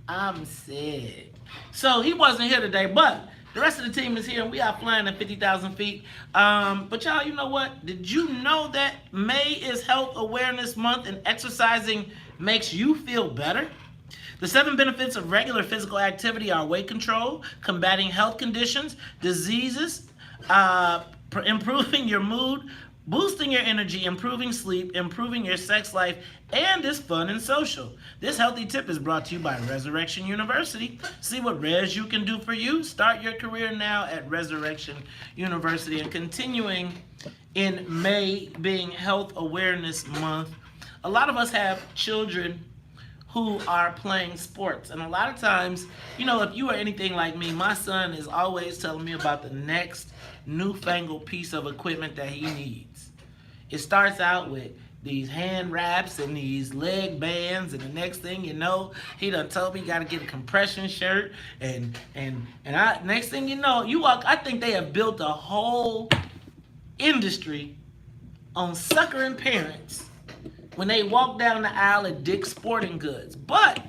I'm sick. So he wasn't here today, but the rest of the team is here, and we are flying at 50,000 feet. But y'all, you know what? Did you know that May is Health Awareness Month, and exercising makes you feel better? The 7 benefits of regular physical activity are weight control, combating health conditions, diseases, improving your mood, boosting your energy, improving sleep, improving your sex life, and is fun and social. This healthy tip is brought to you by Resurrection University. See what Res U can do for you. Start your career now at Resurrection University. And continuing in May being Health Awareness Month, a lot of us have children who are playing sports. And a lot of times, you know, if you are anything like me, my son is always telling me about the next newfangled piece of equipment that he needs. It starts out with these hand wraps and these leg bands, and the next thing you know, he done told me you gotta get a compression shirt, and next thing you know, I think they have built a whole industry on suckering parents when they walk down the aisle at Dick's Sporting Goods. But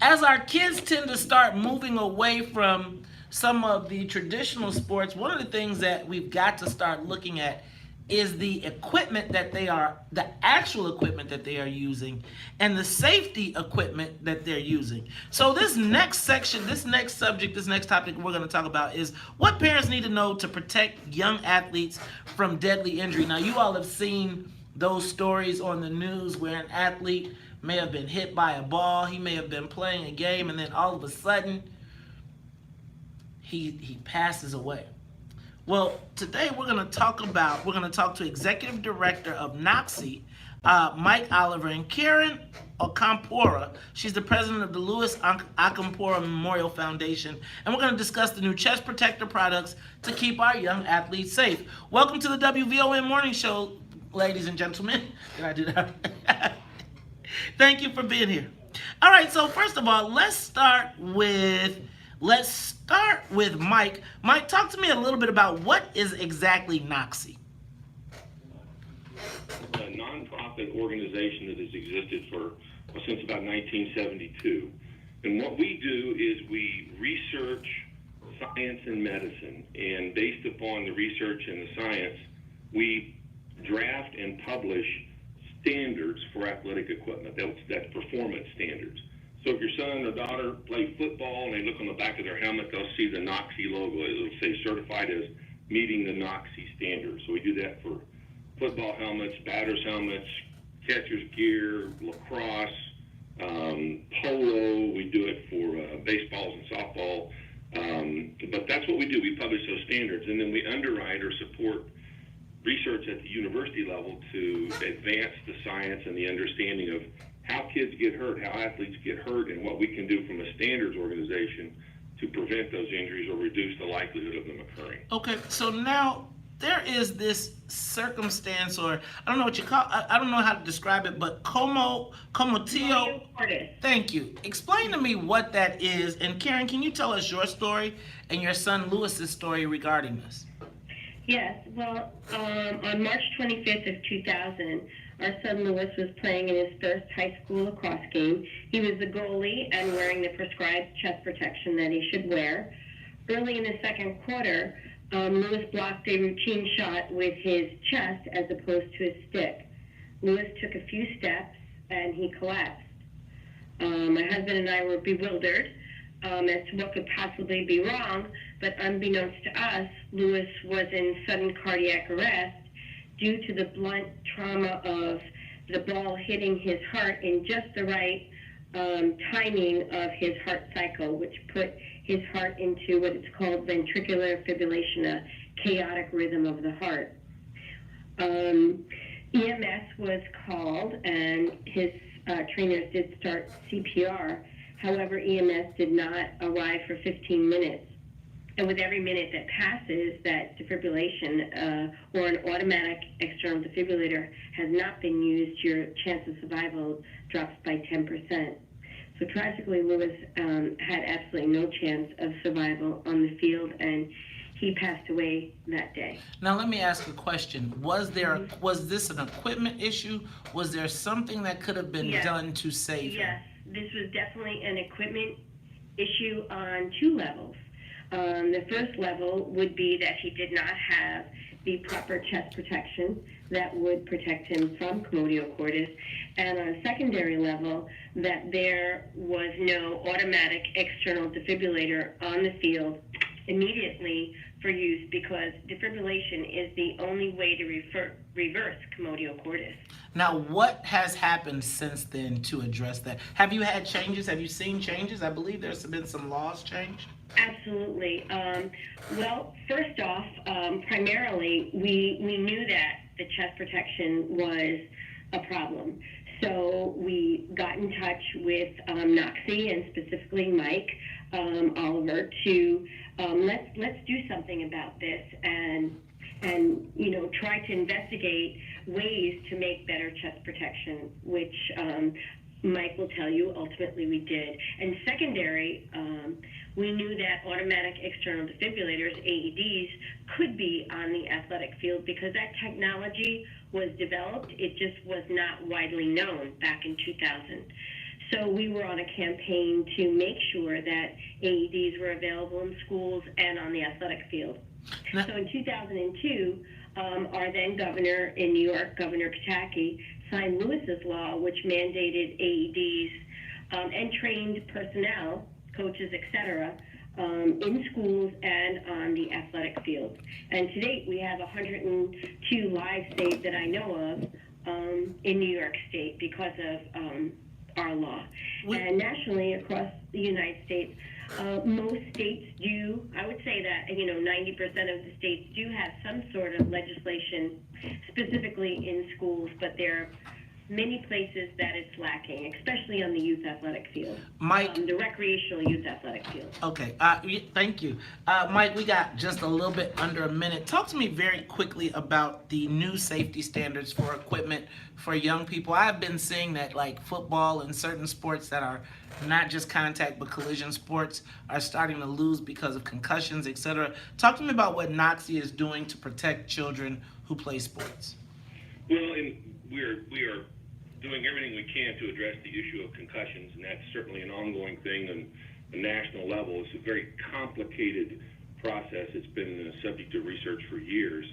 as our kids tend to start moving away from some of the traditional sports, one of the things that we've got to start looking at is the equipment that the actual equipment that they are using, and the safety equipment that they're using. So this next section, this next subject, this next topic we're going to talk about is what parents need to know to protect young athletes from deadly injury. Now, you all have seen those stories on the news where an athlete may have been hit by a ball, he may have been playing a game, and then all of a sudden, he passes away. Well, today we're going to talk to Executive Director of NOXI, Mike Oliver, and Karen Okampora. She's the president of the Louis Okampora Memorial Foundation, and we're going to discuss the new chest protector products to keep our young athletes safe. Welcome to the WVON Morning Show, ladies and gentlemen. Did I do that? Thank you for being here. All right, so first of all, let's start with Mike. Mike, talk to me a little bit about what is exactly NOXI. A nonprofit organization that has existed since about 1972. And what we do is we research science and medicine, and based upon the research and the science, we draft and publish standards for athletic equipment. That's performance standards. So if your son or daughter play football and they look on the back of their helmet, they'll see the NOXI logo. It'll say certified as meeting the NOXI standards. So we do that for football helmets, batters helmets, catcher's gear, lacrosse, polo. We do it for baseballs and softball. But that's what we do. We publish those standards, and then we underwrite or support research at the university level to advance the science and the understanding of how kids get hurt, how athletes get hurt, and what we can do from a standards organization to prevent those injuries or reduce the likelihood of them occurring. Okay, so now there is this circumstance, or I don't know what you call, I don't know how to describe it, but comotio. Thank you. Explain to me what that is, and Karen, can you tell us your story and your son Lewis's story regarding this? Yes, well, on March 25th of 2000, our son Lewis was playing in his first high school lacrosse game. He was the goalie and wearing the prescribed chest protection that he should wear. Early in the second quarter, Lewis blocked a routine shot with his chest as opposed to his stick. Lewis took a few steps and he collapsed. My husband and I were bewildered as to what could possibly be wrong, but unbeknownst to us, Lewis was in sudden cardiac arrest due to the blunt trauma of the ball hitting his heart in just the right timing of his heart cycle, which put his heart into what is called ventricular fibrillation, a chaotic rhythm of the heart. EMS was called, and his trainers did start CPR. However, EMS did not arrive for 15 minutes. And with every minute that passes, that defibrillation or an automatic external defibrillator has not been used, your chance of survival drops by 10%. So tragically, Lewis had absolutely no chance of survival on the field, and he passed away that day. Now let me ask a question. Was this an equipment issue? Was there something that could have been done to save him? Yes, this was definitely an equipment issue on two levels. The first level would be that he did not have the proper chest protection that would protect him from commotio cordis, and on a secondary level, that there was no automatic external defibrillator on the field immediately for use because defibrillation is the only way to reverse commotio cordis. Now, what has happened since then to address that? Have you had changes? Have you seen changes? I believe there's been some laws changed. Absolutely. Well, first off, primarily, we knew that the chest protection was a problem. So we got in touch with NOXI and specifically Mike Oliver to let's do something about this and try to investigate ways to make better chest protection, which Mike will tell you ultimately we did. And secondary, we knew that automatic external defibrillators, AEDs, could be on the athletic field because that technology was developed. It just was not widely known back in 2000. So we were on a campaign to make sure that AEDs were available in schools and on the athletic field. So in 2002, our then governor in New York, Governor Pataki, signed Lewis's law, which mandated AEDs and trained personnel, coaches, etc., in schools and on the athletic field. And to date, we have 102 live states that I know of in New York State because of our law. And nationally, across the United States, most states do, I would say that, 90% of the states do have some sort of legislation specifically in schools, but there are many places that it's lacking, especially on the youth athletic field. Mike? The recreational youth athletic field. Okay, thank you. Mike, we got just a little bit under a minute. Talk to me very quickly about the new safety standards for equipment for young people. I've been seeing that like football and certain sports that are not just contact but collision sports are starting to lose because of concussions, etc. Talk to me about what NOXI is doing to protect children who play sports. Well, we are doing everything we can to address the issue of concussions, and that's certainly an ongoing thing on a national level. It's a very complicated process. It's been a subject of research for years.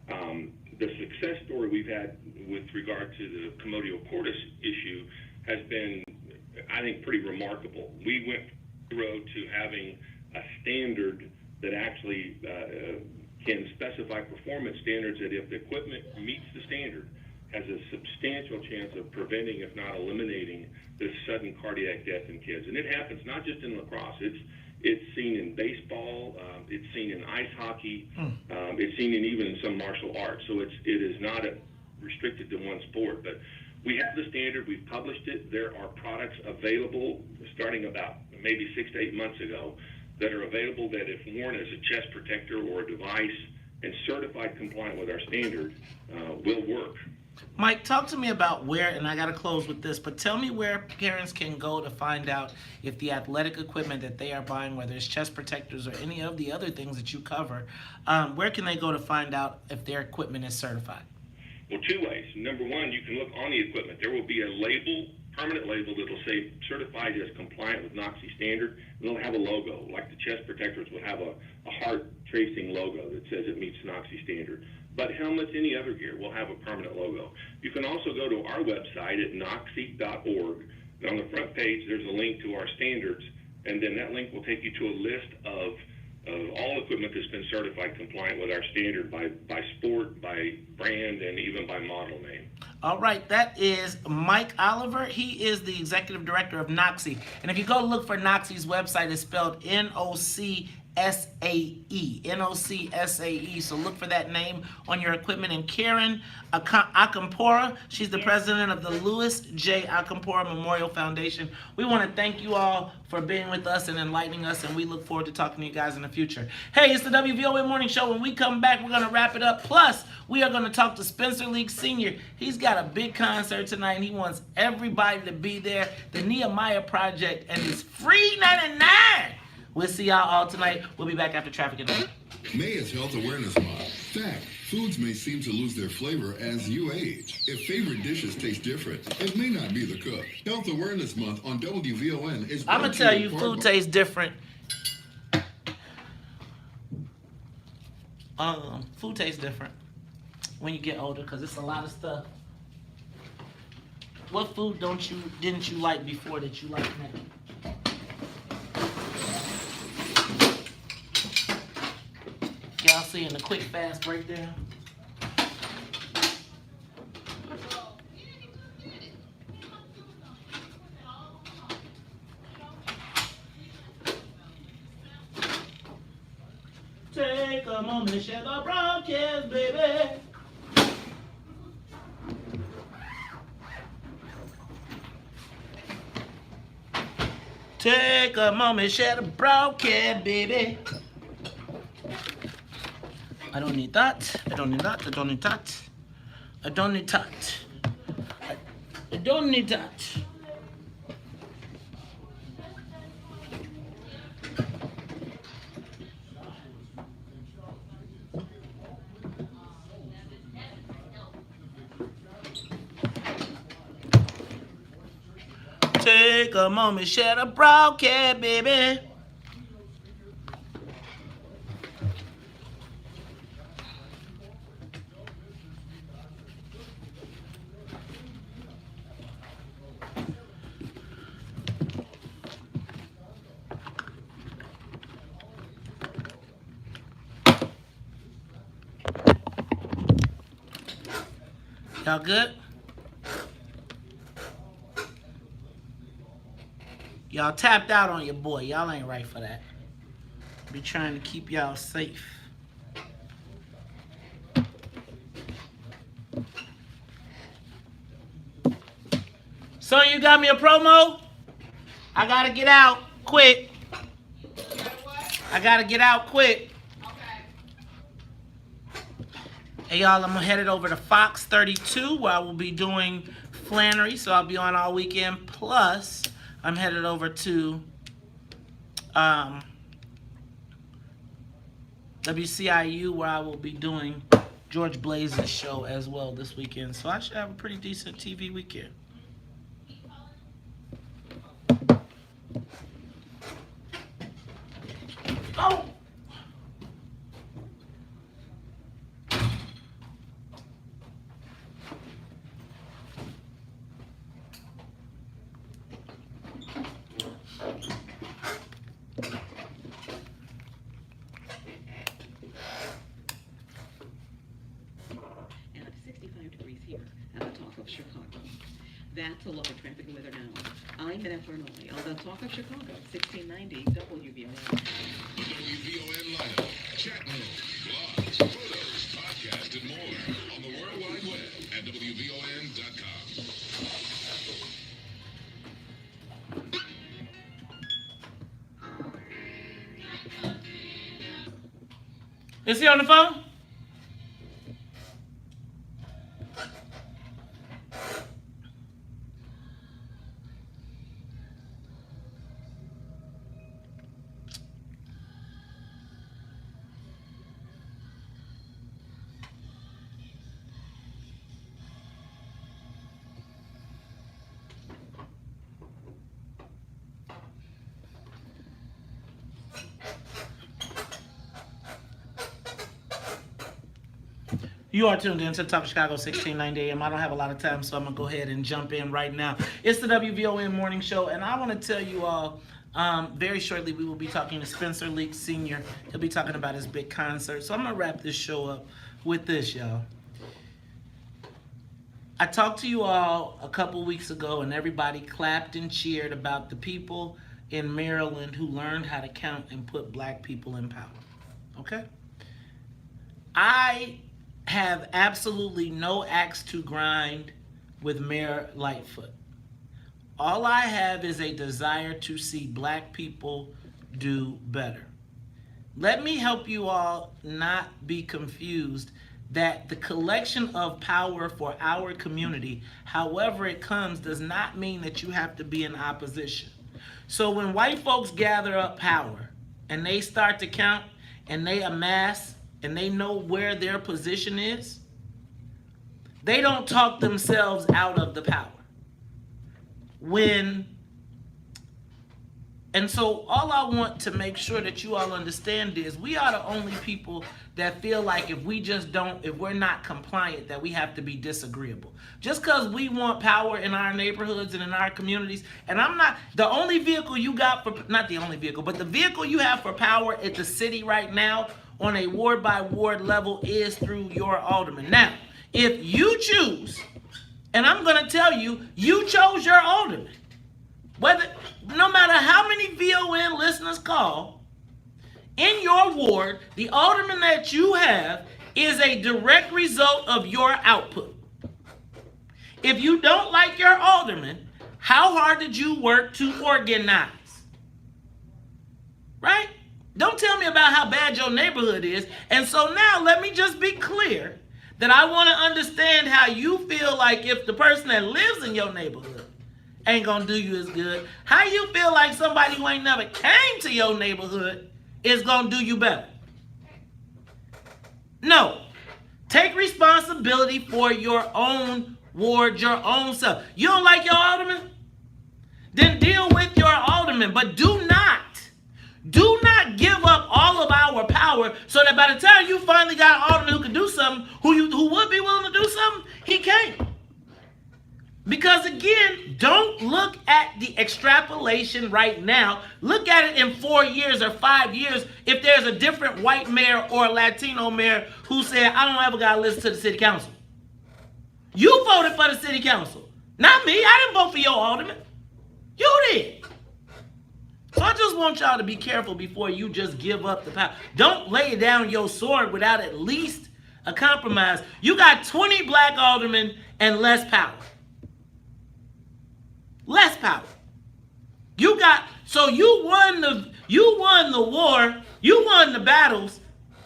The success story we've had with regard to the commotio cordis issue has been, I think, pretty remarkable. We went the road to having a standard that actually can specify performance standards that if the equipment meets the standard, has a substantial chance of preventing, if not eliminating, this sudden cardiac death in kids. And it happens not just in lacrosse. It's seen in baseball. It's seen in ice hockey. It's seen in even some martial arts. So it is not restricted to one sport. But we have the standard. We've published it. There are products available starting about maybe 6 to 8 months ago that are available that if worn as a chest protector or a device and certified compliant with our standard will work. Mike, talk to me about where, and I got to close with this, but tell me where parents can go to find out if the athletic equipment that they are buying, whether it's chest protectors or any of the other things that you cover, where can they go to find out if their equipment is certified? Well, two ways. Number one, you can look on the equipment. There will be a label, permanent label, that will say certified as compliant with NOXI standard, and it'll have a logo. Like the chest protectors will have a heart tracing logo that says it meets NOXI standard. But helmets, any other gear, will have a permanent logo. You can also go to our website at noxi.org, and on the front page there's a link to our standards, and then that link will take you to a list of all equipment that's been certified compliant with our standard by sport, by brand, and even by model name. All right, that is Mike Oliver. He is the executive director of NOXI. And if you go look for NOXI's website, it's spelled NOCSAE, NOCSAE. So look for that name on your equipment. And Karen Akampora, she's the president of the Louis J. Akampora Memorial Foundation. We want to thank you all for being with us and enlightening us, and we look forward to talking to you guys in the future. Hey, it's the WVON Morning Show. When we come back, we're going to wrap it up. Plus, we are going to talk to Spencer Leak Sr. He's got a big concert tonight, and he wants everybody to be there. The Nehemiah Project, and it's free 99. We'll see y'all all tonight. We'll be back after traffic and news. May is Health Awareness Month. Fact, foods may seem to lose their flavor as you age. If favorite dishes taste different, it may not be the cook. Health Awareness Month on WVON is... I'm going to tell you, food tastes different. Food tastes different when you get older because it's a lot of stuff. What food didn't you like before that you like now? y'all seeing the quick fast breakdown? Take a moment and share the broadcast, baby. Take a moment, share the broadcast, baby. I don't need that. I don't need that. I don't need that. I don't need that. I don't need that. Take a moment, share the broadcast, baby. Y'all good? Y'all tapped out on your boy. Y'all ain't right for that. Be trying to keep y'all safe. So you got me a promo? I gotta get out quick. I gotta get out quick. Hey y'all, I'm headed over to Fox 32 where I will be doing Flannery, so I'll be on all weekend. Plus, I'm headed over to WCIU where I will be doing George Blaze's show as well this weekend. So I should have a pretty decent TV weekend. Oh! At 65 degrees here at the Talk of Chicago. That's a lot of traffic and weather now. I'm Vanessa Arnoli on the Talk of Chicago, 1690 WVON. WVON lineup, chat room, blogs, photos, podcast, and more on the World Wide Web at WVON.com. Is he on the phone? You are tuned in to Talk Chicago 1690 AM. I don't have a lot of time, so I'm going to go ahead and jump in right now. It's the WVON Morning Show, and I want to tell you all, very shortly we will be talking to Spencer Leak Sr. He'll be talking about his big concert. So I'm going to wrap this show up with this, y'all. I talked to you all a couple weeks ago, and everybody clapped and cheered about the people in Maryland who learned how to count and put black people in power. Okay? I have absolutely no axe to grind with Mayor Lightfoot. All I have is a desire to see black people do better. Let me help you all not be confused that the collection of power for our community, however it comes, does not mean that you have to be in opposition. So when white folks gather up power and they start to count and they amass and they know where their position is, they don't talk themselves out of the power. And so all I want to make sure that you all understand is we are the only people that feel like if we're not compliant, that we have to be disagreeable. Just because we want power in our neighborhoods and in our communities, and the only vehicle you got for, not the only vehicle, but the vehicle you have for power at the city right now on a ward by ward level is through your alderman. Now, if you choose, and I'm going to tell you, you chose your alderman. No matter how many VON listeners call, in your ward, the alderman that you have is a direct result of your output. If you don't like your alderman, how hard did you work to organize? Right? Don't tell me about how bad your neighborhood is. And so now let me just be clear that I want to understand how you feel like if the person that lives in your neighborhood ain't gonna do you as good, how you feel like somebody who ain't never came to your neighborhood is gonna do you better. No. Take responsibility for your own ward, your own self. You don't like your alderman? Then deal with your alderman, but do not give up all of our power so that by the time you finally got an alderman who can do something, who would be willing to do something, he can't. Because again, don't look at the extrapolation right now. Look at it in 4 years or 5 years if there's a different white mayor or Latino mayor who said, I don't ever got to listen to the city council. You voted for the city council. Not me. I didn't vote for your alderman. You did. So I just want y'all to be careful before you just give up the power. Don't lay down your sword without at least a compromise. You got 20 black aldermen and less power. Less power. You won the war, you won the battles.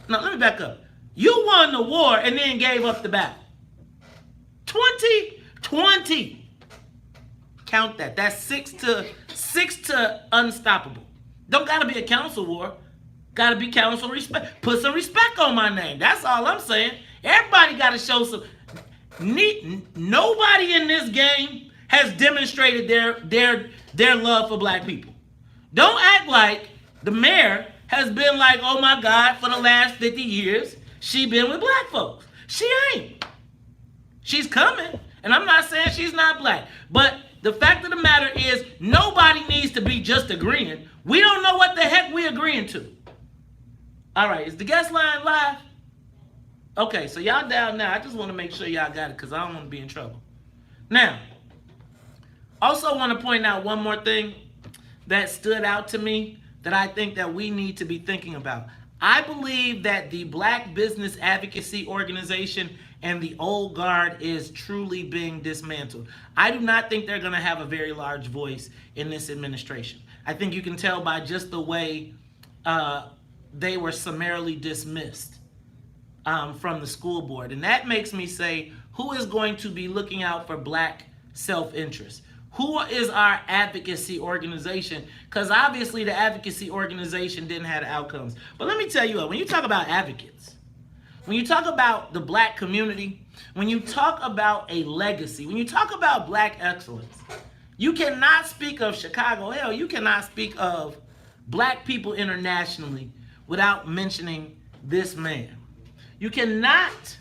No, let me back up. You won the war and then gave up the battle. 20. Count that. That's 6 to unstoppable. Don't gotta be a council war. Gotta be council respect. Put some respect on my name. That's all I'm saying. Everybody gotta show some. Nobody in this game has demonstrated their love for black people. Don't act like the mayor has been like, oh my God, for the last 50 years, she been with black folks. She ain't. She's coming, and I'm not saying she's not black. But the fact of the matter is, nobody needs to be just agreeing. We don't know what the heck we agreeing to. All right, is the guest line live? Okay, so y'all down now. I just want to make sure y'all got it because I don't want to be in trouble. Now, also want to point out one more thing that stood out to me that I think that we need to be thinking about. I believe that the Black Business Advocacy Organization and the Old Guard is truly being dismantled. I do not think they're going to have a very large voice in this administration. I think you can tell by just the way they were summarily dismissed from the school board. And that makes me say, who is going to be looking out for black self-interest? Who is our advocacy organization? Because obviously the advocacy organization didn't have the outcomes. But let me tell you what, when you talk about advocates, when you talk about the black community, when you talk about a legacy, when you talk about black excellence, you cannot speak of Chicago. Hell, you cannot speak of black people internationally without mentioning this man. You cannot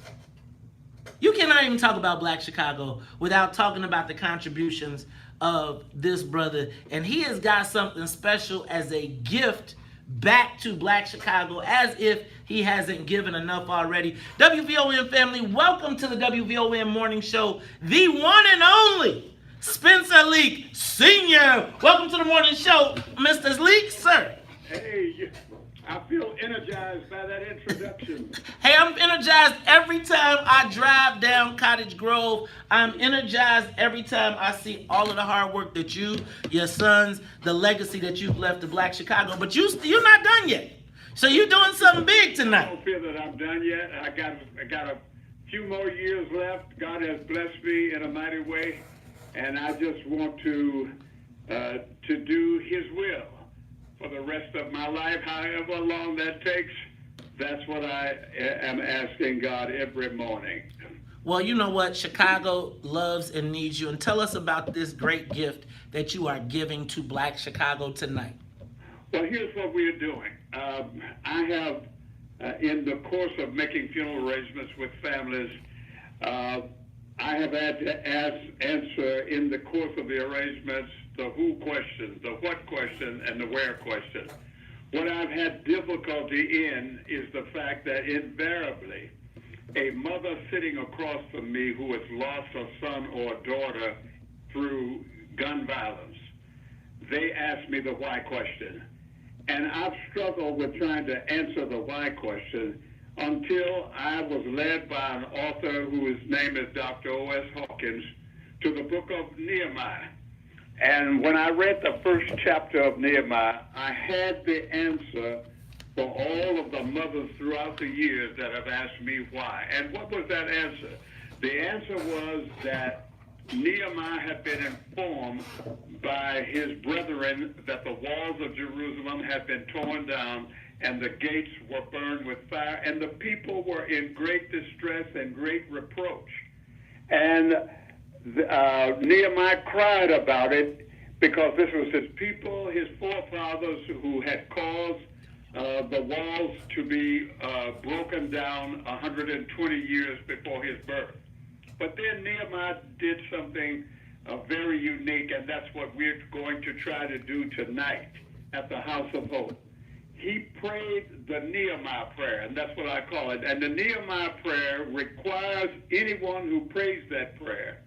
even talk about Black Chicago without talking about the contributions of this brother. And he has got something special as a gift back to Black Chicago, as if he hasn't given enough already. WVON family, welcome to the WVON Morning Show, the one and only Spencer Leak Sr. Welcome to the morning show, Mr. Leak, sir. Hey, I feel energized by that introduction. Hey, I'm energized every time I drive down Cottage Grove. I'm energized every time I see all of the hard work that you, your sons, the legacy that you've left to Black Chicago. But you're not done yet. So you're doing something big tonight. I don't feel that I'm done yet. I got a few more years left. God has blessed me in a mighty way, and I just want to do His will for the rest of my life, however long that takes. That's what I am asking God every morning. Well, you know what? Chicago loves and needs you. And tell us about this great gift that you are giving to Black Chicago tonight. Well, here's what we're doing. I have, in the course of making funeral arrangements with families, I have had to answer in the course of the arrangements the who question, the what question, and the where question. what I've had difficulty in is the fact that invariably a mother sitting across from me who has lost a son or a daughter through gun violence, they ask me the why question. And I've struggled with trying to answer the why question until I was led by an author whose name is Dr. O.S. Hawkins to the book of Nehemiah. And when I read the first chapter of Nehemiah, I had the answer for all of the mothers throughout the years that have asked me why. And what was that answer? The answer was that Nehemiah had been informed by his brethren that the walls of Jerusalem had been torn down and the gates were burned with fire, and the people were in great distress and great reproach. And Nehemiah cried about it because this was his people, his forefathers, who had caused the walls to be broken down 120 years before his birth. But then Nehemiah did something very unique, and that's what we're going to try to do tonight at the House of Hope. He prayed the Nehemiah prayer, and that's what I call it. And the Nehemiah prayer requires anyone who prays that prayer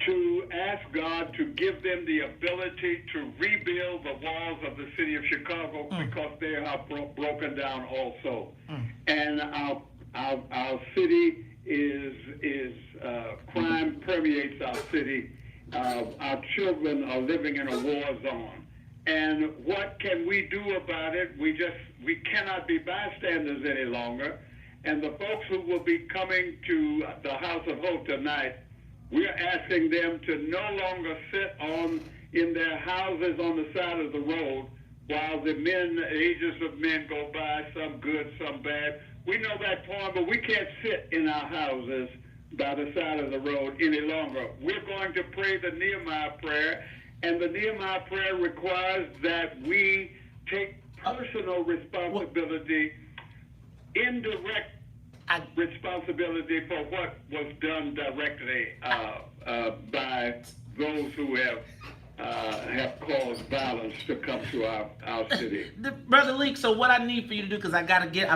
to ask God to give them the ability to rebuild the walls of the city of Chicago because they are broken down also. And our city is crime permeates our city. Our children are living in a war zone. And what can we do about it? We cannot be bystanders any longer. And the folks who will be coming to the House of Hope tonight, we're asking them to no longer sit in their houses on the side of the road while the ages of men go by, some good, some bad. We know that poem, but we can't sit in our houses by the side of the road any longer. We're going to pray the Nehemiah prayer, and the Nehemiah prayer requires that we take personal responsibility, indirect responsibility for what was done directly by those who have caused violence to come to our city. Brother Leek, so what I need for you to do, because I'm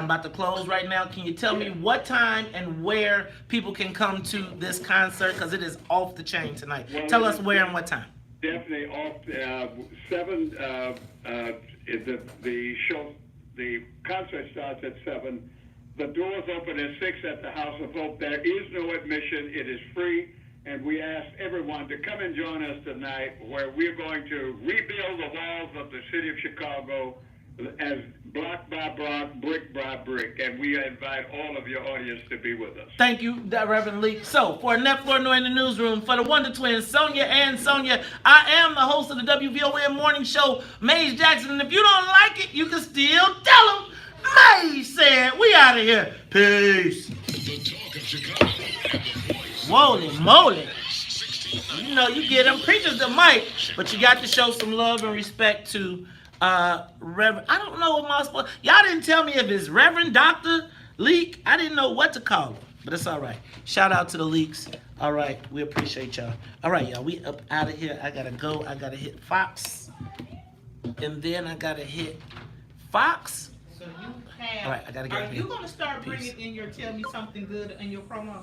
about to close right now, can you tell me what time and where people can come to this concert, because it is off the chain tonight. Well, tell us where and what time. Definitely off 7, the concert starts at 7. The doors open at 6 at the House of Hope. There is no admission. It is free. And we ask everyone to come and join us tonight, where we're going to rebuild the walls of the city of Chicago as block by block, brick by brick. And we invite all of your audience to be with us. Thank you, Reverend Leek. So, for Annette Flournoy in the newsroom, for the Wonder Twins, Sonia and Sonia, I am the host of the WVON Morning Show, Maze Jackson. And if you don't like it, you can still tell them. Maze said, we out of here. Peace. The talk of Chicago and the voice. Holy moly. You know, you get them preachers the mic, but you got to show some love and respect to Reverend. I don't know what my supposed. Y'all didn't tell me if it's Reverend Dr. Leek. I didn't know what to call him, but it's all right. Shout out to the Leeks. All right, we appreciate y'all. All right, y'all, we up out of here. I gotta go. I gotta hit Fox, and then I gotta hit Fox. So you have. All right, I gotta get Are you gonna start bringing in your "Tell Me Something Good" in your promo?